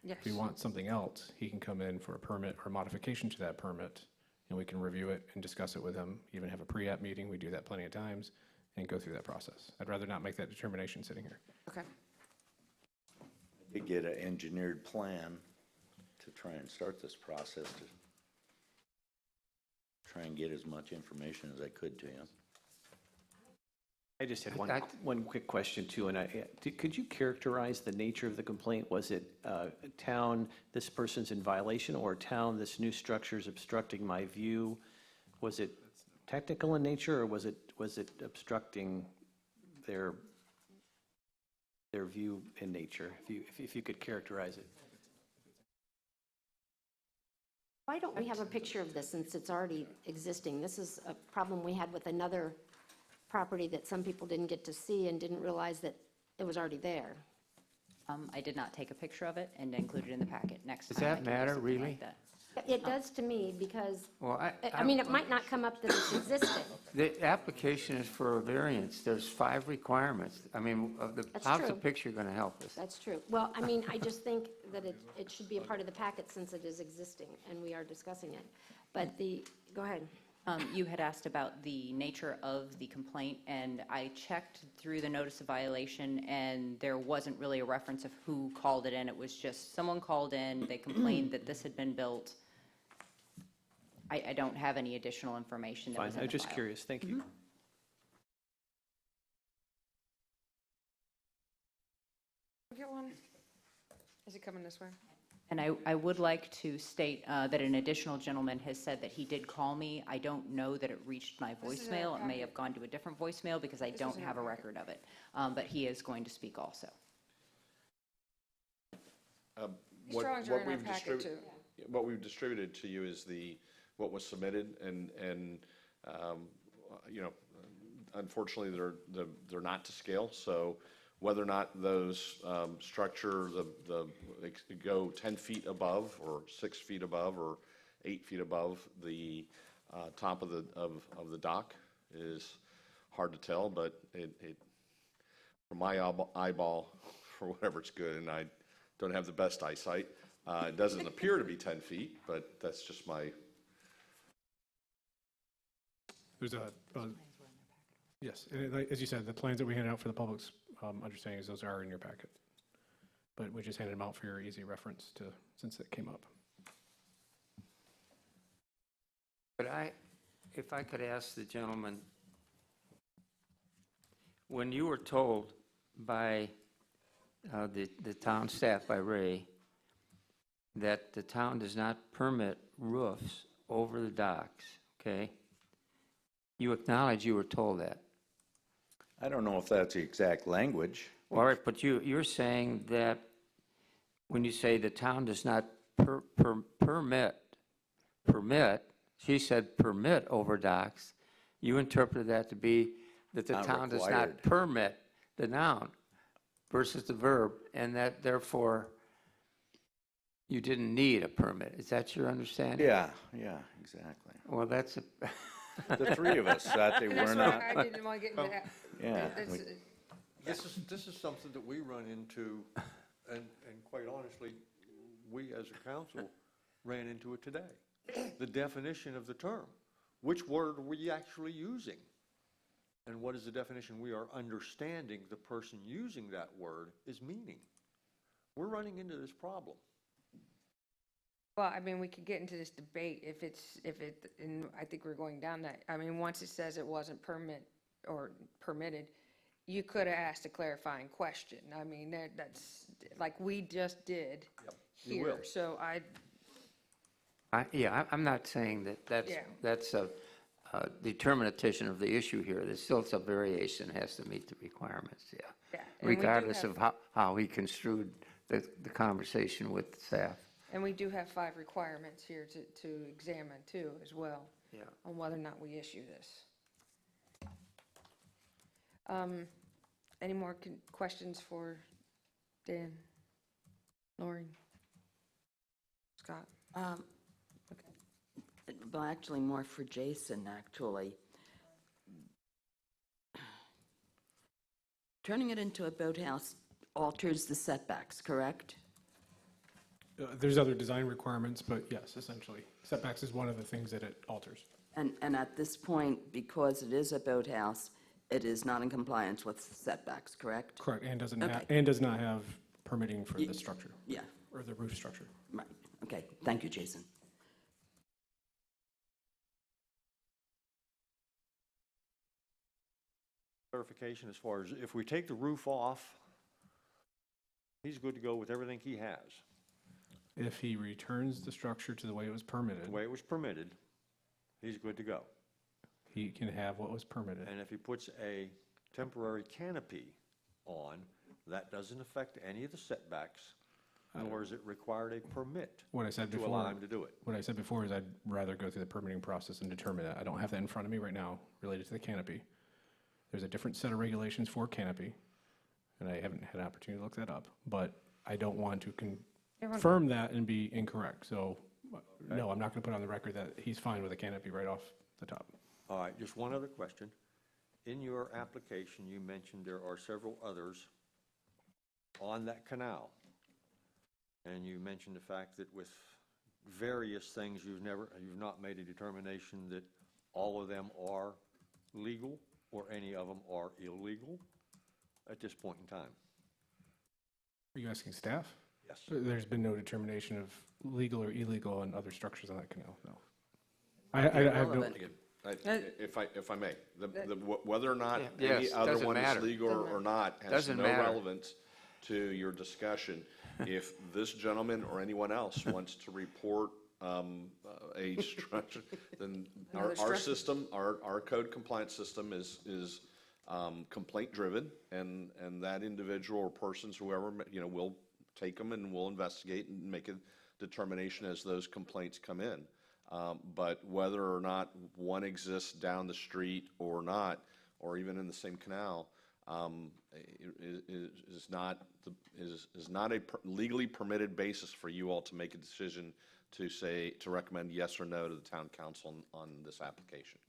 Yes. If he wants something else, he can come in for a permit or modification to that permit, and we can review it and discuss it with him, even have a pre-app meeting, we do that plenty of times, and go through that process. I'd rather not make that determination sitting here. Okay. To get an engineered plan to try and start this process to try and get as much information as I could to you. I just had I- one quick question too, and could you characterize the nature of the complaint? Was it a town, this person's in violation, or a town, this new structure is obstructing my view? Was it technical in nature, or was it obstructing their view in nature? If you could characterize it. Why don't we have a picture of this since it's already existing? This is a problem we had with another property that some people didn't get to see and didn't realize that it was already there. I did not take a picture of it and include it in the packet. Next Does time I that can do matter, something really? like that. It does to me because, Well, I mean, it might not come up that it's existing. The application is for a variance. There's 5 requirements. I mean, That's how's the true. picture going to help us? That's true. Well, I mean, I just think that it should be a part of the packet since it is existing and we are discussing it. But go ahead. You had asked about the nature of the complaint, and I checked through the notice of violation, and there wasn't really a reference of who called it in. It was just someone called in, they complained that this had been built. I don't have any additional information that Fine, was in I'm the just file. curious, thank you. Get one? Is it coming this way? And I would like to state that an additional gentleman has said that he did call me. I don't know that it reached my This is in our voicemail. It may packet. have gone to a different voicemail because I This don't is in have a our packet. record of it. But he is going to speak also. These drawings are in our packet too. What we've distributed to you is what was submitted, and you know, unfortunately, they're not to scale, so whether or not those structure, they could go 10 feet above, or 6 feet above, or 8 feet above the top of the dock is hard to tell, but it from my eyeball, for whatever it's good, and I don't have the best eyesight, it doesn't appear to be 10 feet, but that's just my. There's yes, and as you said, the plans that we handed out for the public's understanding is those are in your packet. But we just handed them out for your easy reference since it came up. But if I could ask the gentleman, when you were told by the town staff, by Ray, that the town does not permit roofs over the docks, okay? You acknowledge you were told that. I don't know if that's the exact language. All right, but you're saying that when you say the town does not permit, she said permit over docks, you interpreted that to be that the Not town does required. not permit the noun versus the verb, and that therefore you didn't need a permit. Is that your understanding? Yeah, exactly. Well, that's a, The three of us thought they And were that's not. why I didn't want to get into that. Yeah, That's- This is something that we run into, and quite honestly, we as a council ran into it today. The definition of the term. Which word are we actually using? And what is the definition we are understanding the person using that word is meaning? We're running into this problem. Well, I mean, we could get into this debate and I think we're going down that. I mean, once it says it wasn't permitted, you could have asked a clarifying question. I mean, that's like we just did you here. will. So I'm not saying that's Yeah. a determination of the issue here. There's still some variation, has to meet the requirements, Yeah, and we do regardless have- of how he construed the conversation with staff. And we do have 5 requirements here to examine too, as well. Yeah. On whether or not we issue this. Any more questions for Dan, Lauren, Scott? Well, actually, more for Jason, actually. Turning it into a boathouse alters the setbacks, correct? There's other design requirements, but yes, essentially. Setbacks is one of the things that it alters. And at this point, because it is a boathouse, it is not in compliance with setbacks, correct? Correct, and does not have permitting for the structure, Yeah, or the roof structure. right. Okay, thank you, Jason. clarification as far as if we take the roof off, he's good to go with everything he has. If he returns the structure to the way it was permitted, The way it was permitted, he's good to go. he can have what was permitted. And if he puts a temporary canopy on, that doesn't affect any of the setbacks, nor is it required a permit What I said to before. allow him to do it. What I said before is I'd rather go through the permitting process and determine that. I don't have that in front of me right now related to the canopy. There's a different set of regulations for canopy, and I haven't had an opportunity to look that up, but I don't want to confirm that and be incorrect. So, no, I'm not going to put on the record that he's fine with a canopy right off the top. All right, just one other question. In your application, you mentioned there are several others on that canal. And you mentioned the fact that with various things, you've not made a determination that all of them are legal or any of them are illegal at this point in time. Are you asking staff? Yes. There's been no determination of legal or illegal on other structures on that canal, no. I have no, Irrelevant. If I may, whether or not Yeah, any yes, other doesn't one is matter. legal or not has Doesn't no matter. relevance to your discussion. If this gentleman or anyone else wants to report a structure, then our system, our code compliance system is complaint driven, and that individual or persons, whoever, will take them and we'll investigate and make a determination as those complaints come in. But whether or not one exists down the street or not, or even in the same canal, is not a legally permitted basis for you all to make a decision to recommend yes or no to the town council on this application.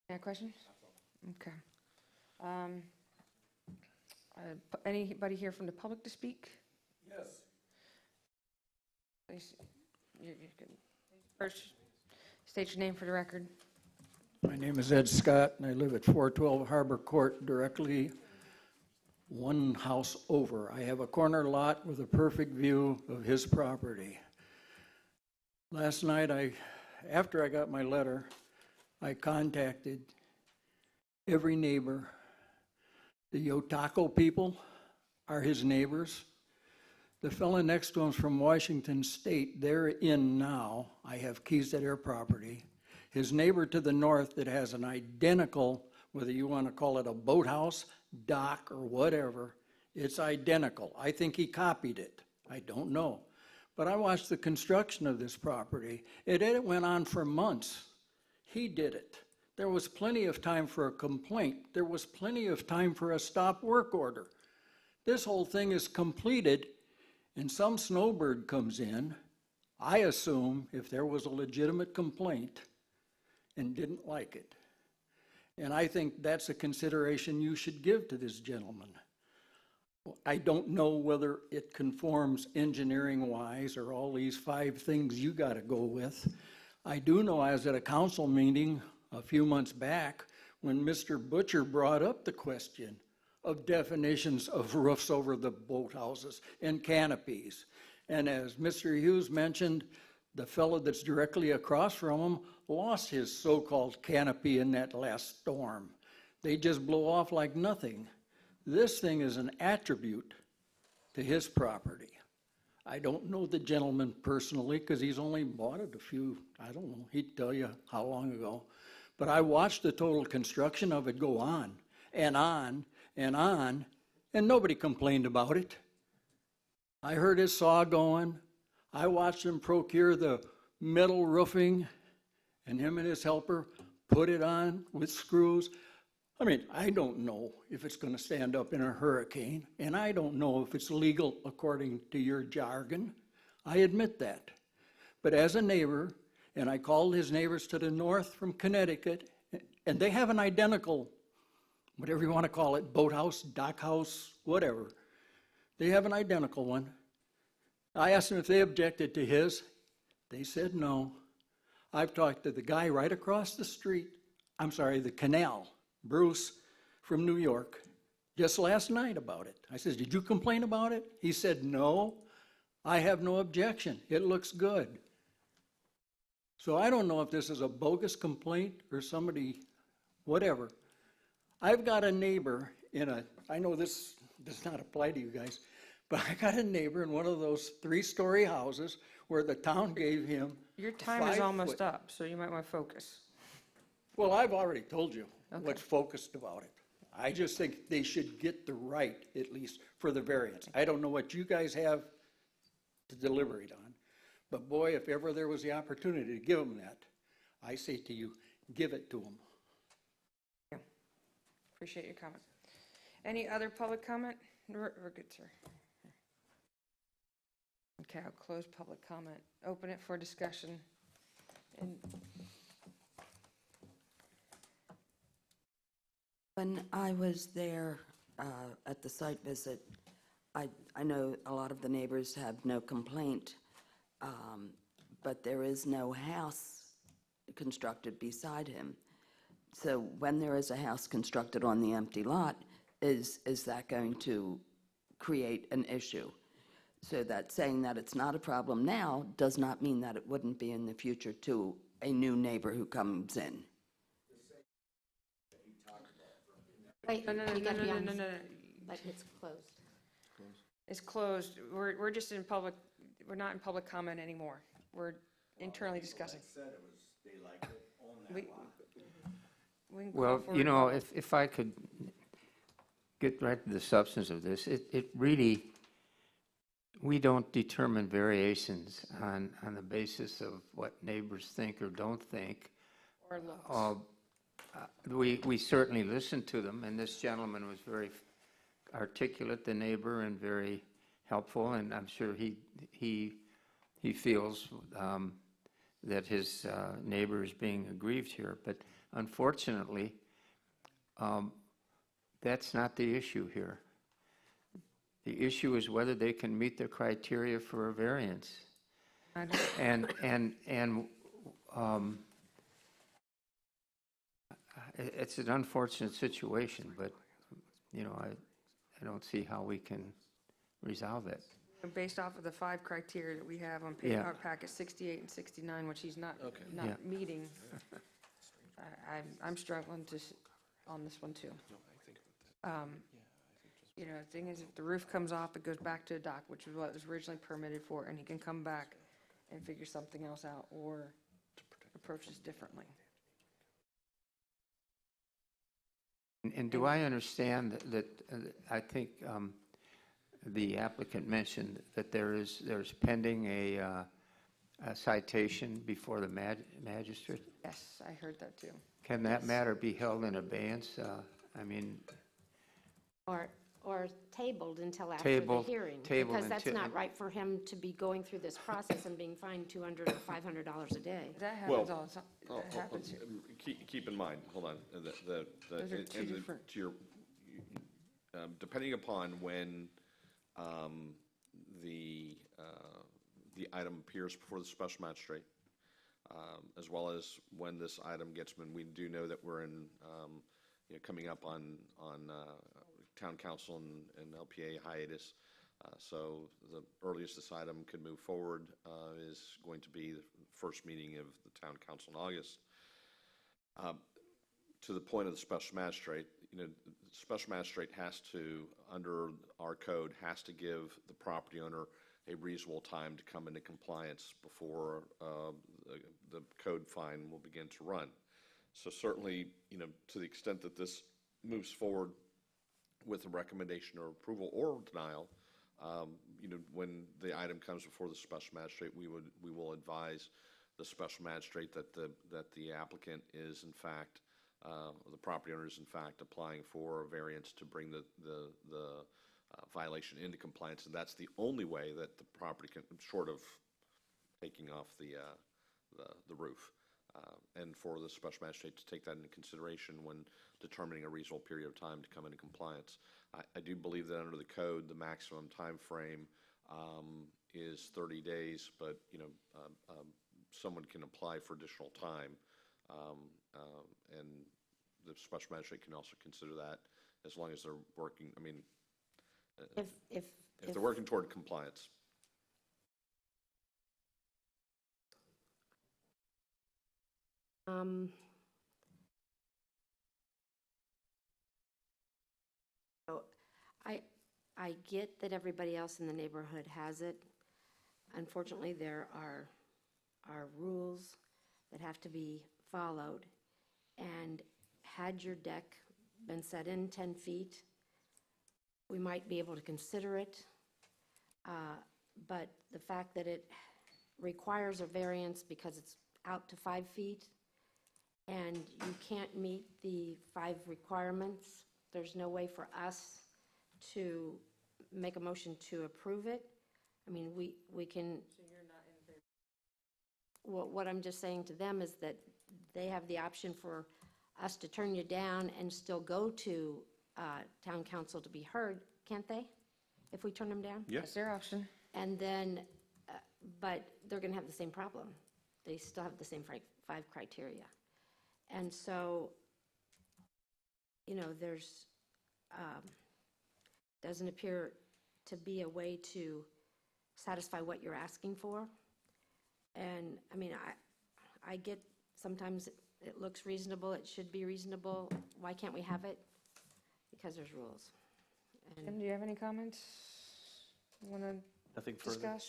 Any questions? Okay. Anybody here from the public to speak? Yes. Please, you can first state your name for the record. My name is Ed Scott, and I live at 412 Harbor Court, directly one house over. I have a corner lot with a perfect view of his property. Last night, after I got my letter, I contacted every neighbor. The Yotako people are his neighbors. The fella next to him's from Washington State. They're in now. I have keys to their property. His neighbor to the north that has an identical, whether you want to call it a boathouse, dock, or whatever, it's identical. I think he copied it. I don't know. But I watched the construction of this property. It went on for months. He did it. There was plenty of time for a complaint. There was plenty of time for a stop work order. This whole thing is completed, and some snowbird comes in, I assume, if there was a legitimate complaint, and didn't like it. And I think that's a consideration you should give to this gentleman. I don't know whether it conforms engineering-wise or all these 5 things you got to go with. I do know I was at a council meeting a few months back when Mr. Butcher brought up the question of definitions of roofs over the boathouses and canopies. And as Mr. Hughes mentioned, the fellow that's directly across from him lost his so-called canopy in that last storm. They just blow off like nothing. This thing is an attribute to his property. I don't know the gentleman personally because he's only bought it a few, I don't know, he'd tell you how long ago. But I watched the total construction of it go on and on and on, and nobody complained about it. I heard his saw going. I watched him procure the metal roofing, and him and his helper put it on with screws. I mean, I don't know if it's going to stand up in a hurricane, and I don't know if it's legal according to your jargon. I admit that. But as a neighbor, and I called his neighbors to the north from Connecticut, and they have an identical, whatever you want to call it, boathouse, dock house, whatever. They have an identical one. I asked them if they objected to his. They said no. I've talked to the guy right across the street, the canal, Bruce from New York, just last night about it. I said, did you complain about it? He said, no, I have no objection. It looks good. So I don't know if this is a bogus complaint or somebody whatever. I've got a neighbor I know this does not apply to you guys, but I got a neighbor in one of those 3-story houses where the town gave him Your time is 5 almost foot- up, so you might want to focus. Well, I've already told you what's focused about it. I just think they should get the right, at least, for the variance. I don't know what you guys have to deliberate on, but boy, if ever there was the opportunity to give them that, I say to you, give it to them. Appreciate your comment. Any other public comment? We're good, sir. Okay, I'll close public comment. Open it for discussion. And When I was there at the site visit, I know a lot of the neighbors have no complaint, but there is no house constructed beside him. So when there is a house constructed on the empty lot, is that going to create an issue? So that saying that it's not a problem now does not mean that it wouldn't be in the future to a new neighbor who comes in. Wait, No, no, no, you no, gotta be no, on, no, no, no. like, it's closed. It's closed. We're just in public, we're not in public comment anymore. We're internally discussing. We can call Well, for you it. know, if I could get right to the substance of this, it really, we don't determine variations on the basis of what neighbors think or don't think. Or looks. We certainly listen to them, and this gentleman was very articulate, the neighbor, and very helpful, and I'm sure he feels that his neighbor is being aggrieved here. But unfortunately, that's not the issue here. The issue is whether they can meet the criteria for a variance. I don't- And it's an unfortunate situation, but, you know, I don't see how we can resolve it. Based off of the 5 criteria that we have on Yeah. packet 68 and 69, which he's not Yeah. meeting, I'm struggling on this one too. You know, the thing is, if the roof comes off, it goes back to a dock, which is what it was originally permitted for, and he can come back and figure something else out or approach this differently. And do I understand that, I think the applicant mentioned that there's pending a citation before the magistrate? Yes, I heard that too. Can that matter be held in abeyance? I mean, Or tabled until after the Tabled- hearing. tabled Because that's until- not right for him to be going through this process and being fined $200 or $500 a day. That Well, happens all the time. That happens here. Keep in mind, hold on, Those are two different- to your, depending upon when the item appears before the special magistrate, as well as when this item gets, when we do know that we're in, coming up on town council and LPA hiatus. So the earliest this item could move forward is going to be the first meeting of the town council in August. To the point of the special magistrate, the special magistrate has to, under our code, has to give the property owner a reasonable time to come into compliance before the code fine will begin to run. So certainly, to the extent that this moves forward with a recommendation or approval or denial, when the item comes before the special magistrate, we will advise the special magistrate that the applicant is in fact, the property owner is in fact applying for a variance to bring the violation into compliance, and that's the only way that the property can, short of taking off the roof. And for the special magistrate to take that into consideration when determining a reasonable period of time to come into compliance. I do believe that under the code, the maximum time frame is 30 days, but someone can apply for additional time, and the special magistrate can also consider that as long as they're working. I mean, if they're working toward compliance. I get that everybody else in the neighborhood has it. Unfortunately, there are rules that have to be followed. And had your deck been set in 10 feet, we might be able to consider it. But the fact that it requires a variance because it's out to 5 feet, and you can't meet the 5 requirements, there's no way for us to make a motion to approve it. I mean, we can. So you're not in favor? Well, what I'm just saying to them is that they have the option for us to turn you down and still go to town council to be heard, can't they? If we turn them down? Yes. That's their option. And then, but they're going to have the same problem. They still have the same 5 criteria. And so, there's, doesn't appear to be a way to satisfy what you're asking for. And, I mean, I get sometimes it looks reasonable, it should be reasonable. Why can't we have it? Because there's rules. And Tim, do you have any comments? Want to Nothing further? discuss?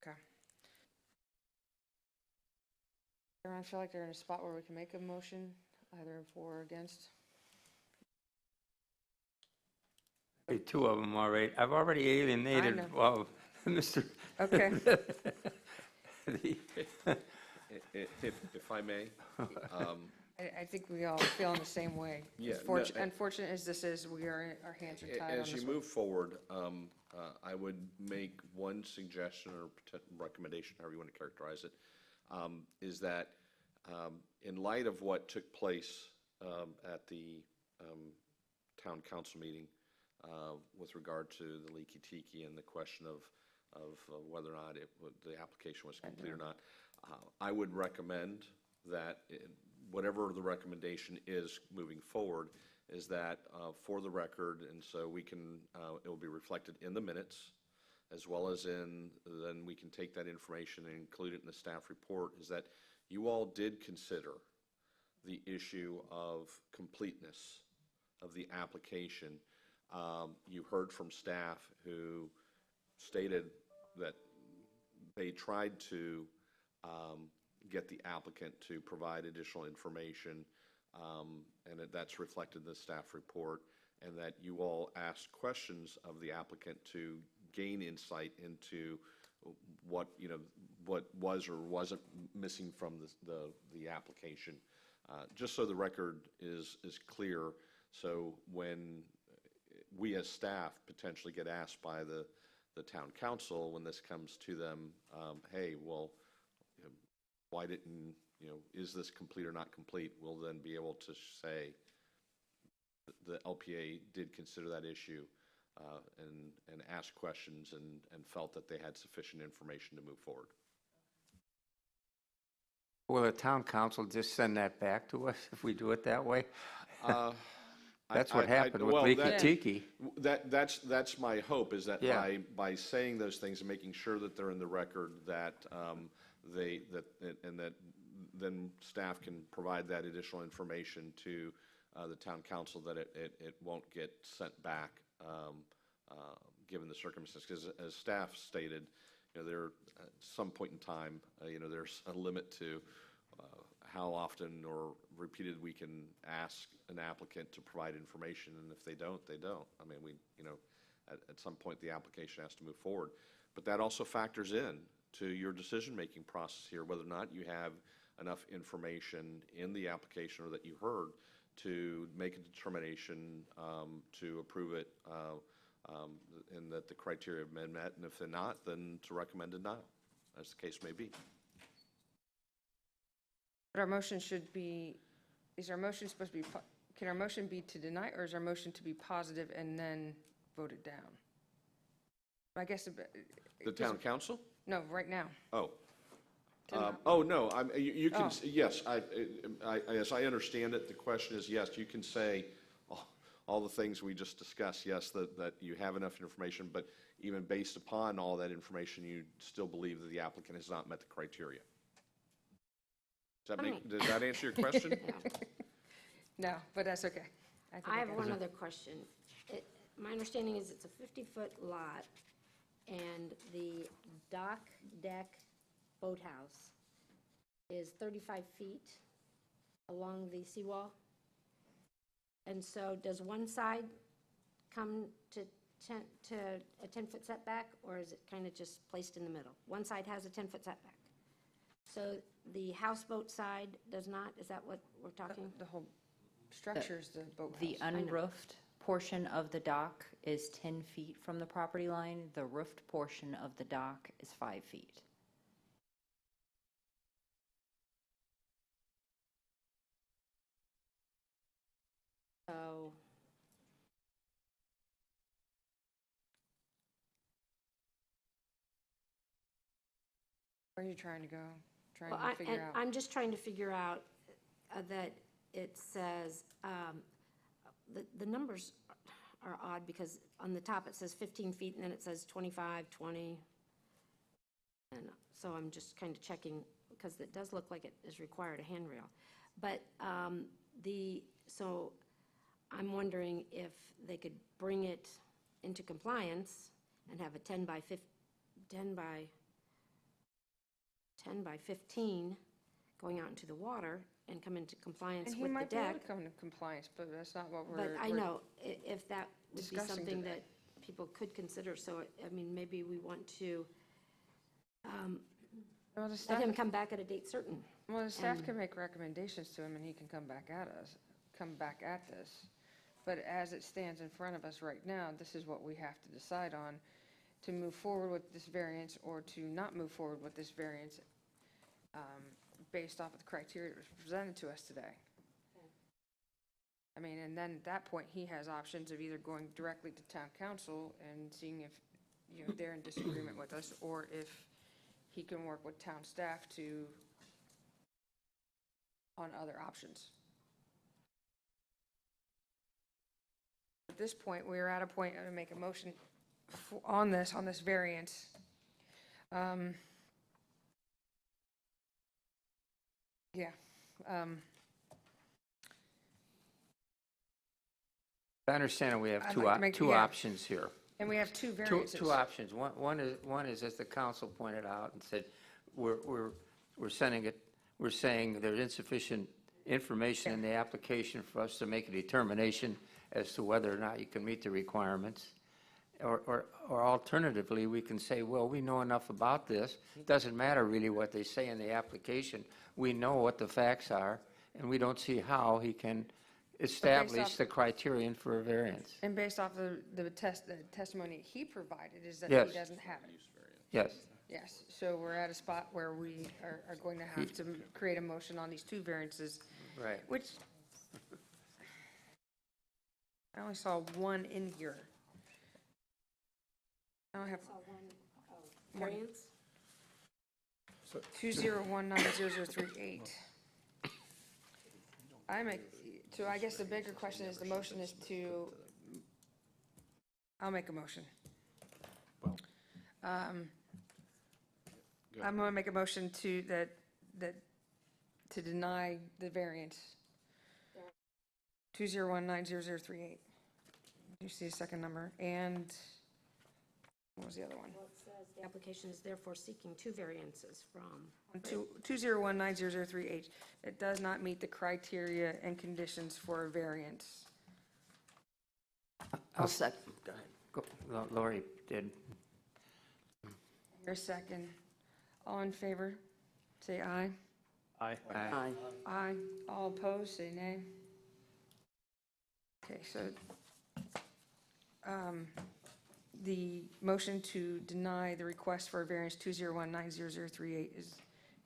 Okay. Everyone feel like they're in a spot where we can make a motion, either for or against? Hey, 2 of them already. I've already alienated, know. well, Mr. Okay. If I may, I think we all feel in the same way. Yeah, As no, unfortunate as this is, our hands are tied on as this you one. move forward, I would make one suggestion or recommendation, however you want to characterize it, is that in light of what took place at the town council meeting with regard to the leaky tiki and the question of whether or not the application was complete or not, I would recommend that whatever the recommendation is moving forward, is that for the record, and so we can, it will be reflected in the minutes, as well as then we can take that information and include it in the staff report, is that you all did consider the issue of completeness of the application. You heard from staff who stated that they tried to get the applicant to provide additional information, and that's reflected in the staff report, and that you all asked questions of the applicant to gain insight into what was or wasn't missing from the application. Just so the record is clear, so when we as staff potentially get asked by the town council, when this comes to them, hey, well, why didn't, is this complete or not complete? We'll then be able to say the LPA did consider that issue and ask questions and felt that they had sufficient information to move forward. Will the town council just send that back to us if we do it that way? That's what happened with leaky tiki. That's my hope, is that Yeah. by saying those things and making sure that they're in the record, that that then staff can provide that additional information to the town council, that it won't get sent back given the circumstances. Because as staff stated, there at some point in time, there's a limit to how often or repeated we can ask an applicant to provide information, and if they don't, they don't. I mean, at some point the application has to move forward. But that also factors in to your decision-making process here, whether or not you have enough information in the application or that you heard to make a determination to approve it, and that the criteria have been met, and if they're not, then to recommend denial, as the case may be. But our motion should be, is our motion supposed to be, can our motion be to deny, or is our motion to be positive and then vote it down? I guess. The town council? No, right now. Oh. To Oh, no, you can, Oh. yes, as I understand it, the question is, yes, you can say all the things we just discussed, yes, that you have enough information, but even based upon all that information, you still believe that the applicant has not met the criteria. Does that answer your question? No, but that's okay. I have one other question. My understanding is it's a 50-foot lot, and the dock deck boathouse is 35 feet along the seawall. And so does one side come to a 10-foot setback, or is it kind of just placed in the middle? One side has a 10-foot setback. So the houseboat side does not? Is that what we're talking? The whole structure's the boathouse. The unroofed portion of the dock is 10 feet from the property line. The roofed portion of the dock is 5 feet. So, Where are you trying to go? Trying well, to figure out. I'm just trying to figure out that it says, the numbers are odd because on the top it says 15 feet and then it says 25, 20. And so I'm just kind of checking because it does look like it is required a handrail. But so I'm wondering if they could bring it into compliance and have a 10 by 15 going out into the water and come into compliance And he with the might be able deck. to come to compliance, but that's not what we're. But I we're know, if that would be discussing something today. that people could consider, so, I mean, maybe we want to Well, the let staff, him come back at a date certain. well, the staff and- can make recommendations to him and he can come back at this. But as it stands in front of us right now, this is what we have to decide on, to move forward with this variance or to not move forward with this variance, based off of the criteria that was presented to us today. I mean, and then at that point, he has options of either going directly to town council and seeing if, they're in disagreement with us, or if he can work with town staff on other options. At this point, we're at a point to make a motion on this variance. Yeah. I understand we have I'd two like to make- two yeah. options here. And we have two Two variances. two options. One is, as the council pointed out and said, we're saying there's insufficient information in the application for us to make a determination as to whether or not you can meet the requirements. Or alternatively, we can say, well, we know enough about this. It doesn't matter really what they say in the application. We know what the facts are, and we don't see how he can establish off- the criterion for a variance. And based off the testimony he provided is that Yes. he doesn't have it. Yes. Yes, so we're at a spot where we are going to have to create a motion on these two variances, Right. which I only saw one in here. I don't have Variance? 2019038. So I guess the bigger question is, the motion is I'll make a motion. I'm going to make a motion to deny the variance. 2019038. You see a second number, and what was the other one? Well, it says the application is therefore seeking two variances from. 2019038. It does not meet the criteria and conditions for a variance. I'll second. Go- Lori did. Your second. All in favor, say aye. Aye. Aye. Aye. All opposed, say nay. Okay, so the motion to deny the request for a variance 2019038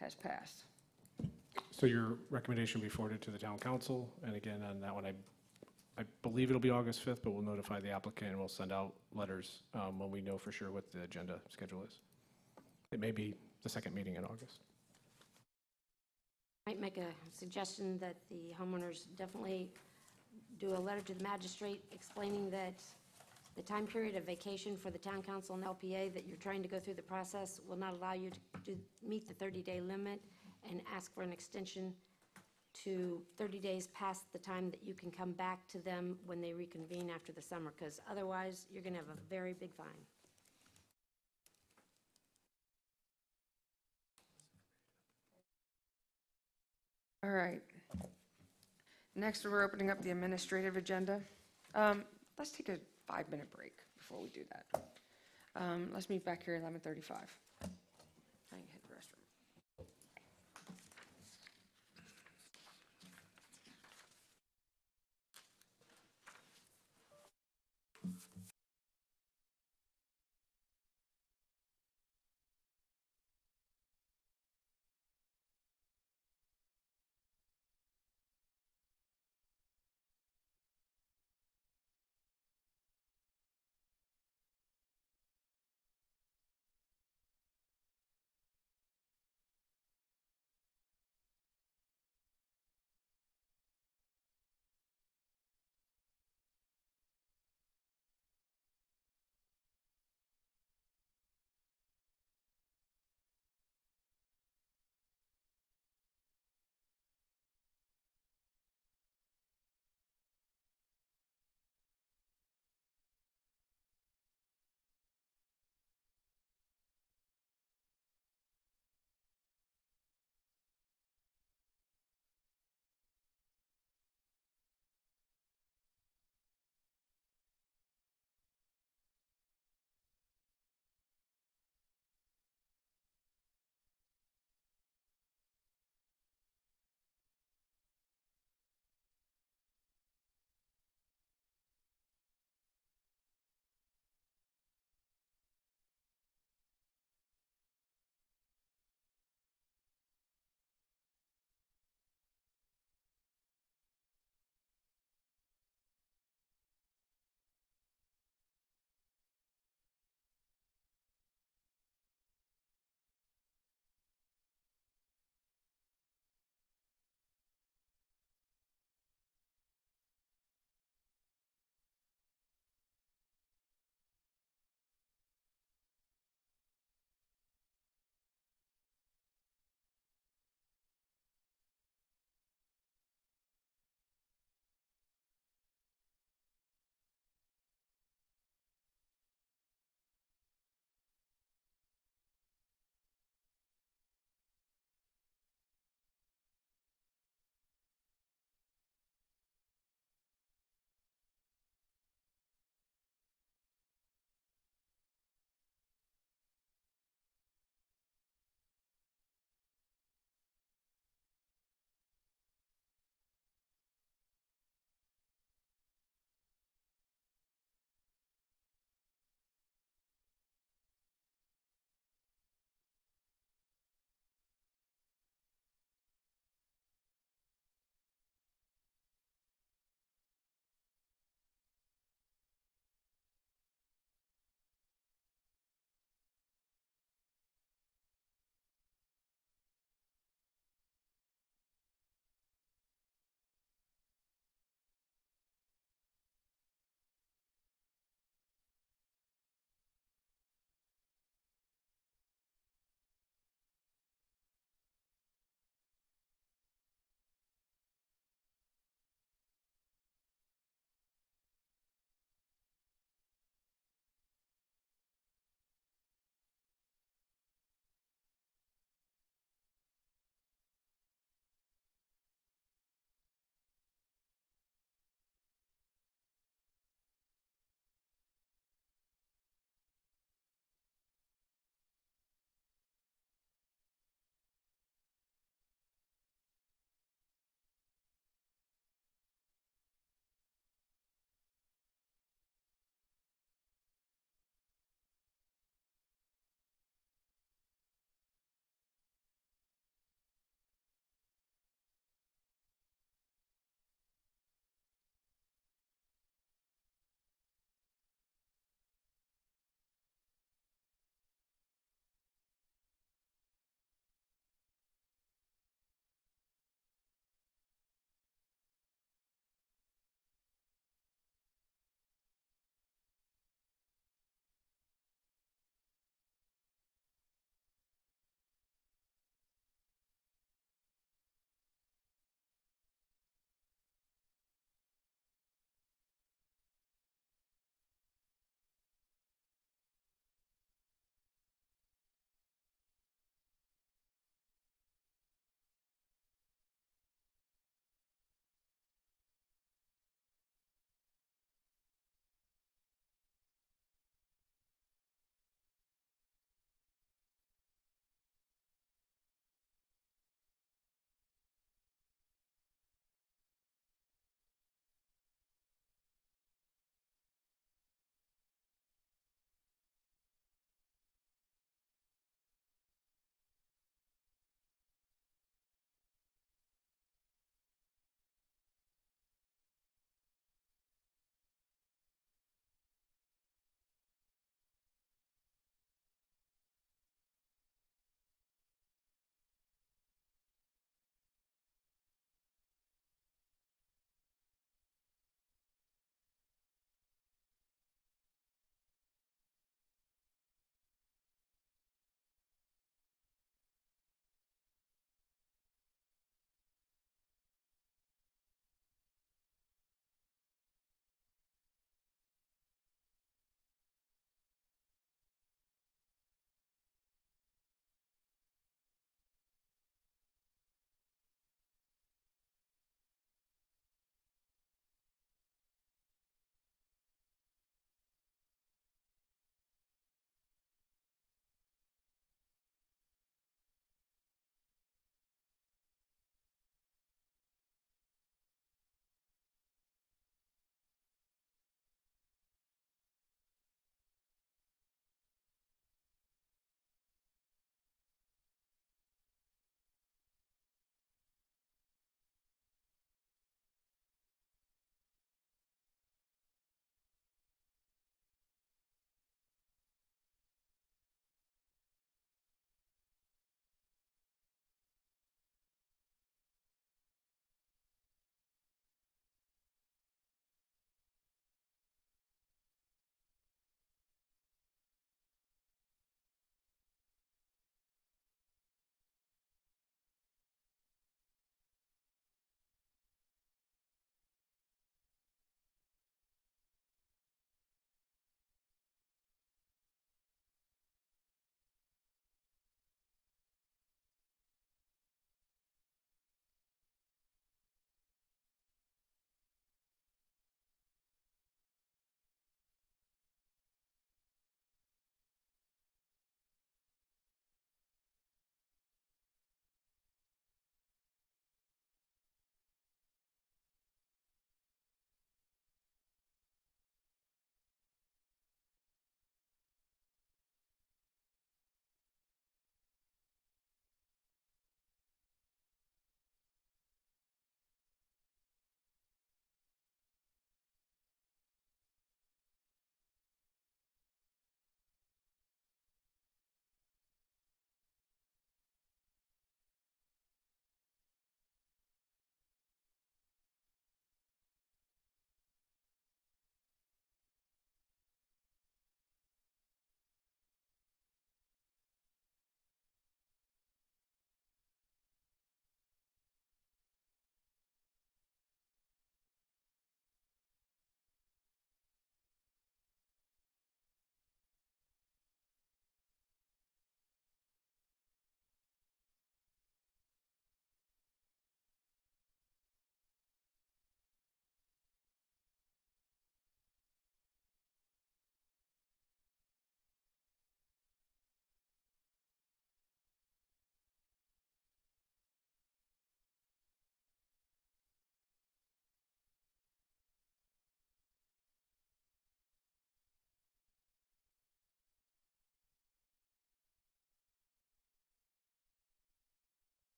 has passed. So your recommendation will be forwarded to the town council, and again, on that one, I believe it'll be August 5th, but we'll notify the applicant and we'll send out letters when we know for sure what the agenda schedule is. It may be the second meeting in August. Might make a suggestion that the homeowners definitely do a letter to the magistrate explaining that the time period of vacation for the town council and LPA that you're trying to go through the process will not allow you to meet the 30-day limit, and ask for an extension to 30 days past the time that you can come back to them when they reconvene after the summer, because otherwise, you're going to have a very big fine. All right. Next, we're opening up the administrative agenda. Let's take a 5-minute break before we do that. Let's meet back here at 11:35. I can hit the restroom.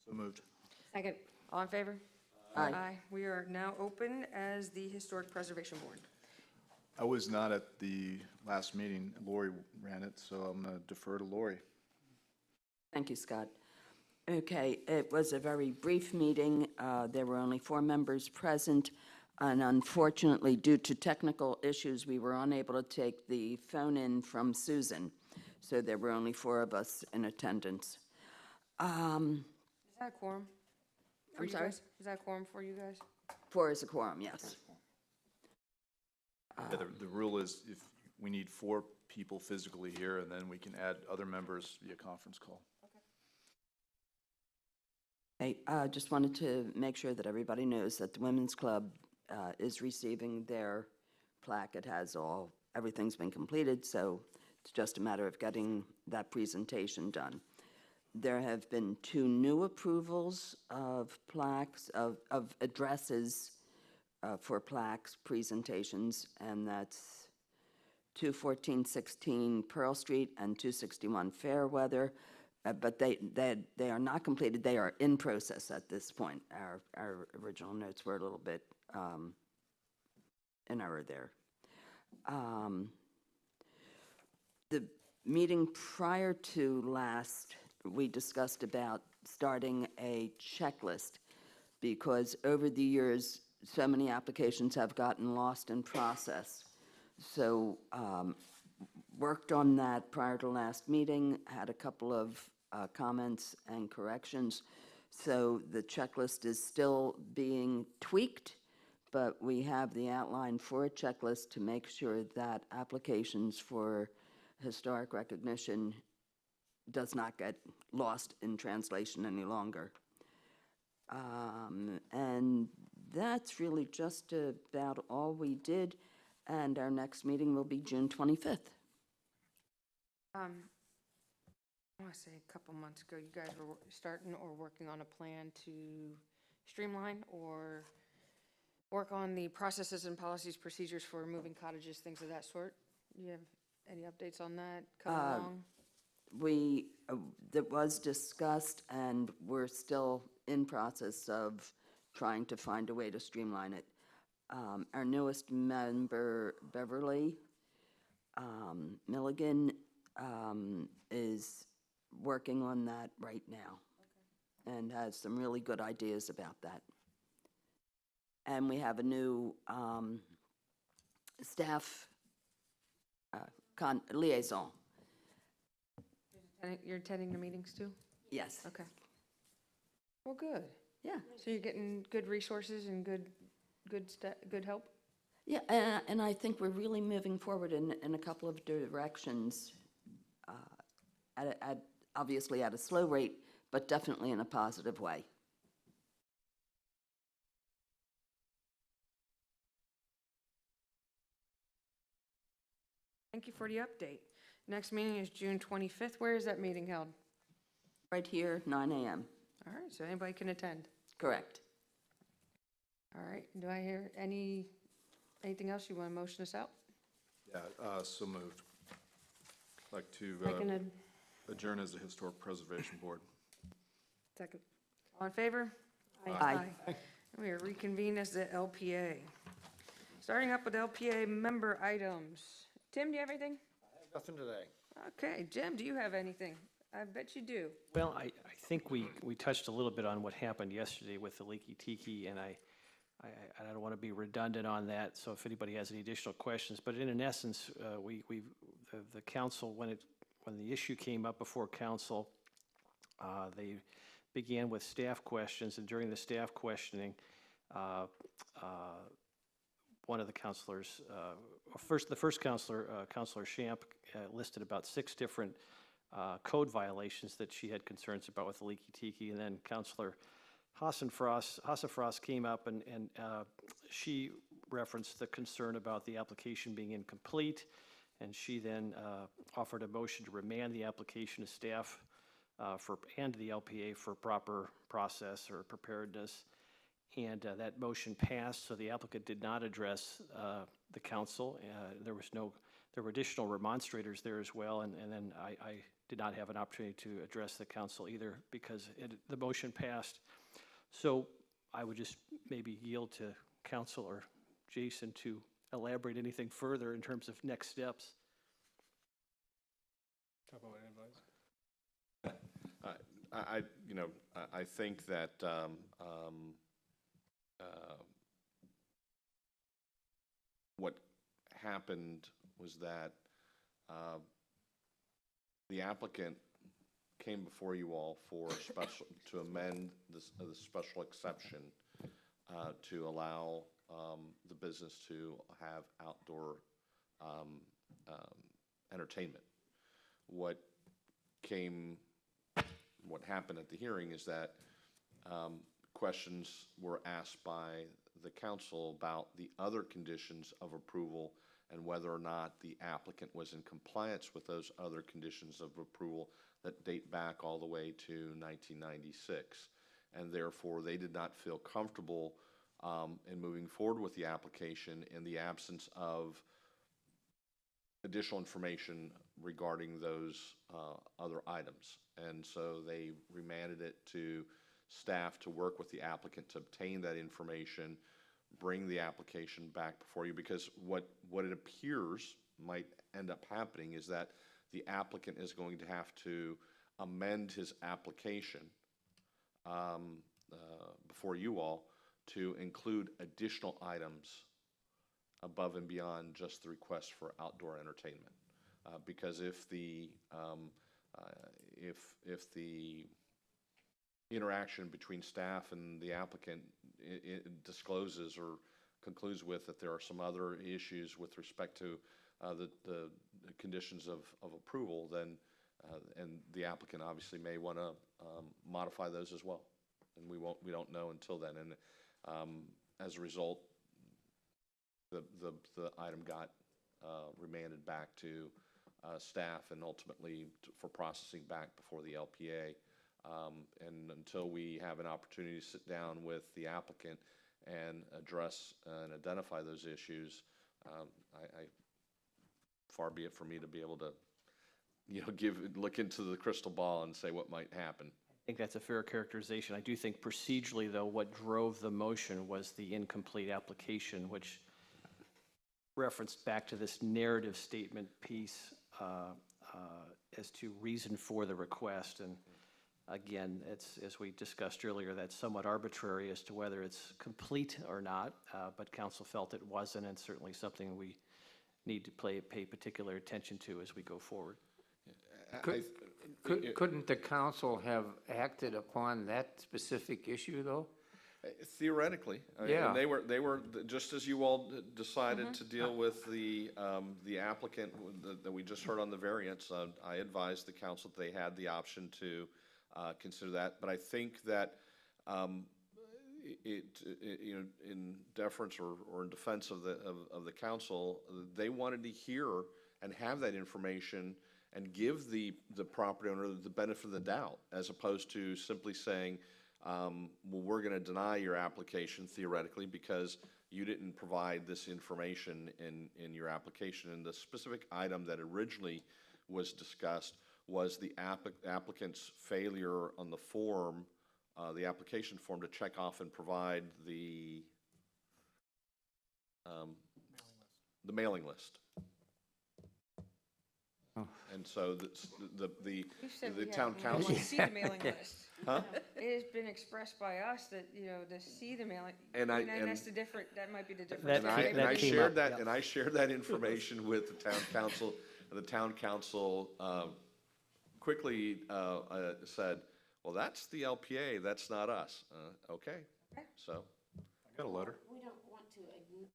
So moved. Second. All in favor? Aye. We are now open as the Historic Preservation Board. I was not at the last meeting. Lori ran it, so I'm going to defer to Lori. Thank you, Scott. Okay, it was a very brief meeting. There were only 4 members present, and unfortunately, due to technical issues, we were unable to take the phone in from Susan, so there were only 4 of us in attendance. Is that a quorum? for I'm you sorry? guys? Is that a quorum for you guys? 4 is a quorum, yes. Yeah, the rule is if we need 4 people physically here, and then we can add other members via conference call. I just wanted to make sure that everybody knows that the Women's Club is receiving their plaque. It has everything's been completed, so it's just a matter of getting that presentation done. There have been 2 new approvals of plaques, of addresses for plaques presentations, and that's 21416 Pearl Street and 261 Fairweather. But they are not completed. They are in process at this point. Our original notes were a little bit in error there. The meeting prior to last, we discussed about starting a checklist because over the years, so many applications have gotten lost in process. So worked on that prior to last meeting, had a couple of comments and corrections. So the checklist is still being tweaked, but we have the outline for a checklist to make sure that applications for historic recognition does not get lost in translation any longer. And that's really just about all we did. And our next meeting will be June 25th. I want to say a couple months ago, you guys were starting or working on a plan to streamline or work on the processes and policies, procedures for moving cottages, things of that sort. Do you have any updates on that coming along? That was discussed, and we're still in process of trying to find a way to streamline it. Our newest member, Beverly Milligan, is working on that right now and has some really good ideas about that. And we have a new staff liaison. You're attending the meetings too? Yes. Okay. Well, good. Yeah. So you're getting good resources and good help? Yeah, and I think we're really moving forward in a couple of directions, obviously at a slow rate, but definitely in a positive way. Thank you for the update. Next meeting is June 25th. Where is that meeting held? Right here, 9 a.m. All right, so anybody can attend. Correct. All right, do I hear anything else? You want to motion us out? Yeah, so moved. I'd like to Seconded. adjourn as the Historic Preservation Board. Second. All in favor? Aye. We are reconvened as the LPA. Starting up with LPA member items. Tim, do you have anything? Nothing today. Okay, Jim, do you have anything? I bet you do. Well, I think we touched a little bit on what happened yesterday with the Leaky Tiki, and I don't want to be redundant on that, so if anybody has any additional questions, but in essence, the council, when the issue came up before council, they began with staff questions, and during the staff questioning, one of the counselors, the first counselor, Counselor Shamp, listed about 6 different code violations that she had concerns about with the Leaky Tiki, and then Counselor Hassafrost came up and she referenced the concern about the application being incomplete, and she then offered a motion to remand the application to staff and the LPA for proper process or preparedness. And that motion passed, so the applicant did not address the council. There were additional remonstrators there as well, and then I did not have an opportunity to address the council either because the motion passed. So I would just maybe yield to council or Jason to elaborate anything further in terms of next steps. Talk about advice. I think that what happened was that the applicant came before you all for special, to amend the special exception to allow the business to have outdoor entertainment. What happened at the hearing is that questions were asked by the council about the other conditions of approval and whether or not the applicant was in compliance with those other conditions of approval that date back all the way to 1996. And therefore, they did not feel comfortable in moving forward with the application in the absence of additional information regarding those other items. And so they remanded it to staff to work with the applicant to obtain that information, bring the application back before you, because what it appears might end up happening is that the applicant is going to have to amend his application before you all to include additional items above and beyond just the request for outdoor entertainment. Because if the interaction between staff and the applicant discloses or concludes with that there are some other issues with respect to the conditions of approval, then and the applicant obviously may want to modify those as well, and we don't know until then. And as a result, the item got remanded back to staff and ultimately for processing back before the LPA. And until we have an opportunity to sit down with the applicant and address and identify those issues, far be it for me to be able to, look into the crystal ball and say what might happen. I think that's a fair characterization. I do think procedurally, though, what drove the motion was the incomplete application, which referenced back to this narrative statement piece as to reason for the request. And again, it's, as we discussed earlier, that's somewhat arbitrary as to whether it's complete or not, but council felt it wasn't, and certainly something we need to pay particular attention to as we go forward. Couldn't the council have acted upon that specific issue, though? Theoretically, Yeah. and they were just as you all decided to deal with the applicant that we just heard on the variance. I advised the council that they had the option to consider that, but I think that in deference or in defense of the council, they wanted to hear and have that information and give the property owner the benefit of the doubt, as opposed to simply saying, well, we're going to deny your application theoretically because you didn't provide this information in your application. And the specific item that originally was discussed was the applicant's failure on the form, the application form, to check off and provide the mailing list. And so the town We council. want to see the mailing list. Huh? It has been expressed by us that, to see the mailing, And that's the different, that might be the difference. And I shared that, and I shared that information with the town council. The town council quickly said, well, that's the LPA, that's not us. Okay, so. I got a letter. We don't want to ignore.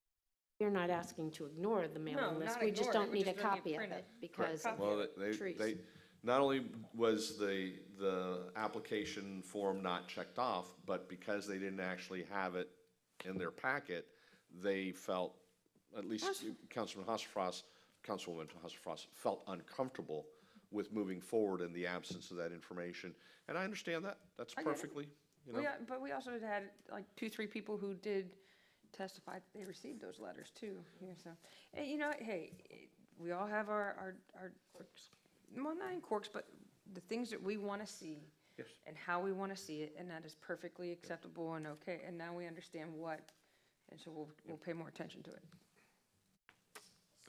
You're not asking to ignore the No, mailing list. not We just ignore it. don't We need a just don't need copy of printed. it because of Well, trees. they, not only was the application form not checked off, but because they didn't actually have it in their packet, they felt, at least Councilwoman Hasselfrost felt uncomfortable with moving forward in the absence of that information. And I understand that. That's I get it. perfectly, But we also had like 2-3 people who did testify that they received those letters too. So, and hey, we all have our quirks. Well, not in quirks, but the things that we want to see. Yes. And how we want to see it, and that is perfectly acceptable and okay, and now we understand what, and so we'll pay more attention to it.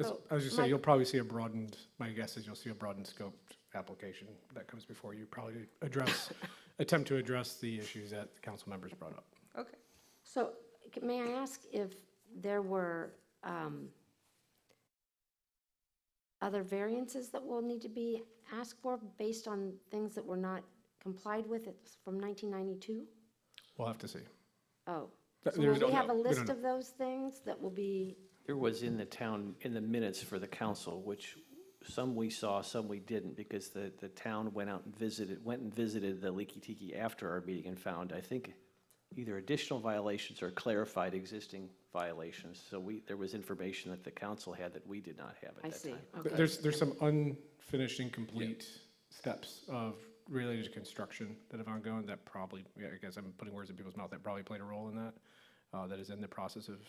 So I was just saying, you'll probably see a broadened, my guess is you'll see a broadened scoped application that comes before you, probably to address, attempt to address the issues that the council members brought up. Okay. So may I ask if there were other variances that will need to be asked for based on things that were not complied with from 1992? We'll have to see. Oh, Th- so there's will we no- have a we don't list know. of those things that will be, There was in the town, in the minutes for the council, which some we saw, some we didn't, because the town went and visited the Leaky Tiki after our meeting and found, I think, either additional violations or clarified existing violations. So there was information that the council had that we did not have at I that see, time. okay. There's some unfinished, incomplete steps of related to construction that have ongoing that probably, yeah, I guess I'm putting words in people's mouth, that probably played a role in that. That is in the process of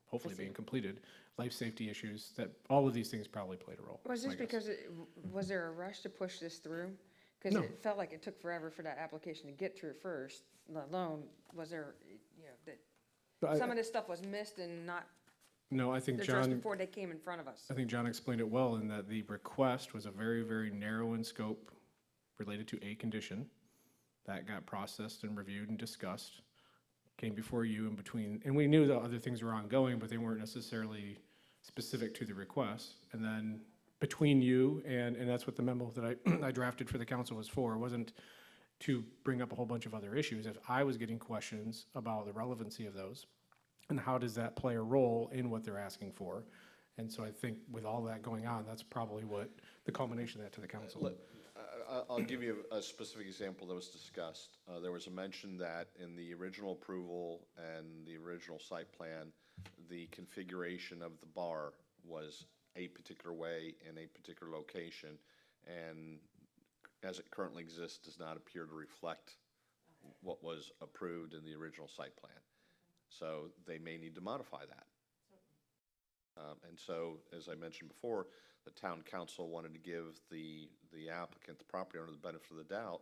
hopefully being completed. Life safety issues, that all of these things probably played a role. Was my this guess. because, was there a rush to push this through? Because No. it felt like it took forever for that application to get through first, let alone, was there, that, some of this stuff was missed and not No, I think addressed John, before they came in front of us. I think John explained it well in that the request was a very, very narrow in scope related to a condition that got processed and reviewed and discussed, came before you in between, and we knew that other things were ongoing, but they weren't necessarily specific to the request. And then between you, and that's what the memo that I drafted for the council was for, it wasn't to bring up a whole bunch of other issues. If I was getting questions about the relevancy of those, and how does that play a role in what they're asking for? And so I think with all that going on, that's probably what the culmination of that to the council. I'll give you a specific example that was discussed. There was a mention that in the original approval and the original site plan, the configuration of the bar was a particular way in a particular location, and as it currently exists, does not appear to reflect what was approved in the original site plan. So they may need to modify that. And so, as I mentioned before, the town council wanted to give the applicant, the property owner, the benefit of the doubt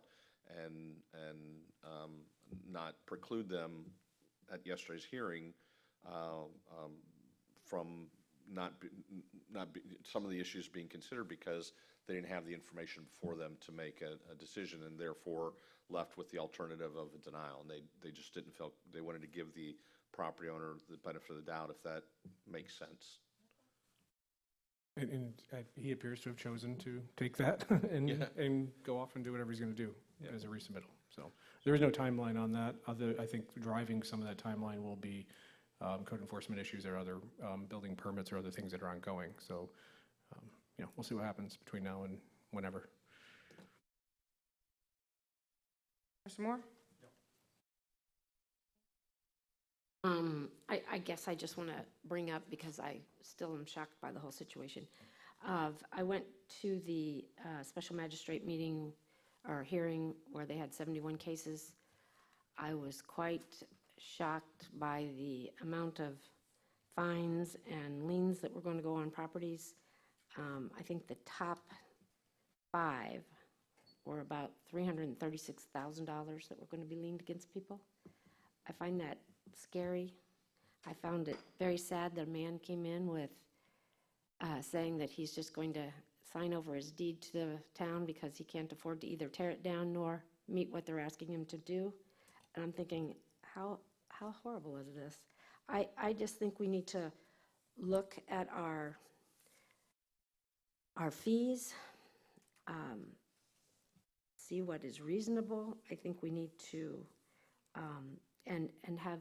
and not preclude them at yesterday's hearing from some of the issues being considered because they didn't have the information before them to make a decision, and therefore left with the alternative of a denial. And they just didn't feel, they wanted to give the property owner the benefit of the doubt, if that makes sense. And he appears to have chosen to take that and go off and do whatever he's going to do as a resubmittal. So there is no timeline on that. I think driving some of that timeline will be code enforcement issues or other building permits or other things that are ongoing. So, we'll see what happens between now and whenever. Some more? I guess I just want to bring up, because I still am shocked by the whole situation. I went to the special magistrate meeting or hearing where they had 71 cases. I was quite shocked by the amount of fines and liens that were going to go on properties. I think the top 5 were about $336,000 that were going to be liened against people. I find that scary. I found it very sad that a man came in with saying that he's just going to sign over his deed to the town because he can't afford to either tear it down nor meet what they're asking him to do. And I'm thinking, how horrible is this? I just think we need to look at our fees, see what is reasonable. I think we need to and have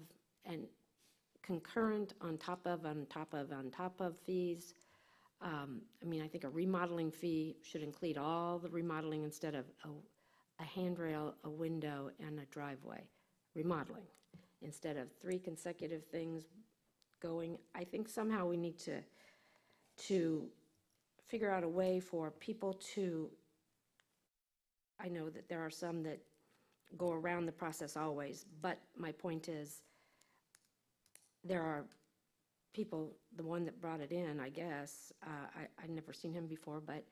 concurrent on top of fees. I think a remodeling fee should include all the remodeling instead of a handrail, a window, and a driveway. Remodeling instead of 3 consecutive things going. I think somehow we need to figure out a way for people to, I know that there are some that go around the process always, but my point is there are people, the one that brought it in, I guess, I'd never seen him before, but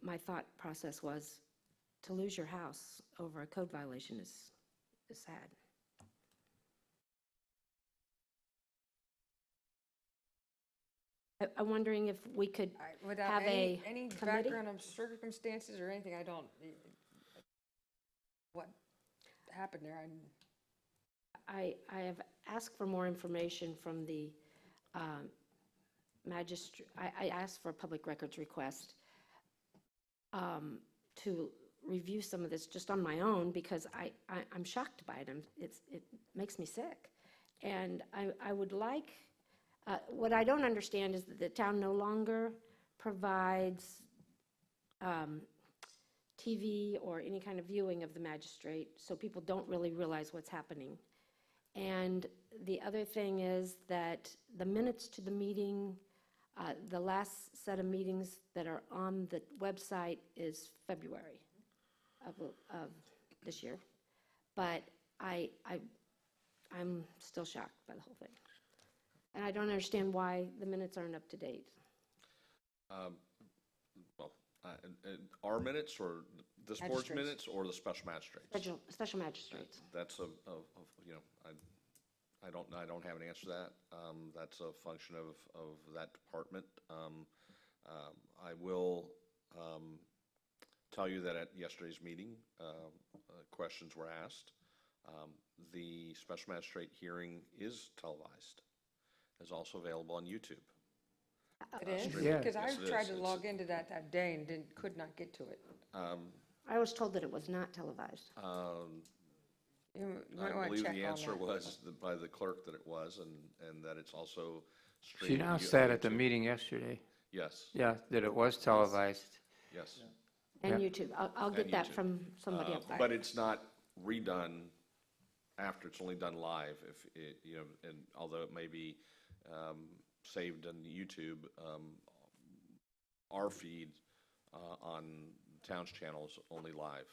my thought process was to lose your house over a code violation is sad. I'm wondering if we could Without have any committee? background of circumstances or anything, I don't, what happened there, I have asked for more information from the magistrate. I asked for a public records request to review some of this just on my own because I'm shocked by it. It makes me sick. And I would like, what I don't understand is that the town no longer provides TV or any kind of viewing of the magistrate, so people don't really realize what's happening. And the other thing is that the minutes to the meeting, the last set of meetings that are on the website is February of this year. But I'm still shocked by the whole thing. And I don't understand why the minutes aren't up to date. Our minutes or this board's Magistrates. minutes or the special magistrates? Special magistrates. That's I don't have an answer to that. That's a function of that department. I will tell you that at yesterday's meeting, questions were asked. The special magistrate hearing is televised. It's also available on YouTube. it is? Yeah. Because I Yes, it tried is. to It's- log into that day and could not get to it. I was told that it was not televised. You might I want to believe check the on answer that. was by the clerk that it was, and that it's also She streamed. announced on that at the YouTube. meeting yesterday. Yes, Yeah, that it was televised. yes. And Yeah. YouTube. I'll get And that YouTube. from somebody up there. But it's not redone after, it's only done live, if, and although it may be saved on YouTube, our feed on town's channel is only live.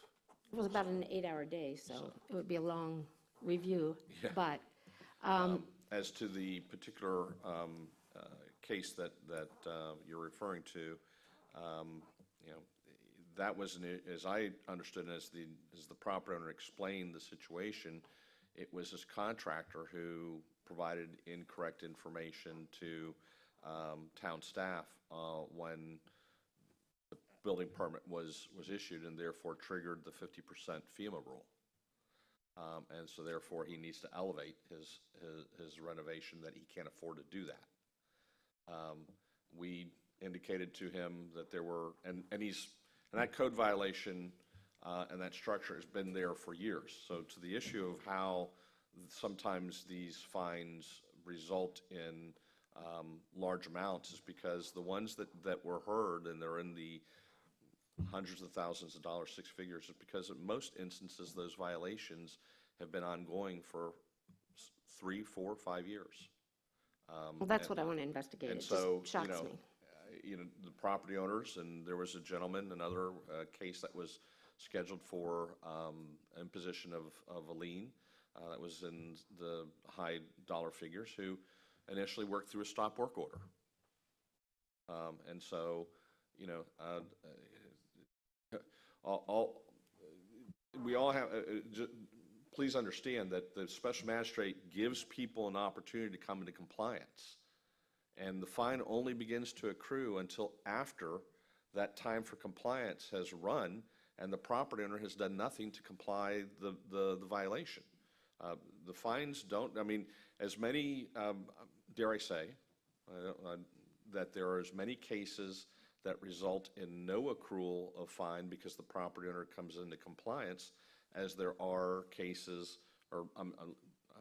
It was about an 8-hour day, so it would be a long review. Yeah. But As to the particular case that you're referring to, that was, as I understood it, as the property owner explained the situation, it was his contractor who provided incorrect information to town staff when the building permit was issued, and therefore triggered the 50% FEMA rule. And so therefore, he needs to elevate his renovation, that he can't afford to do that. We indicated to him that there were, and that code violation and that structure has been there for years. So to the issue of how sometimes these fines result in large amounts is because the ones that were heard, and they're in the hundreds of thousands of dollars, six figures, is because in most instances, those violations have been ongoing for 3, 4, 5 years. well, that's what I want to investigate. And It so, just shocks me. The property owners, and there was a gentleman, another case that was scheduled for imposition of a lien that was in the high dollar figures, who initially worked through a stop work order. And so, we all have, please understand that the special magistrate gives people an opportunity to come into compliance. And the fine only begins to accrue until after that time for compliance has run and the property owner has done nothing to comply the violation. The fines don't, as many, dare I say, that there are as many cases that result in no accrual of fine because the property owner comes into compliance as there are cases, or I'm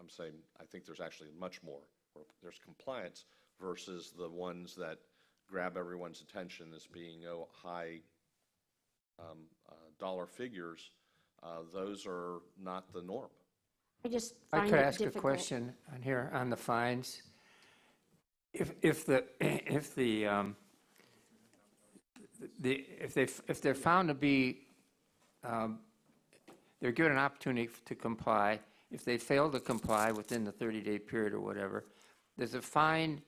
saying, I think there's actually much more, where there's compliance versus the ones that grab everyone's attention as being high dollar figures. Those are not the norm. I just I find could it ask a difficult. question on here on the fines. If they're found to be, they're given an opportunity to comply. If they fail to comply within the 30-day period or whatever, does the fine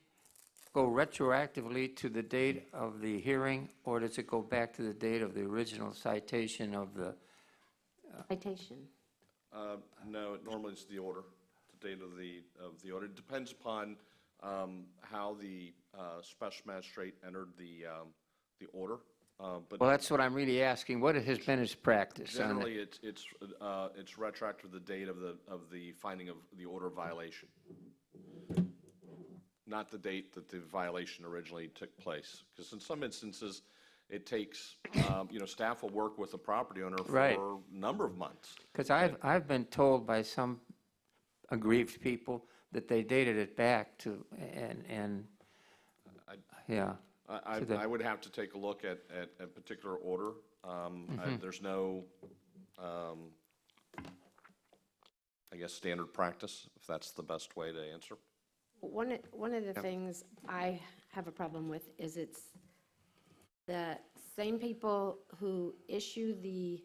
go retroactively to the date of the hearing, or does it go back to the date of the original citation of the citation? No, normally it's the order, the date of the order. It depends upon how the special magistrate entered the order. But Well, that's what I'm really asking. What has been his practice on generally, it? it's retroactive to the date of the finding of the order of violation, not the date that the violation originally took place. Because in some instances, it takes, staff will work with the property owner Right. for a number of months. Because I've been told by some aggrieved people that they dated it back to, and yeah. I would have to take a look at a particular order. There's no, I guess, standard practice, if that's the best way to answer. One of the things I have a problem with is it's the same people who issue the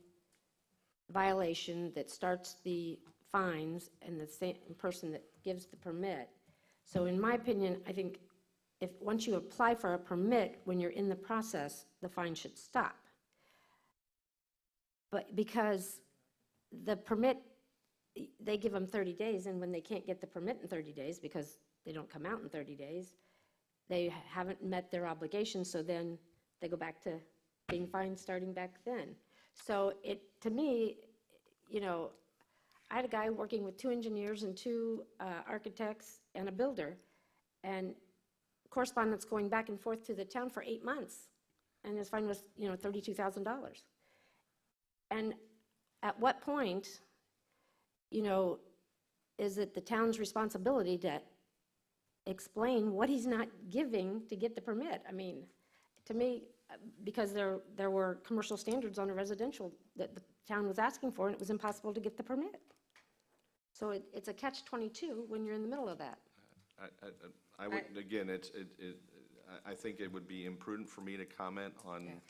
violation that starts the fines and the same person that gives the permit. So in my opinion, I think once you apply for a permit, when you're in the process, the fine should stop. But because the permit, they give them 30 days, and when they can't get the permit in 30 days because they don't come out in 30 days, they haven't met their obligations, so then they go back to being fined starting back then. So to me, I had a guy working with 2 engineers and 2 architects and a builder, and correspondence going back and forth to the town for 8 months, and his fine was, $32,000. And at what point, is it the town's responsibility to explain what he's not giving to get the permit? I mean, to me, because there were commercial standards on a residential that the town was asking for, and it was impossible to get the permit. So it's a catch-22 when you're in the middle of that. I would, again, I think it would be imprudent for me to comment on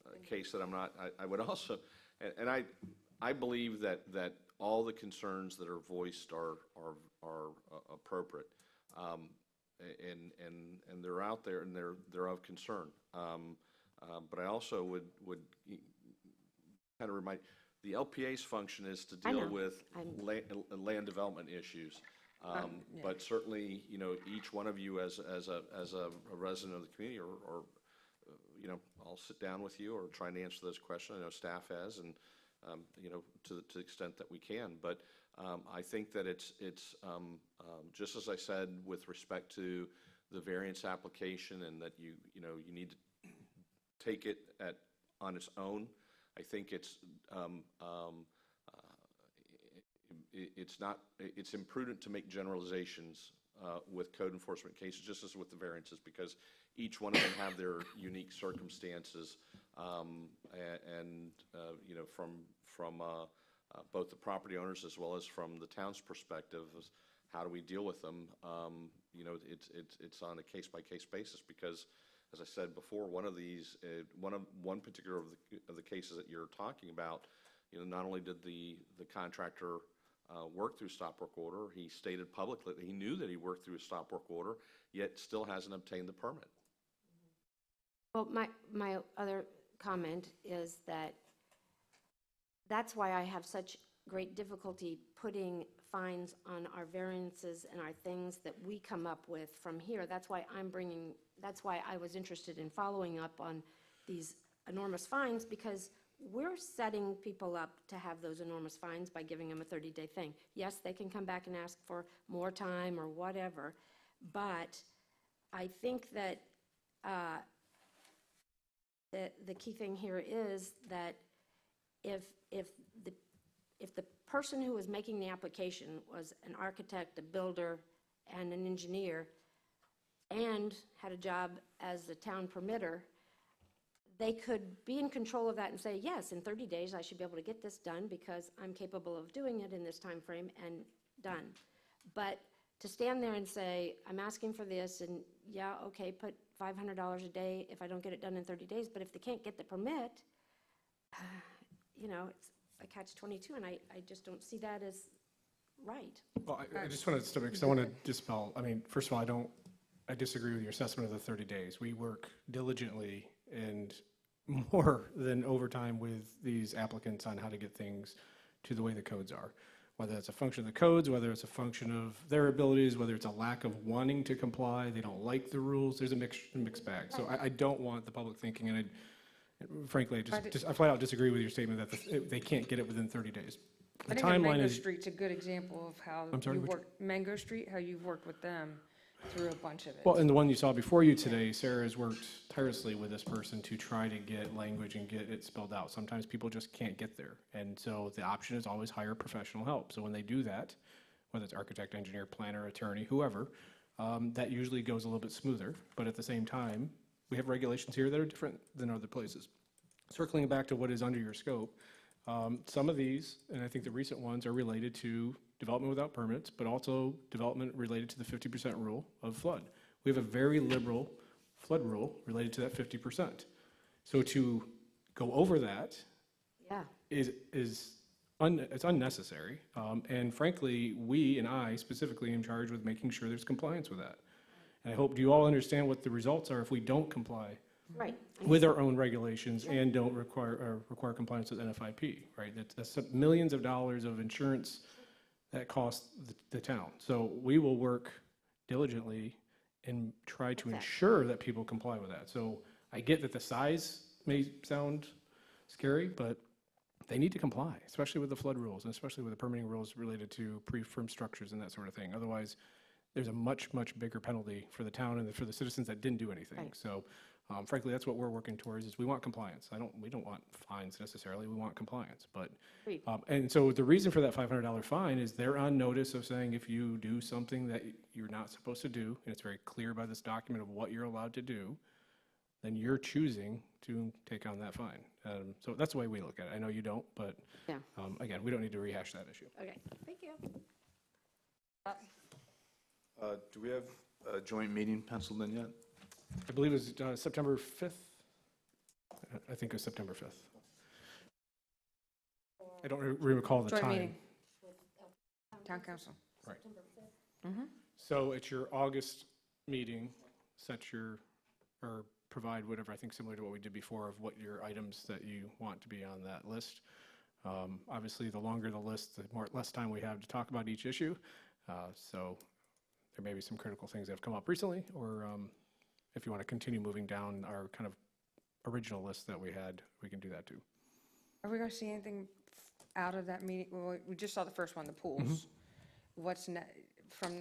a case that I'm not, I would also, and I believe that all the concerns that are voiced are appropriate. And they're out there and they're of concern. But I also would kind of remind, the LPA's function is to deal with land development issues. But certainly, each one of you as a resident of the community, or I'll sit down with you or try to answer those questions. I know staff has, and to the extent that we can. But I think that it's just as I said with respect to the variance application, and that you need to take it on its own. I think it's imprudent to make generalizations with code enforcement cases, just as with the variances, because each one of them have their unique circumstances, and from both the property owners as well as from the town's perspective, is how do we deal with them? It's on a case-by-case basis, because, as I said before, one particular of the cases that you're talking about, not only did the contractor work through stop work order, he stated publicly that he knew that he worked through a stop work order, yet still hasn't obtained the permit. Well, my other comment is that's why I have such great difficulty putting fines on our variances and our things that we come up with from here. That's why I was interested in following up on these enormous fines, because we're setting people up to have those enormous fines by giving them a 30-day thing. Yes, they can come back and ask for more time or whatever, but I think that the key thing here is that if the person who was making the application was an architect, a builder, and an engineer, and had a job as a town permitter, they could be in control of that and say, yes, in 30 days I should be able to get this done because I'm capable of doing it in this time frame, and done. But to stand there and say, I'm asking for this, and yeah, okay, put $500 a day if I don't get it done in 30 days, but if they can't get the permit, it's a catch-22, and I just don't see that as right. Well, I just want to step in, because I want to dispel, first of all, I disagree with your assessment of the 30 days. We work diligently, and more than overtime with these applicants on how to get things to the way the codes are. Whether it's a function of the codes, whether it's a function of their abilities, whether it's a lack of wanting to comply, they don't like the rules, there's a mixed bag. So I don't want the public thinking, and frankly, I flat out disagree with your statement that they can't get it within 30 days. The I think timeline Mango is, Street's a good example of how I'm sorry, you which- work, Mango Street, how you've worked with them through a bunch of it. well, and the one you saw before you today, Sarah has worked tirelessly with this person to try to get language and get it spelled out. Sometimes people just can't get there. And so the option is always hire professional help. So when they do that, whether it's architect, engineer, planner, attorney, whoever, that usually goes a little bit smoother. But at the same time, we have regulations here that are different than other places. Circling back to what is under your scope, some of these, and I think the recent ones, are related to development without permits, but also development related to the 50% rule of flood. We have a very liberal flood rule related to that 50%. So to go over that Yeah. it's unnecessary. And frankly, we and I specifically am charged with making sure there's compliance with that. And I hope you all understand what the results are if we don't comply Right. with our own regulations and don't require compliance with NFIP, right? That's millions of dollars of insurance that costs the town. So we will work diligently and try to ensure that people comply with that. So I get that the size may sound scary, but they need to comply, especially with the flood rules and especially with the permitting rules related to pre-firm structures and that sort of thing. Otherwise, there's a much, much bigger penalty for the town and for the citizens that didn't do anything. Right. So frankly, that's what we're working towards, is we want compliance. We don't want fines necessarily, we want compliance. But, Agreed. and so the reason for that $500 fine is they're on notice of saying if you do something that you're not supposed to do, and it's very clear by this document of what you're allowed to do, then you're choosing to take on that fine. So that's the way we look at it. I know you don't, but Yeah. again, we don't need to rehash that issue. Okay, thank you. Do we have a joint meeting penciled in yet? I believe it was September 5th. I think it was September 5th. I don't recall the Joint time. meeting. Town council. Right. Mm-hmm. So at your August meeting, set your, or provide whatever, I think similar to what we did before, of what your items that you want to be on that list. Obviously, the longer the list, the less time we have to talk about each issue. So there may be some critical things that have come up recently, or if you want to continue moving down our kind of original list that we had, we can do that too. Are we gonna see anything out of that meeting? Well, we just saw the first one, the pools. What's from?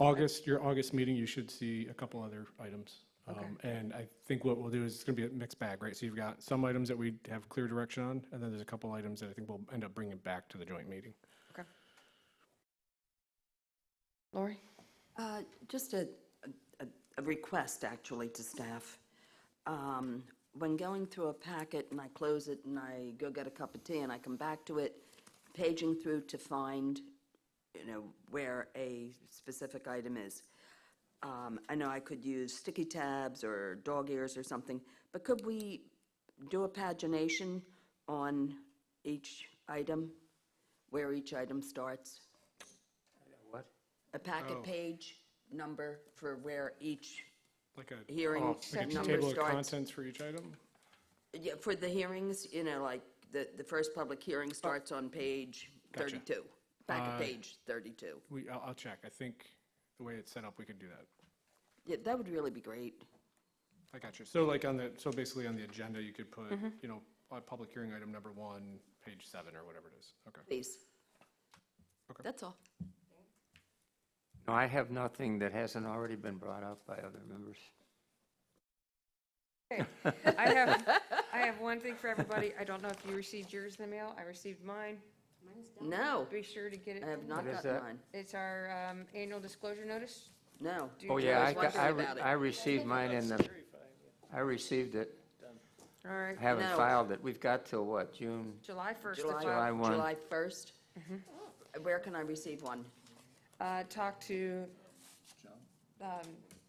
Your August meeting, you should see a couple other items. Okay. And I think what we'll do is it's going to be a mixed bag, right? So you've got some items that we have clear direction on, and then there's a couple items that I think we'll end up bringing back to the joint meeting. Okay. Lori? Just a request, actually, to staff. When going through a packet and I close it and I go get a cup of tea and I come back to it, paging through to find, where a specific item is. I know I could use sticky tabs or dog ears or something, but could we do a pagination on each item, where each item starts? What? A packet Oh. page number for where each Like a hearing like a number table of starts. contents for each item? Yeah, for the hearings, like the first public hearing starts on page Gotcha. 32, packet page 32. I'll check. I think the way it's set up, we could do that. Yeah, that would really be great. I got you. So like so basically on the agenda, you could put, public hearing item number 1, page 7 or whatever it is. Okay. Please. Okay. That's all. No, I have nothing that hasn't already been brought up by other members. Okay. I have one thing for everybody. I don't know if you received yours in the mail. I received mine. No, Be sure to get it. I have not What is gotten that? mine. It's our annual disclosure notice. No. Do you Oh, guys yeah, want to- I received mine I received it. All right, I haven't No. filed it. We've got till what, June? July 1st to July file. 1. July 1st? Where can I receive one? Talk to,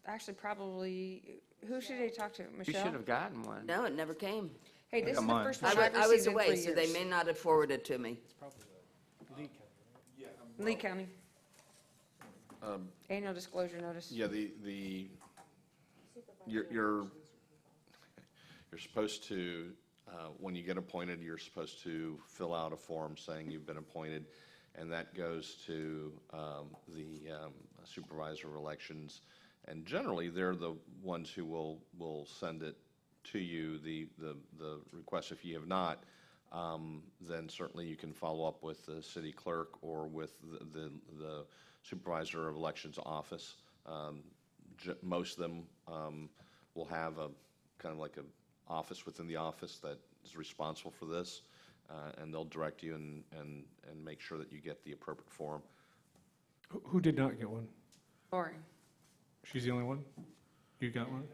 actually probably, who should they talk to? You Michelle? should have gotten one. No, it never came. Hey, this is the mine. first I one wa- I've I was received in away, 3 so they years. may not have forwarded it to me. Lee County. Annual disclosure notice. Yeah, you're supposed to when you get appointed, you're supposed to fill out a form saying you've been appointed, and that goes to the supervisor of elections. And generally, they're the ones who will send it to you, the request. If you have not, then certainly you can follow up with the city clerk or with the supervisor of elections office. Most of them will have a kind of like an office within the office that is responsible for this, and they'll direct you and make sure that you get the appropriate form. Who did not get one? Lori. She's the only one? You got one?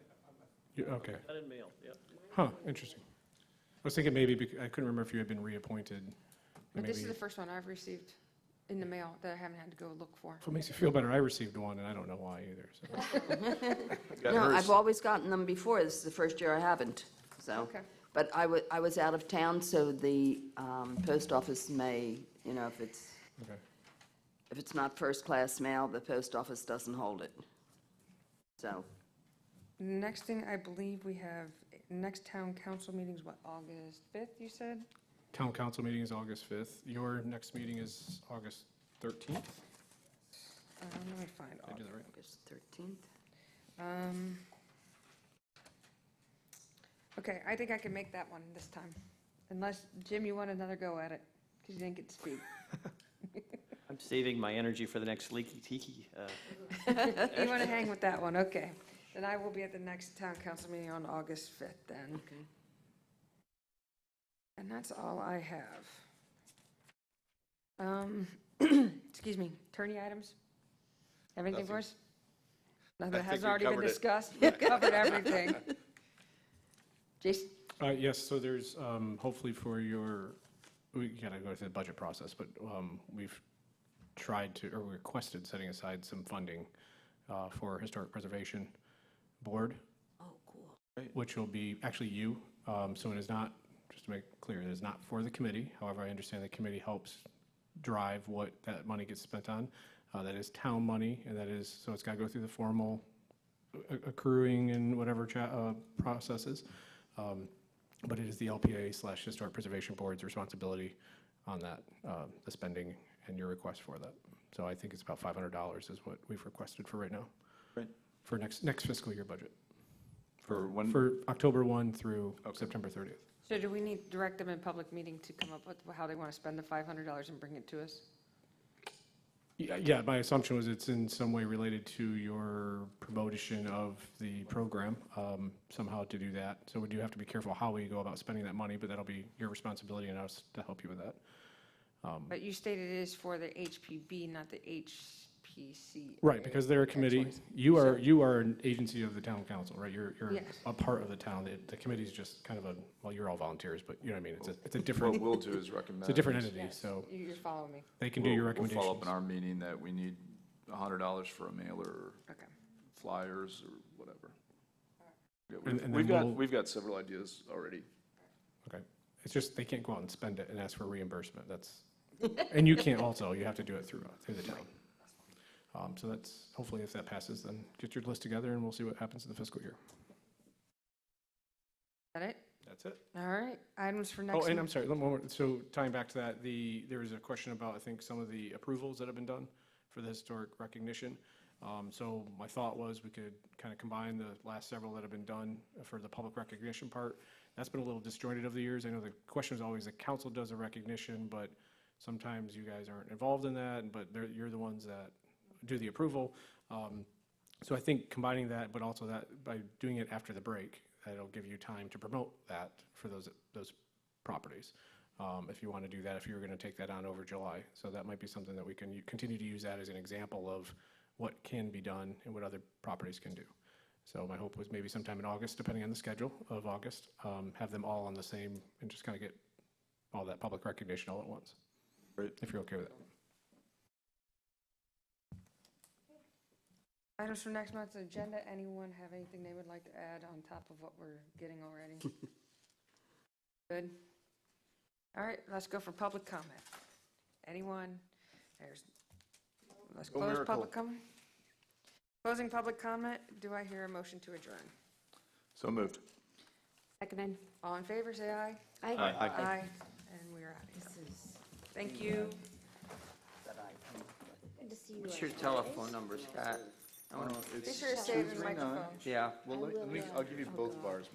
Okay. Got in mail, yep. Huh, interesting. I was thinking maybe, I couldn't remember if you had been reappointed. But this is Maybe- the first one I've received in the mail that I haven't had to go look for. If it makes you feel better, I received one, and I don't know why either. So. No, I've always gotten them before. This is the first year I haven't, so. Okay. But I was out of town, so the post office may, you know, if Okay. it's not first-class mail, the post office doesn't hold it. So, Next thing, I believe we have, next town council meeting's what, August 5th, you said? Town council meeting is August 5th. Your next meeting is August 13th? Let me find Did I do that right? August 13th. Okay, I think I can make that one this time. Unless, Jim, you want another go at it, because you didn't get to speak. I'm saving my energy for the next leaky tiki. You want to hang with that one, okay. Then I will be at the next town council meeting on August 5th then. Okay. And that's all I have. Excuse me, attorney items? Have anything for us? Nothing that I think has we already been covered it. discussed? We've covered everything. Jason? Yes, so there's, hopefully for your, we gotta go through the budget process, but we've tried to, or requested setting aside some funding for Historic Preservation Board. Oh, cool. Which will be actually you. So it is not, just to make clear, it is not for the committee. However, I understand the committee helps drive what that money gets spent on. That is town money, and that is, so it's got to go through the formal accruing and whatever processes. But it is the LPA/Historic Preservation Board's responsibility on that, the spending and your request for that. So I think it's about $500 is what we've requested for right now. Right. For next fiscal year budget. For when? For October 1 through September 30th. So do we need to direct them in public meeting to come up with how they want to spend the $500 and bring it to us? Yeah, my assumption was it's in some way related to your promotion of the program, somehow to do that. So we do have to be careful how we go about spending that money, but that'll be your responsibility and us to help you with that. But you stated it is for the HPB, not the HPC. Right, because they're a committee. You are an agency of the town council, right? You're Yes. a part of the town. The committee's just kind of a, well, you're all volunteers, but you know what I mean? It's a different. What we'll do is recommend. It's a different entity, Yes, so you're following me. they can do your We'll recommendations. follow up in our meeting that we need $100 for a mailer or Okay. flyers or whatever. Yeah, And we've then we've got several ideas already. Okay. It's just, they can't go out and spend it and ask for reimbursement. That's, and you can't also, you have to do it through the town. So that's, hopefully if that passes, then get your list together and we'll see what happens in the fiscal year. Is that it? That's it. All right, items for next. Oh, and month. I'm sorry, one more. So tying back to that, there was a question about, I think, some of the approvals that have been done for the historic recognition. So my thought was we could kind of combine the last several that have been done for the public recognition part. That's been a little disjointed over the years. I know the question is always the council does a recognition, but sometimes you guys aren't involved in that, but you're the ones that do the approval. So I think combining that, but also that by doing it after the break, that'll give you time to promote that for those properties. If you want to do that, if you're going to take that on over July. So that might be something that we can continue to use that as an example of what can be done and what other properties can do. So my hope was maybe sometime in August, depending on the schedule of August, have them all on the same and just kind of get all that public recognition all at once. Great. If you're okay with that. Items for next month's agenda. Anyone have anything they would like to add on top of what we're getting already? Good. All right, let's go for public comment. Anyone? Let's Go close Miracle. public comment. Closing public comment. Do I hear a motion to adjourn? So moved. Seconded. All in favor, say aye. Aye. Aye. And we're out. Thank you. Good to see you. What's your telephone number, Scott? I wanna- Be sure to save the microphone. Yeah. Well, I'll give you both of ours.